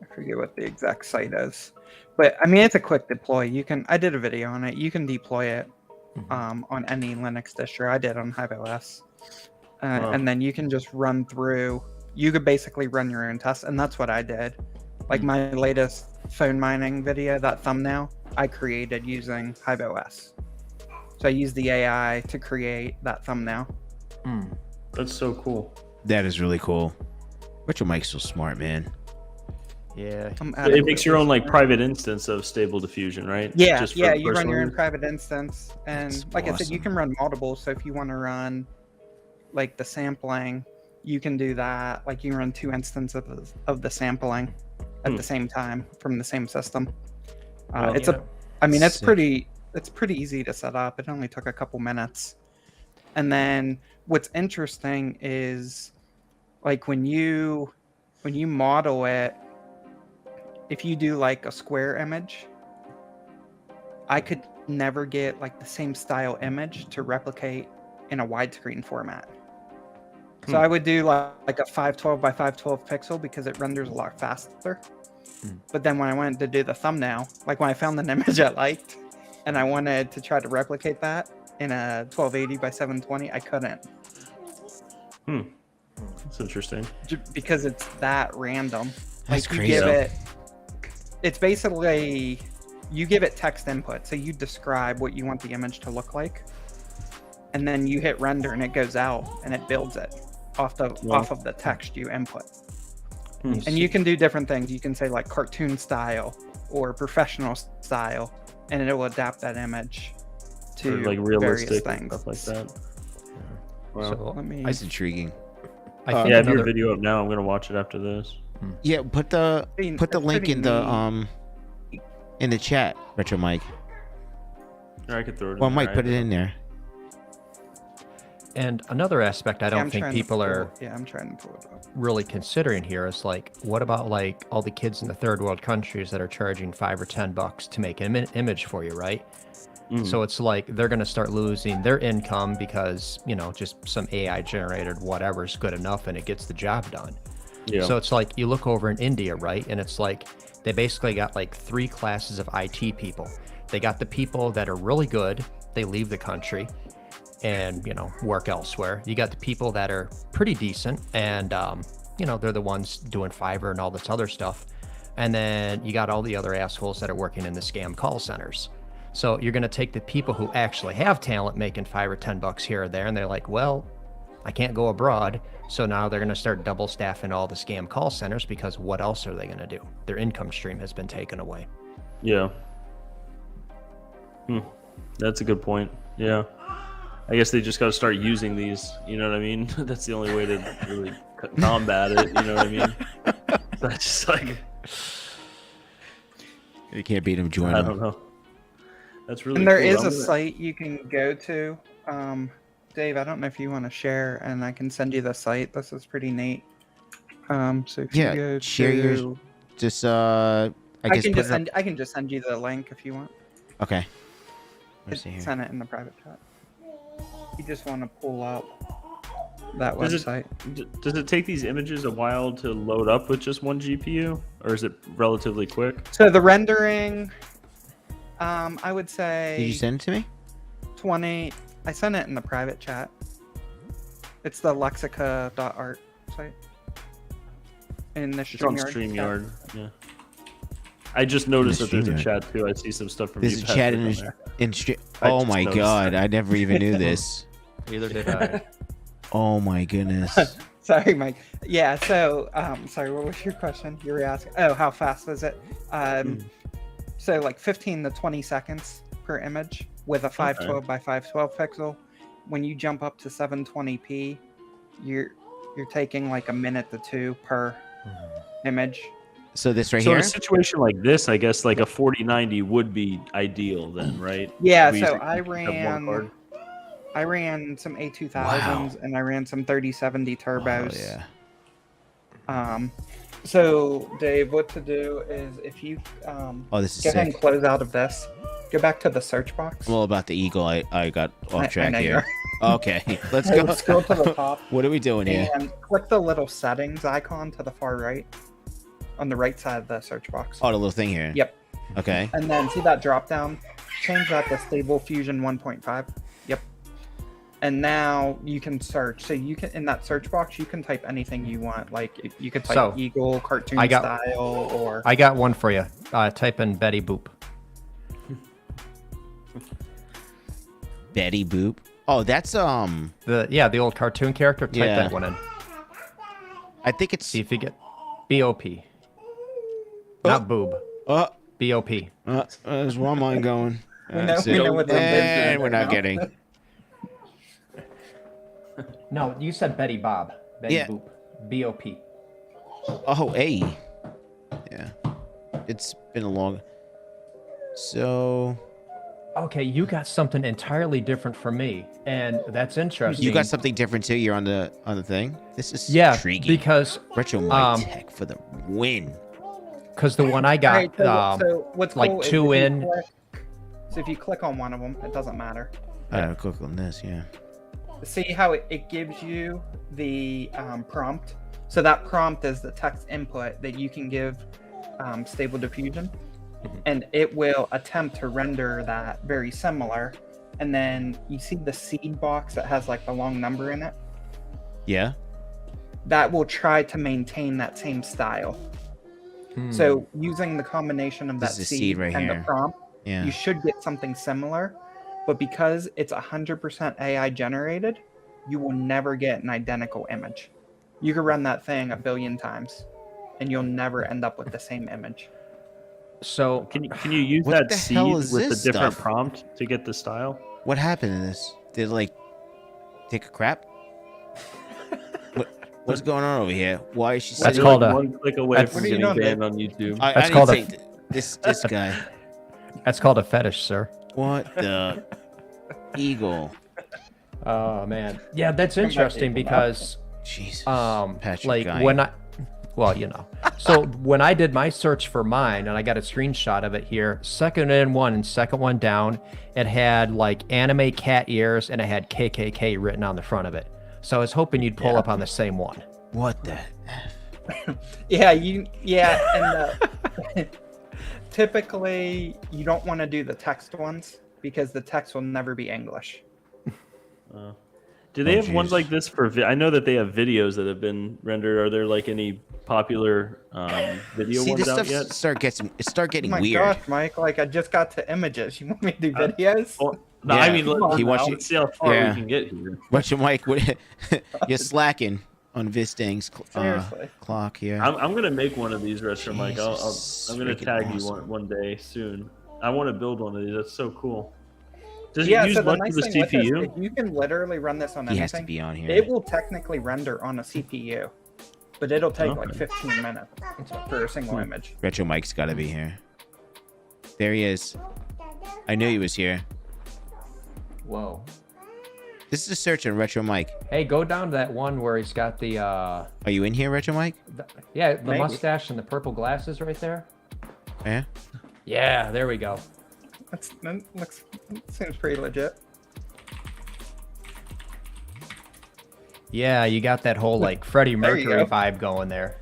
I forget what the exact site is, but I mean, it's a quick deploy. You can. I did a video on it. You can deploy it on any Linux distro. I did on HiveOS. And then you can just run through. You could basically run your own tests, and that's what I did. Like my latest phone mining video, that thumbnail, I created using HiveOS. So I used the AI to create that thumbnail. That's so cool. That is really cool. But your mic's so smart, man. Yeah. It makes your own like private instance of Stable Diffusion, right? Yeah, Just for yeah. You run personal your own use? private instance, and That's like I said, you awesome. can run multiple. So if you want to run like the sampling, you can do that. Like you can run 2 instances of the sampling at the same time from the same system. Well, it's yeah. I mean, it's Sick. pretty easy to set up. It only took a couple minutes. And then what's interesting is like when you model it, if you do like a square image, I could never get like the same style image to replicate in a widescreen format. So I would do like a 512 by 512 pixel because it renders a lot faster. But then when I wanted to do the thumbnail, like when I found an image I liked and I wanted to try to replicate that in a 1280 by 720, I couldn't. That's interesting. Because it's that random. That's Like you crazy. give it, it's basically, you give it text input. So you describe what you want the image to look like. And then you hit render and it goes out and it builds it off of the text you input. And you can do different things. You can say like cartoon style or professional style, and it will adapt that image to Or, like various realistic and things. stuff like that. Wow. So Let me. That's intriguing. I think Yeah, I have your another, video up now. I'm gonna watch it after this. Yeah, put the It's link pretty in the chat, Retro Mike. Or I could throw it in Well, there. Mike, put it in there. and another aspect I Yeah, don't I'm think trying to people pull- are Yeah, I'm trying to pull it up. really considering here is like, what about like all the kids in the third world countries that are charging $5 or $10 to make an image for you, right? So it's like they're going to start losing their income because, you know, just some AI generated whatever is good enough and it gets the job done. Yeah. So it's like you look over in India, right? And it's like they basically got like 3 classes of IT people. They got the people that are really good, they leave the country and, you know, work elsewhere. You got the people that are pretty decent and, you know, they're the ones doing Fiverr and all this other stuff. And then you got all the other assholes that are working in the scam call centers. So you're going to take the people who actually have talent making $5 or $10 here or there, and they're like, well, I can't go abroad. So now they're going to start double staffing all the scam call centers because what else are they going to do? Their income stream has been taken away. Yeah. That's a good point. Yeah. I guess they just got to start using these. You know what I mean? That's the only way to really combat it. You know what I mean? That's just like, You can't beat him, join I him. don't know. That's really And there cool. is I'm a gonna- site you can go to. Dave, I don't know if you want to share, and I can send you the site. This is pretty neat. So if Yeah, you go share to, yours. Just I guess can put just it up. I can just send you the link if you want. Okay. Let's see here. Send it in the private chat. You just want to pull up that Does it- website. Does it take these images a while to load up with just one GPU, or is it relatively quick? So the rendering, I would say Did you send it to me? 20. I sent it in the private chat. It's the lexica.art site. In the It's on StreamYard. StreamYard. Yeah. I just noticed that there's a StreamYard. chat too. I see some stuff from There's you. a chat Patrick, in on his, there. I Oh just my noticed god, that. I never even knew this. Neither did I. Oh my goodness. Sorry, Mike. Yeah, so sorry, what was your question? You were asking, oh, how fast was it? So like 15 to 20 seconds per image with a 512 by 512 pixel. When you jump up to 720p, you're taking like a minute to 2 per image. So this right So in here. a situation like this, I guess like a 4090 would be ideal then, right? Yeah, We so usually I have one card. ran some A2000s Wow. and I ran some 3070 turbos. Oh, yeah. So Dave, what to do is if you Oh, this is go ahead and sick. close out of this, go back to the search box. I'm all about the eagle. I got I off track know you here. Okay, let's are. go. Scroll to the top What are we doing here? and click the little settings icon to the far right, on the right side of the search box. Oh, the little thing here. Yep. Okay. And then see that drop down? Change that to Stable Fusion 1.5. Yep. And now you can search. So you can, in that search box, you can type anything you want. Like you could type So, Eagle, cartoon I got- style, or I got one for you. Type in Betty Boop. Betty Boop. Oh, that's The old cartoon character. Type Yeah. that one in. I think it's See if you get BOP. Not boob. BOP. There's one line going. we know, That's we it. know what the And we're not now. getting. No, you said Betty Bob. Betty Yeah. Boop. BOP. Oh, hey. Yeah. It's been a long. So Okay, you got something entirely different from me, and that's interesting. you got something different too. You're on the thing. This is Yeah, intriguing. because Retro Mike Tech for the win. the one I got, Alright, so what's like cool is two if you in. so if you click on one of them, it doesn't matter. I click on this. Yeah. See how it gives you the prompt. So that prompt is the text input that you can give Stable Diffusion, and it will attempt to render that very similar. And then you see the seed box that has like the long number in it. Yeah. That will try to maintain that same style. So using the combination of that This is a seed seed right and here. the prompt, Yeah. you should get something similar. But because it's 100% AI generated, you will never get an identical image. You can run that thing 1 billion times, and you'll never end up with the same image. So Can you use What that the seed hell with is a this different stuff? prompt to get the style? What happened in this? Did it, like take a crap? What's going on over here? Why is she That's sitting? called like a- one click away that's- from What are you getting doing, banned on YouTube. I That's didn't called a- say this guy. that's called a fetish, sir. What the eagle? Oh man, yeah, that's interesting because Jesus. Patrick like guy. when I, well, you know, so when I did my search for mine, and I got a screenshot of it here, second in one and second one down, it had like anime cat ears and it had KKK written on the front of it. So I was hoping you'd pull up on the same one. What the? And typically you don't want to do the text ones because the text will never be English. Do they Oh, have ones geez. like this for? I know that they have videos that have been rendered. Are there like any popular video See, ones this out stuff yet? start getting Oh my weird. gosh, Mike! Like I just got to images. You want me to do videos? Well, no, Yeah. I mean, He wants you- let's see how far Yeah. we can get here. Watch your mic. You're slacking on Vistang's Seriously. clock here. I'm gonna make one of these, Retro Mike. Jesus, I'm gonna freaking tag awesome. you one day soon. I want to build one of these. That's so cool. Does Yeah, it use so the much nice of the thing with this, CPU? if you can literally run this on He has to anything, be on here. it will technically render on a CPU, but it'll take like Okay. 15 minutes for a single image. Retro Mike's got to be here. There he is. I knew he was here. Whoa. This is a search on Retro Mike. Hey, go down to that one where he's got the Are you in here, Retro Mike? yeah, the Maybe. mustache and the purple glasses right there. Yeah. Yeah, there we go. That seems pretty legit. Yeah, you got that whole like Freddie There you Mercury go. vibe going there.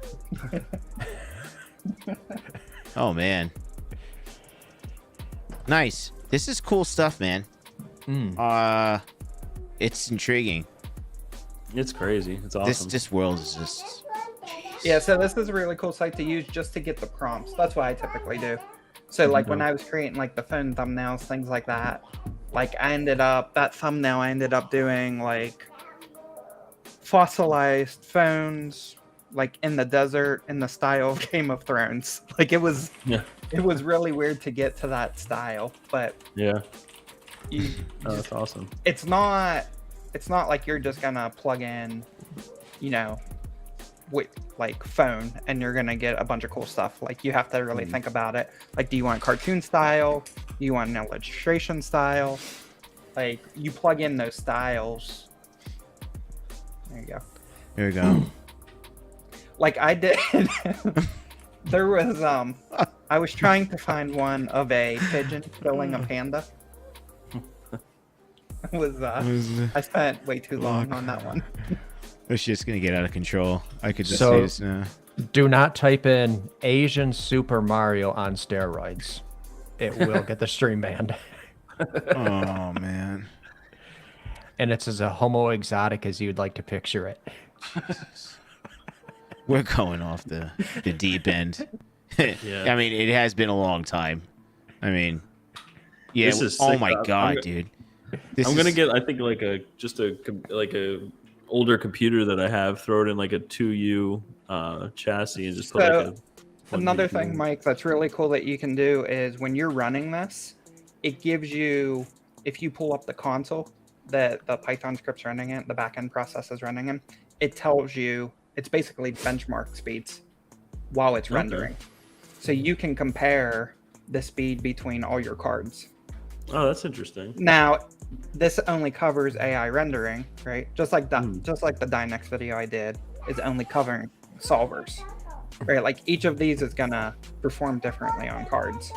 Oh man. Nice. This is cool stuff, man. It's intriguing. It's crazy. It's awesome. This world is just. Yeah, so this is a really cool site to use just to get the prompts. That's what I typically do. So like when I was creating like the phone thumbnails, things like that, like that thumbnail I ended up doing like fossilized phones like in the desert in the style of Game of Thrones. Like it was really weird to get to that style, but Yeah. you Oh, that's awesome. it's not like you're just gonna plug in, like phone, and you're gonna get a bunch of cool stuff. Like you have to really think about it. Like, do you want cartoon style? Do you want an illustration style? Like you plug in those styles. There you go. Here we go. Like I did. There was I was trying to find one of a pigeon killing a panda. It was I spent way too long on that one. It's just gonna get out of control. I could just So- say this now. Do not type in Asian Super Mario on steroids. It will get the stream banned. Oh man. And it's as a homo exotic as you'd like to picture it. We're going off the deep end. Yeah. I mean, it has been a long time. I mean, yeah. This is Oh sick. my god, dude. This I'm gonna is- get, I think, like a older computer that I have. Throw it in like a 2U chassis and just put So, like a. Another 1 thing, GPU. Mike, that's really cool that you can do is when you're running this, it gives you, if you pull up the console that the Python script's running in, the backend process is running in, it tells you, it's basically benchmark speeds while it's Okay. rendering. So you can compare the speed between all your cards. Oh, that's interesting. Now, this only covers AI rendering, right? Just like the Dynex video I did is only covering solvers, right? Like each of these is gonna perform differently on cards,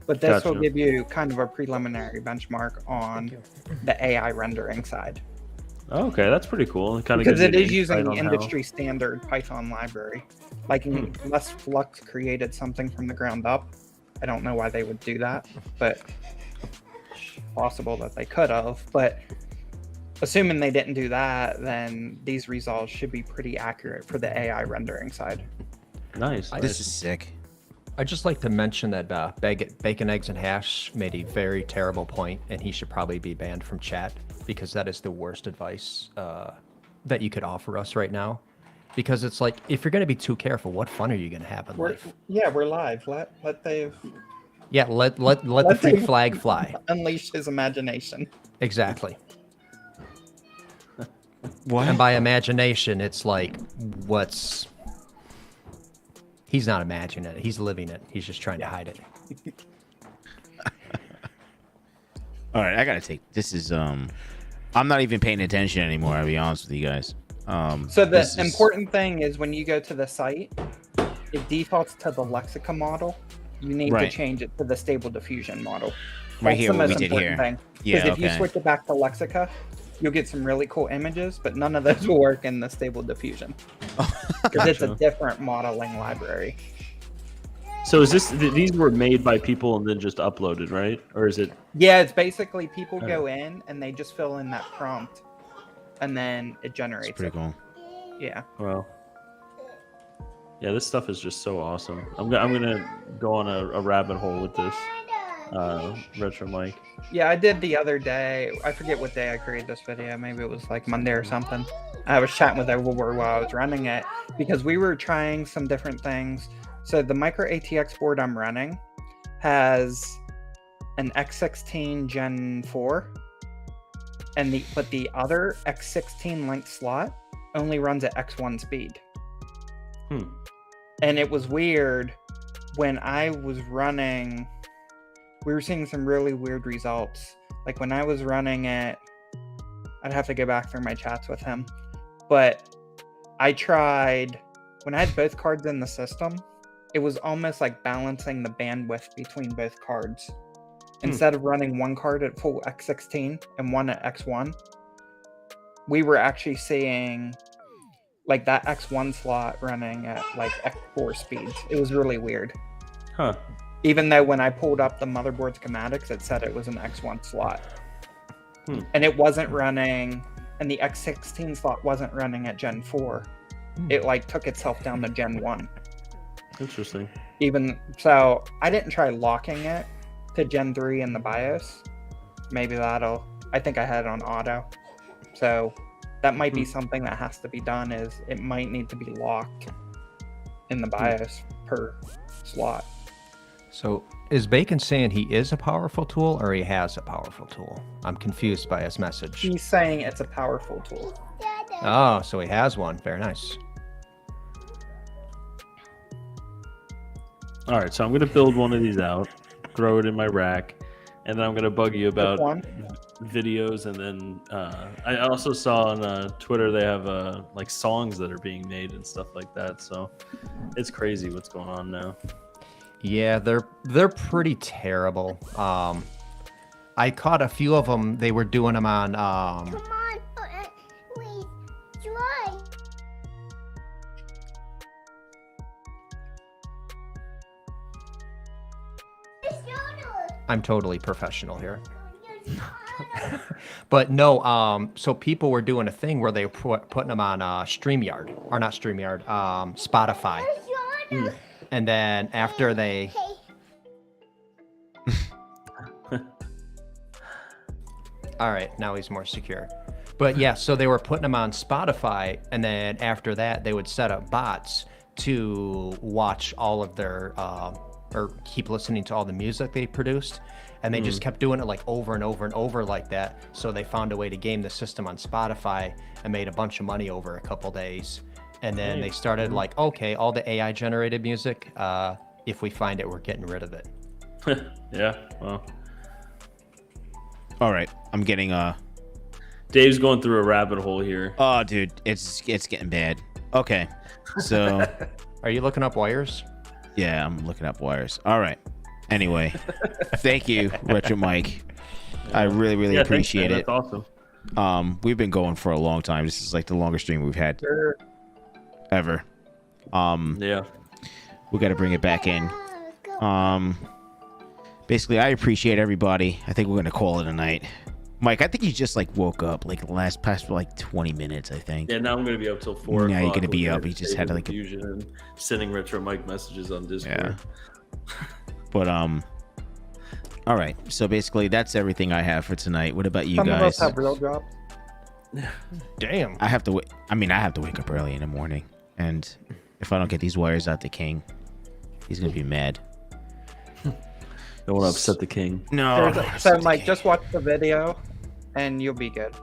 but this will Gotcha. give you kind of a preliminary benchmark on the AI rendering side Oh, okay, that's pretty cool. It kind of because it is using the industry standard Python library. Like unless Flux created something from the ground up, I don't know why they would do that, but possible that they could have. But assuming they didn't do that, then these results should be pretty accurate for the AI rendering side. Nice. This is sick. I'd just like to mention that Bacon, Eggs, and Hash made a very terrible point, and he should probably be banned from chat because that is the worst advice that you could offer us right now. Because it's like, if you're going to be too careful, what fun are you going to have in life? We're live. Let Dave Yeah, let the freak flag fly. unleash his imagination. Exactly. What? And by imagination, it's like, he's not imagining it. He's living it. He's just trying to hide it. All right, I gotta take. This is I'm not even paying attention anymore. I'll be honest with you guys. So the this is- important thing is when you go to the site, it defaults to the Lexica model. You need to Right. change it to the Stable Diffusion model. Right That's here, the what we most did important here. thing. Yeah, Because if you okay. switch it back to Lexica, you'll get some really cool images, but none of those will work in the Stable Diffusion. Because it's a Gotcha. different modeling library. So is this? These were made by people and then just uploaded, right? Or is it? Yeah, it's basically people go in and they just fill in that prompt, and then it generates It's pretty it. cool. Yeah. Well, yeah, this stuff is just so awesome. I'm gonna go on a rabbit hole with this retro mic. Yeah, I did the other day. I forget what day I created this video. Maybe it was like Monday or something. I was chatting with Overboard while I was running it because we were trying some different things. So the micro ATX board I'm running has an X16 Gen 4, and but the other X16 link slot only runs at X1 speed. And it was weird when I was running. We were seeing some really weird results. Like when I was running it, I'd have to go back through my chats with him. But I tried, when I had both cards in the system, it was almost like balancing the bandwidth between both cards. Instead of running one card at full X16 and one at X1, we were actually seeing like that X1 slot running at like X4 speeds. It was really weird. Huh. Even though when I pulled up the motherboard schematics, it said it was an X1 slot. And it wasn't running, and the X16 slot wasn't running at Gen 4. It like took itself down to Gen 1. Interesting. Even so, I didn't try locking it to Gen 3 in the BIOS. Maybe that'll, I think I had it on auto. So that might be something that has to be done, is it might need to be locked in the BIOS per slot. So is Bacon saying he is a powerful tool or he has a powerful tool? I'm confused by his message. He's saying it's a powerful tool. Oh, so he has one. Very nice. All right, so I'm gonna build one of these out, throw it in my rack, and then I'm gonna bug you about videos. And then I also saw on Twitter they have like songs that are being made and stuff like that. So it's crazy what's going on now. Yeah, they're pretty terrible. I caught a few of them. They were doing them on. Come on, wait, try. I'm totally professional here. But no, so people were doing a thing where they were putting them on StreamYard, or not StreamYard, Spotify. And then after they... All right, now he's more secure. But yeah, so they were putting them on Spotify, and then after that, they would set up bots to watch all of their, or keep listening to all the music they produced. And they just kept doing it like over and over and over like that. So they found a way to game the system on Spotify and made a bunch of money over a couple days. And then they started like, okay, all the AI generated music, if we find it, we're getting rid of it. Yeah, well. All right, I'm getting Dave's going through a rabbit hole here. Oh, dude, it's getting bad. Okay, so. Are you looking up wires? Yeah, I'm looking up wires. All right. Anyway, thank you, Retro Mike. I really appreciate it. That's awesome. We've been going for a long time. This is like the longest stream we've had ever. Yeah. We got to bring it back in. Basically, I appreciate everybody. I think we're gonna call it a night. Mike, I think you just like woke up like past 20 minutes, I think. Yeah, now I'm gonna be up till 4 Now o'clock. you're gonna be up. You just had to like confusion and sending Retro Mike messages on Discord. Yeah. But all right. So basically, that's everything I have for tonight. What about you Some guys? of us have real jobs. Damn. I have to. I have to wake up early in the morning, and if I don't get these wires out to King, he's gonna be mad. Don't want to upset the king. No. So Mike, just watch the video, and you'll be good.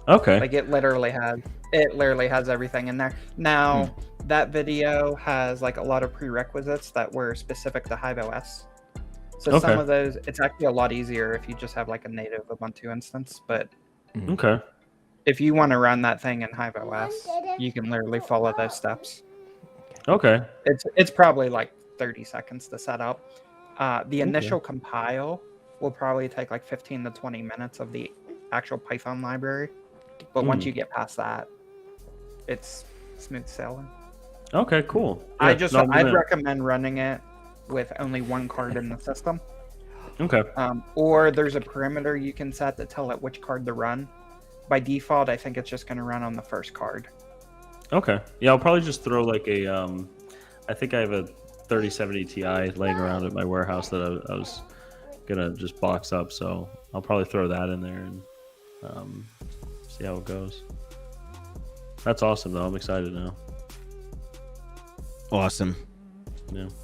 Okay. Like it literally has everything in there. Now that video has like a lot of prerequisites that were specific to Hive OS. So some of those, it's actually a lot easier if you just have like a native Ubuntu instance. But Okay. if you want to run that thing in Hive OS, you can literally follow those steps. Okay. It's probably like 30 seconds to set up. The initial compile will probably take like 15 to 20 minutes of the actual Python library. But once you get past that, it's smooth sailing. Okay, cool. I'd recommend running it with only one card in the system. Okay. Or there's a parameter you can set to tell it which card to run. By default, I think it's just going to run on the first card. Okay. Yeah, I'll probably just throw like a I think I have a 3070 Ti laying around at my warehouse that I was gonna just box up, so I'll probably throw that in there and see how it goes. That's awesome though. I'm excited now. Awesome.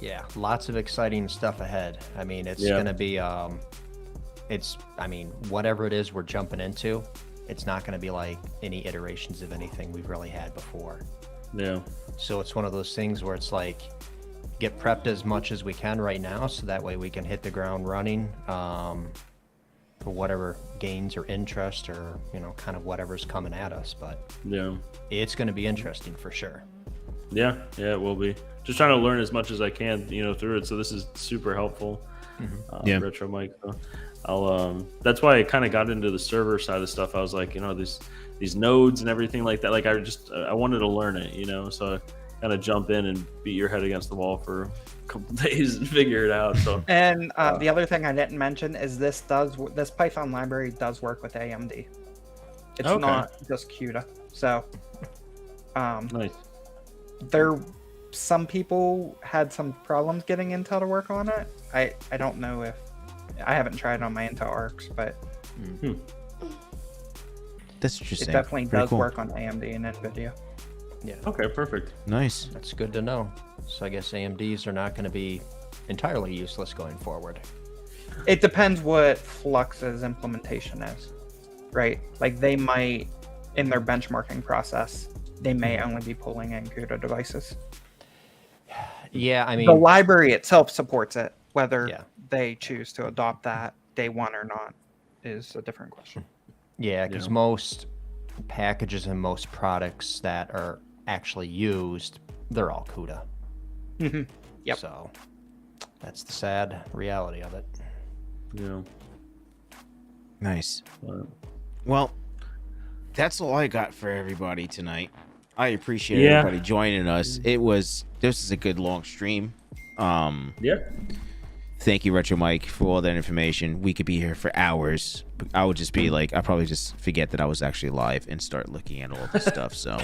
Yeah, lots of exciting stuff ahead. I mean, it's gonna be whatever it is we're jumping into, it's not gonna be like any iterations of anything we've really had before. Yeah. So it's one of those things where it's like, get prepped as much as we can right now, so that way we can hit the ground running for whatever gains or interest or kind of whatever's coming at us. But yeah, it's going to be interesting for sure. Yeah, it will be. Just trying to learn as much as I can, through it. So this is super helpful. Retro Mike. So I'll that's why I kind of got into the server side of stuff. I was like, these nodes and everything like that. Like I wanted to learn it, so kind of jump in and beat your head against the wall for a couple days and figure it out. So and the other thing I didn't mention is this Python library does work with AMD. It's not just CUDA. So nice. Some people had some problems getting Intel to work on it. I don't know if I haven't tried on my Intel ARCs, but that's interesting. It definitely does work on AMD and NVIDIA. Yeah. Okay, perfect. Nice. That's good to know. So I guess AMDs are not going to be entirely useless going forward. It depends what Flux's implementation is, right? Like they might, in their benchmarking process, they may only be pulling in CUDA devices. Yeah, I The mean, library itself supports it. Whether Yeah. they choose to adopt that day one or not is a different question. yeah, because Yeah. most packages and most products that are actually used, they're all CUDA. Yep. So that's the sad reality of it. Yeah. Nice. But- Well, that's all I got for everybody tonight. I appreciate Yeah. everybody joining us. This is a good long stream. Yeah. Thank you, Retro Mike, for all that information. We could be here for hours. I would just be like, I'd probably just forget that I was actually live and start looking at all this stuff. So,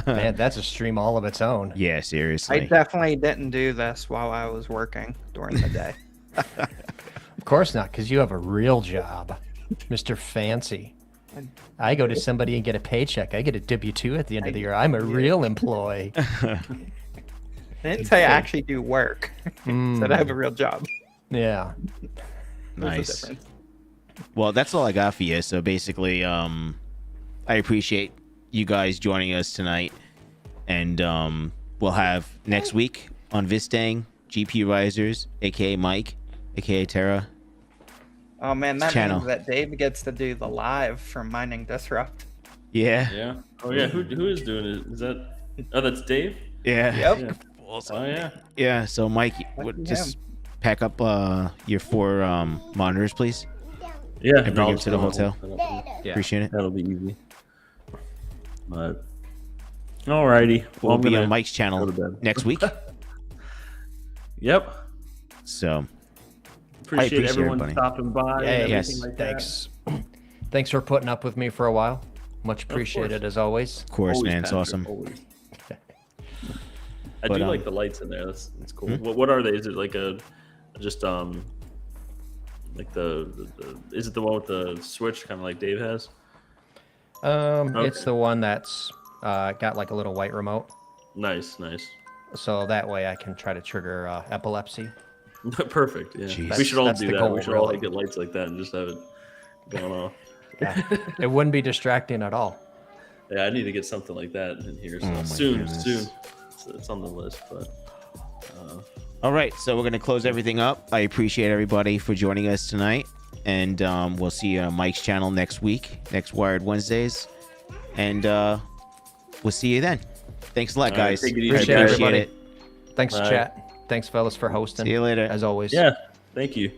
Man, that's a stream all of its own. yeah, I seriously. definitely didn't do this while I was working during the day. Of course not, because you have a real job, Mr. Fancy. I go to somebody and get a paycheck. I get a W-2 at the end of the year. I'm a real employee. I didn't say I actually do work. Said I have a real job. Yeah. There's a Nice. difference. Well, that's all I got for you. So basically, I appreciate you guys joining us tonight, and we'll have next week on Vistang GPURisers, aka Mike, aka Terra. Oh man, that Channel. means that Dave gets to do the live from Mining Disrupt. Yeah, Yeah. Oh yeah. Who is doing it? Is that? Oh, that's Dave. yeah, Yep. Yeah. Oh yeah. yeah. So Mike, Lucky would him. just pack up your 4 monitors, please. Yeah. And bring I'll him to the just hotel. Yeah. Appreciate it. That'll be easy. But alrighty. We'll I'm be gonna on Mike's channel go to bed. next week. Yep. So Appreciate appreciate everyone everybody. stopping by. Hey, and yes, everything like Thanks. Thanks for putting up with me for a while. Much appreciated as always. of course, Always, man, it's Patrick, awesome. always. I But, do like the lights in there. That's cool. What are they? Is it like a just like the is it the one with the switch kind of like Dave has? It's the one that's got like a little white remote, Nice. so that way I can try to trigger epilepsy. Perfect. Yeah. Jeez. We should all That's do the that. goal, We should all really. get lights like that and just have it going off. Yeah. It wouldn't be distracting at all. Yeah, I need to get something like that in here Oh my soon. goodness. Soon. It's on the list, but All right, so we're gonna close everything up. I appreciate everybody for joining us tonight, and we'll see you on Mike's channel next week, next Wired Wednesdays, and we'll see you then. Thanks a lot, All right, guys. take it easy, I Appreciate guys. everybody. it. Thanks, Bye. chat. Thanks, fellas, for hosting. See you later. As always. yeah, thank you.